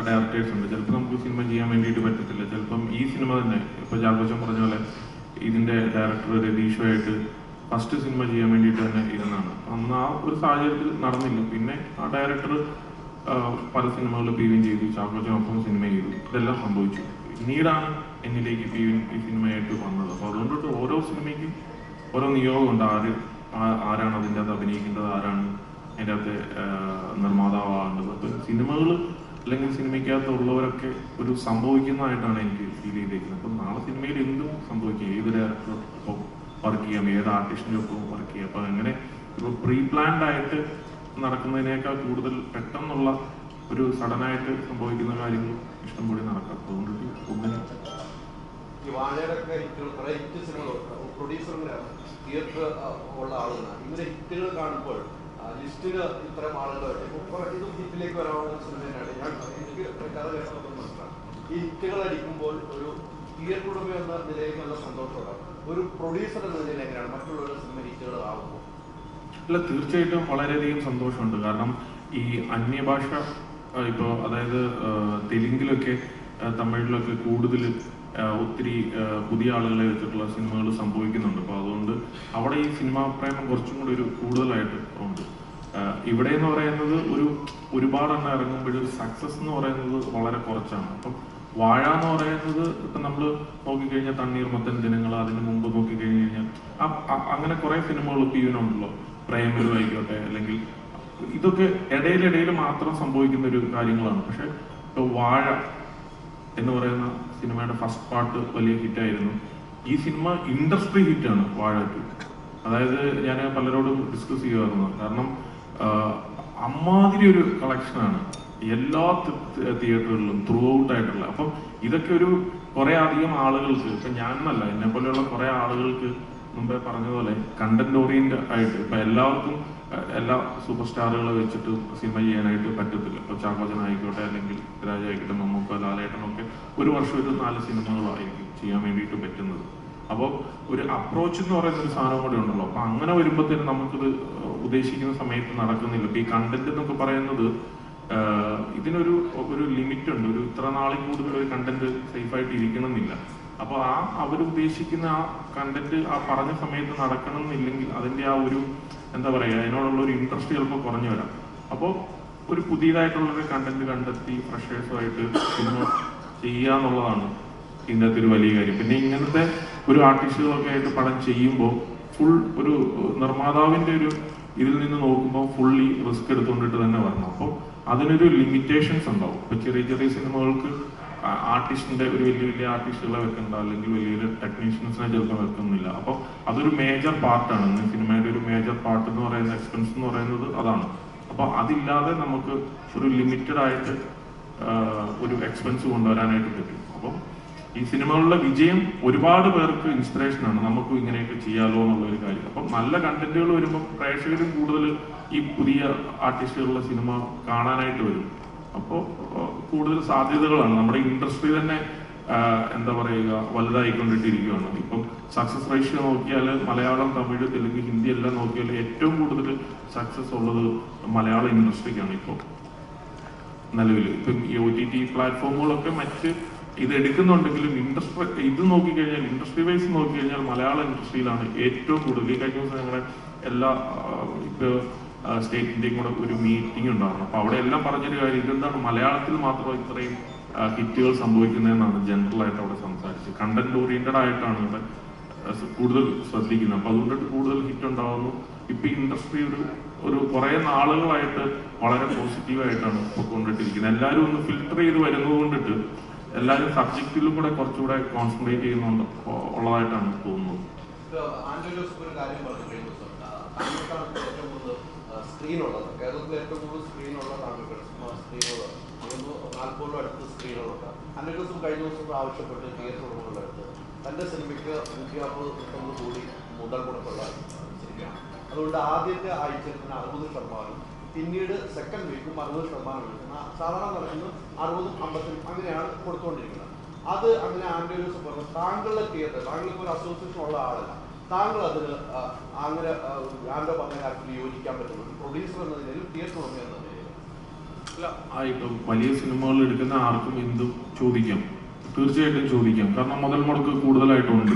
ഡയറക്ടേഴ്സ് ഉണ്ട്. ചിലപ്പോൾ നമുക്ക് സിനിമ ചെയ്യാൻ വേണ്ടിയിട്ട് പറ്റത്തില്ല. ചിലപ്പം ഈ സിനിമ തന്നെ ഇപ്പോൾ ചാക്കോച്ചൻ പറഞ്ഞ പോലെ ഇതിൻ്റെ ഡയറക്ടർ രതീഷുമായിട്ട് ഫസ്റ്റ് സിനിമ ചെയ്യാൻ വേണ്ടിയിട്ട് തന്നെ ഇരുന്നാണ്. അന്ന് ആ ഒരു സാഹചര്യത്തിൽ നടന്നില്ല. പിന്നെ ആ ഡയറക്ടർ പല സിനിമകളിൽ പീവിൻ ചെയ്തു, ചാക്കോച്ചനൊപ്പം സിനിമ ചെയ്തു, ഇതെല്ലാം സംഭവിച്ചു. പിന്നീടാണ് എന്നിലേക്ക് പീവിൻ ഈ സിനിമയായിട്ട് വന്നത്. അപ്പോൾ അതുകൊണ്ടിട്ട് ഓരോ സിനിമയ്ക്കും ഓരോ നിയോഗമുണ്ട്. ആരാണ് അതിൻ്റെ അകത്ത് അഭിനയിക്കേണ്ടത്, ആരാണ് അതിൻ്റെ അകത്ത് നിർമ്മാതാവാകേണ്ടത്. അപ്പോൾ സിനിമകൾ അല്ലെങ്കിൽ സിനിമയ്ക്കകത്തുള്ളവരൊക്കെ ഒരു സംഭവിക്കുന്നതായിട്ടാണ് എനിക്ക് ഫീൽ ചെയ്തേക്കുന്നത്. അപ്പം നാളെ സിനിമയിൽ എന്തും സംഭവിക്കാം. ഏത് ഡയറക്ടറൊപ്പം വർക്ക് ചെയ്യാം, ഏത് ആർട്ടിസ്റ്റിൻ്റെ ഒപ്പം വർക്ക് ചെയ്യാം. അപ്പോൾ അങ്ങനെ ഇപ്പോൾ പ്രീ പ്ലാൻഡ് ആയിട്ട് നടക്കുന്നതിനേക്കാൾ കൂടുതൽ പെട്ടെന്നുള്ള ഒരു സഡനായിട്ട് സംഭവിക്കുന്ന കാര്യങ്ങൾ ഇഷ്ടംപോലെ നടക്കാം. അതുകൊണ്ടിട്ട് ഒന്നിനും ഈ വാഴയുടെയൊക്കെ ഹിറ്റ് സിനിമകൾ പ്രൊഡ്യൂസറിനാണ്, തിയേറ്റർ ഉള്ള ആളുകളാണ്. ഇവരെ ഹിറ്റുകൾ കാണുമ്പോൾ ലിസ്റ്റിന് ഇത്തരം ആളുകളായിട്ട് ഇതും ഹിറ്റിലേക്ക് വരാവുന്ന സിനിമ തന്നെയാണ്. എനിക്ക് കഥ കേട്ടപ്പോൾ മനസ്സിലാണ് ഈ ഹിറ്റുകൾ അടിക്കുമ്പോൾ ഒരു തിയേറ്റർ ഉടമ എന്ന നിലയിൽ നല്ല സന്തോഷമുണ്ടാകും. ഒരു പ്രൊഡ്യൂസർ എന്ന നിലയിൽ എങ്ങനെയാണ് മറ്റുള്ളവരുടെ സിനിമ ഹിറ്റുകൾ ആകുമ്പോൾ? അല്ല, തീർച്ചയായിട്ടും വളരെയധികം സന്തോഷമുണ്ട്. കാരണം ഈ അന്യഭാഷ ഇപ്പോൾ അതായത് തെലുങ്കിലൊക്കെ തമിഴിലൊക്കെ കൂടുതൽ ഒത്തിരി പുതിയ ആളുകളെ വെച്ചിട്ടുള്ള സിനിമകൾ സംഭവിക്കുന്നുണ്ട്. അപ്പോൾ അതുകൊണ്ട് അവിടെ ഈ സിനിമാ പ്രേമം കുറച്ചും കൂടി ഒരു കൂടുതലായിട്ട് ഉണ്ട്. ഇവിടെ എന്ന് പറയുന്നത് ഒരുപാടെണ്ണം ഇറങ്ങുമ്പോഴൊരു സക്സസ് എന്ന് പറയുന്നത് വളരെ കുറച്ചാണ്. അപ്പം വാഴ എന്ന് പറയുന്നത് ഇപ്പം നമ്മൾ നോക്കിക്കഴിഞ്ഞാൽ തണ്ണീർമത്തൻ ദിനങ്ങൾ, അതിന് മുമ്പ് നോക്കിക്കഴിഞ്ഞ് കഴിഞ്ഞാൽ അങ്ങനെ കുറേ സിനിമകൾ പീവിനുണ്ടല്ലോ. പ്രേമലു ആയിക്കോട്ടെ, അല്ലെങ്കിൽ ഇതൊക്കെ ഇടയിലിടയിൽ മാത്രം സംഭവിക്കുന്ന ഒരു കാര്യങ്ങളാണ്. പക്ഷെ ഇപ്പോൾ വാഴ എന്ന് പറയുന്ന സിനിമയുടെ ഫസ്റ്റ് പാർട്ട് വലിയ ഹിറ്റായിരുന്നു. ഈ സിനിമ ഇൻഡസ്ട്രി ഹിറ്റാണ് വാഴ 2. അതായത് ഞാൻ പലരോടും ഡിസ്കസ് ചെയ്യുമായിരുന്നു. കാരണം അമ്മാതിരി ഒരു കളക്ഷനാണ് എല്ലാ തിയേറ്ററുകളിലും ത്രൂ ഔട്ട് ആയിട്ടുള്ള. അപ്പം ഇതൊക്കെ ഒരു കുറേ അധികം ആളുകൾക്ക്, ഇപ്പം ഞാനെന്നല്ല എന്നെ പോലെയുള്ള കുറേ ആളുകൾക്ക് മുമ്പേ പറഞ്ഞതുപോലെ കണ്ടന്റ് ഓറിയന്റ് ആയിട്ട് ഇപ്പം എല്ലാവർക്കും എല്ലാ സൂപ്പർ സ്റ്റാറുകളെ വെച്ചിട്ട് സിനിമ ചെയ്യാനായിട്ട് പറ്റത്തില്ല. ഇപ്പോൾ ചാക്കോച്ചൻ ആയിക്കോട്ടെ, അല്ലെങ്കിൽ രാജ ആയിക്കോട്ടെ, മമ്മൂക്ക, ലാലേട്ടനൊക്കെ ഒരു വർഷം ഒരു 4 സിനിമകളായിരിക്കും ചെയ്യാൻ വേണ്ടിയിട്ട് പറ്റുന്നത്. അപ്പോൾ ഒരു അപ്രോച്ച് എന്ന് പറയുന്ന ഒരു സാധനം കൂടെ ഉണ്ടല്ലോ. അപ്പം അങ്ങനെ വരുമ്പോഴത്തേനും നമുക്കിത് ഉദ്ദേശിക്കുന്ന സമയത്ത് നടക്കുന്നില്ല. ഇപ്പം ഈ കണ്ടന്റ് എന്നൊക്കെ പറയുന്നത് ഇതിനൊരു ലിമിറ്റ് ഉണ്ട്. ഒരു ഇത്ര നാളിൽ കൂടുതൽ ഒരു കണ്ടന്റ് സേഫായിട്ട് ഇരിക്കണമെന്നില്ല. അപ്പോൾ അവർ ഉദ്ദേശിക്കുന്ന ആ കണ്ടന്റ് ആ പറഞ്ഞ സമയത്ത് നടക്കണം എന്നില്ലെങ്കിൽ അതിൻ്റെ ആ ഒരു എന്താ പറയുക, അതിനോടുള്ള ഒരു ഇൻട്രസ്റ്റ് ചിലപ്പോൾ കുറഞ്ഞു വരാം. അപ്പോൾ ഒരു പുതിയതായിട്ടുള്ളൊരു കണ്ടന്റ് കണ്ടെത്തി ഫ്രഷേഴ്സുമായിട്ട് സിനിമ ചെയ്യുക എന്നുള്ളതാണ് ഇതിൻ്റെ അകത്തൊരു വലിയ കാര്യം. പിന്നെ ഇങ്ങനത്തെ ഒരു ആർട്ടിസ്റ്റുകളൊക്കെ ആയിട്ട് പടം ചെയ്യുമ്പോൾ ഫുൾ ഒരു നിർമ്മാതാവിൻ്റെ ഒരു ഇതിൽ നിന്ന് നോക്കുമ്പോൾ ഫുള്ളി റിസ്ക് എടുത്തുകൊണ്ടിട്ട് തന്നെ വരണം. അപ്പോൾ അതിനൊരു ലിമിറ്റേഷൻസ് ഉണ്ടാവും. ഇപ്പോൾ ചെറിയ ചെറിയ സിനിമകൾക്ക് ആർട്ടിസ്റ്റിൻ്റെ ഒരു വലിയ ആർട്ടിസ്റ്റുകളെ വെക്കണ്ട, അല്ലെങ്കിൽ വലിയ ടെക്നീഷ്യൻസിനെ ചിലപ്പോൾ വെക്കുന്നില്ല. അപ്പോൾ അതൊരു മേജർ പാർട്ടാണ്. സിനിമയുടെ ഒരു മേജർ പാർട്ട് എന്ന് പറയുന്ന എക്സ്പെൻസ് എന്ന് പറയുന്നത് അതാണ്. അപ്പോൾ അതില്ലാതെ നമുക്ക് ഒരു ലിമിറ്റഡ് ആയിട്ട് ഒരു എക്സ്പെൻസ് കൊണ്ടുവരാനായിട്ട് പറ്റും. അപ്പം ഈ സിനിമകളുടെ വിജയം ഒരുപാട് പേർക്ക് ഇൻസ്പിറേഷനാണ്. നമുക്ക് ഇങ്ങനെയൊക്കെ ചെയ്യാലോ എന്നുള്ളൊരു കാര്യം. അപ്പം നല്ല കണ്ടന്റുകൾ വരുമ്പോൾ പ്രേക്ഷകരും കൂടുതൽ ഈ പുതിയ ആർട്ടിസ്റ്റുകളുടെ സിനിമ കാണാനായിട്ട് വരും. അപ്പോൾ കൂടുതൽ സാധ്യതകളാണ്. നമ്മുടെ ഇൻഡസ്ട്രി തന്നെ എന്താ പറയുക വലുതായിക്കൊണ്ടിട്ടിരിക്കുകയാണ്. ഇപ്പം സക്സസ് റേഷ്യോ നോക്കിയാൽ മലയാളം, തമിഴ്, തെലുങ്ക്, ഹിന്ദി എല്ലാം നോക്കിയാൽ ഏറ്റവും കൂടുതൽ സക്സസ് ഉള്ളത് മലയാള ഇൻഡസ്ട്രിക്കാണ് ഇപ്പോൾ നിലവിൽ. ഇപ്പം ഈ OTT പ്ലാറ്റ്ഫോമുകളൊക്കെ മറ്റ് ഇത് എടുക്കുന്നുണ്ടെങ്കിലും ഇൻഡസ്ട്രി ഇത് നോക്കിക്കഴിഞ്ഞാൽ, ഇൻഡസ്ട്രി വൈസ് നോക്കിക്കഴിഞ്ഞാൽ മലയാള ഇൻഡസ്ട്രിയിലാണ് ഏറ്റവും കൂടുതൽ. ഈ കഴിഞ്ഞ ദിവസം ഞങ്ങളുടെ എല്ലാ ഇപ്പോൾ സ്റ്റേറ്റിൻ്റെയും കൂടെ ഒരു മീറ്റിംഗ് ഉണ്ടായിരുന്നു. അപ്പോൾ അവിടെ എല്ലാം പറഞ്ഞൊരു കാര്യം, ഇതെന്താണ് മലയാളത്തിൽ മാത്രം ഇത്രയും ഹിറ്റുകൾ സംഭവിക്കുന്നതെന്നാണ് ജനറലായിട്ട് അവിടെ സംസാരിച്ചത്. കണ്ടന്റ് ഓറിയന്റഡ് ആയിട്ടാണ് ഇവിടെ കൂടുതൽ ശ്രദ്ധിക്കുന്നത്. അപ്പോൾ അതുകൊണ്ടിട്ട് കൂടുതൽ ഹിറ്റ് ഉണ്ടാകുന്നു. ഇപ്പം ഇൻഡസ്ട്രി ഒരു കുറേ നാളുകളായിട്ട് വളരെ പോസിറ്റീവായിട്ടാണ് കൊണ്ടിട്ടിരിക്കുന്നത്. എല്ലാവരും ഒന്ന് ഫിൽട്ടർ ചെയ്ത് വരുന്നത് കൊണ്ടിട്ട് എല്ലാവരും സബ്ജക്റ്റിലും കൂടെ കുറച്ചുകൂടെ കോൺസെൻട്രേറ്റ് ചെയ്യുന്നുണ്ട് ഉള്ളതായിട്ടാണ് തോന്നുന്നത്. സ്ക്രീനുള്ളത് കേരളത്തിൽ ഏറ്റവും കൂടുതൽ സ്ക്രീനുള്ള സ്ക്രീനുകൾ 40 അടുത്ത് സ്ക്രീനുകളുണ്ട്. അന്നേ ദിവസം കഴിഞ്ഞ ദിവസം ആവശ്യപ്പെട്ട് തിയേറ്റർ ഉടമകളുടെ അടുത്ത് തൻ്റെ സിനിമയ്ക്ക് 150 കോടി മുതൽ മുടക്കുള്ള സിനിമയാണ്. അതുകൊണ്ട് ആദ്യത്തെ ആഴ്ചയിൽ തന്നെ 60%, പിന്നീട് സെക്കൻഡ് വീക്കും 60% എടുക്കുന്ന സാധാരണ നടക്കുന്നത് 60-50 അങ്ങനെയാണ് കൊടുത്തുകൊണ്ടിരിക്കുന്നത്. അത് അങ്ങനെ ആൻഡ്രൂ ജോസഫ് പറഞ്ഞു, താങ്കളുടെ തിയേറ്റർ, താങ്കൾക്ക് ഒരു അസോസിയേഷൻ ഉള്ള ആളല്ല, താങ്കൾ അതിന് അങ്ങനെ ആൻഡ്രോ പറഞ്ഞ കാര്യത്തിൽ യോജിക്കാൻ പറ്റുള്ളൂ. പ്രൊഡ്യൂസർ എന്ന നിലയിൽ, തിയേറ്റർ ഉടമ എന്ന നിലയിൽ ആയിട്ടും വലിയ സിനിമകൾ എടുക്കുന്ന ആർക്കും എന്തും ചോദിക്കാം, തീർച്ചയായിട്ടും ചോദിക്കാം. കാരണം മുതൽ മുടക്ക് കൂടുതലായിട്ടുണ്ട്.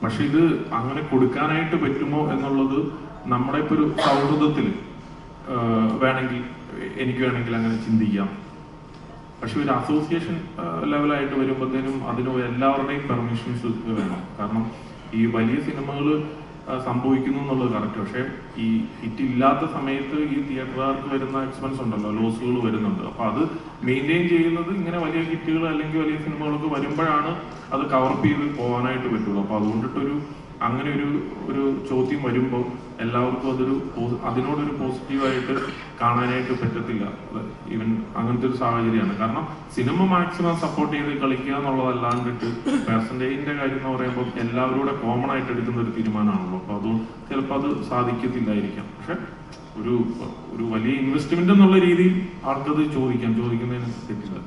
പക്ഷെ ഇത് അങ്ങനെ കൊടുക്കാനായിട്ട് പറ്റുമോ എന്നുള്ളത് നമ്മുടെ ഇപ്പൊ ഒരു സൗഹൃദത്തിൽ വേണമെങ്കിൽ എനിക്ക് വേണമെങ്കിൽ അങ്ങനെ ചിന്തിക്കാം. പക്ഷെ ഒരു അസോസിയേഷൻ ലെവലായിട്ട് വരുമ്പോഴത്തേനും അതിന് എല്ലാവരുടെയും പെർമിഷൻസ് വേണം. കാരണം ഈ വലിയ സിനിമകൾ സംഭവിക്കുന്നു എന്നുള്ളത് കറക്റ്റ്. പക്ഷെ ഈ ഹിറ്റ് ഇല്ലാത്ത സമയത്ത് ഈ തിയേറ്ററുകാർക്ക് വരുന്ന എക്സ്പെൻസ് ഉണ്ടല്ലോ, ലോസുകൾ വരുന്നുണ്ട്. അപ്പൊ അത് മെയിൻറ്റെയിൻ ചെയ്യുന്നത് ഇങ്ങനെ വലിയ ഹിറ്റുകൾ അല്ലെങ്കിൽ വലിയ സിനിമകളൊക്കെ വരുമ്പോഴാണ് അത് കവറപ്പ് ചെയ്ത് പോകാനായിട്ട് പറ്റുള്ളൂ. അപ്പൊ അതുകൊണ്ടിട്ടൊരു അങ്ങനെ ഒരു ചോദ്യം വരുമ്പോൾ എല്ലാവർക്കും അതിനോടൊരു പോസിറ്റീവായിട്ട് കാണാനായിട്ട് പറ്റത്തില്ല. ഈവൻ അങ്ങനത്തെ ഒരു സാഹചര്യമാണ്. കാരണം സിനിമ മാക്സിമം സപ്പോർട്ട് ചെയ്ത് കളിക്കുക എന്നുള്ളതല്ലാണ്ടിട്ട് പെർസെൻറ്റേജിന്റെ കാര്യം എന്ന് പറയുമ്പോൾ എല്ലാവരും കോമൺ ആയിട്ട് എടുക്കുന്ന ഒരു തീരുമാനമാണല്ലോ. അപ്പൊ അത് ചിലപ്പോൾ അത് സാധിക്കത്തില്ലായിരിക്കാം. പക്ഷെ ഒരു വലിയ ഇൻവെസ്റ്റ്മെന്റ് എന്നുള്ള രീതിയിൽ ആൾക്കത് ചോദിക്കുന്നതിന് തെറ്റില്ല.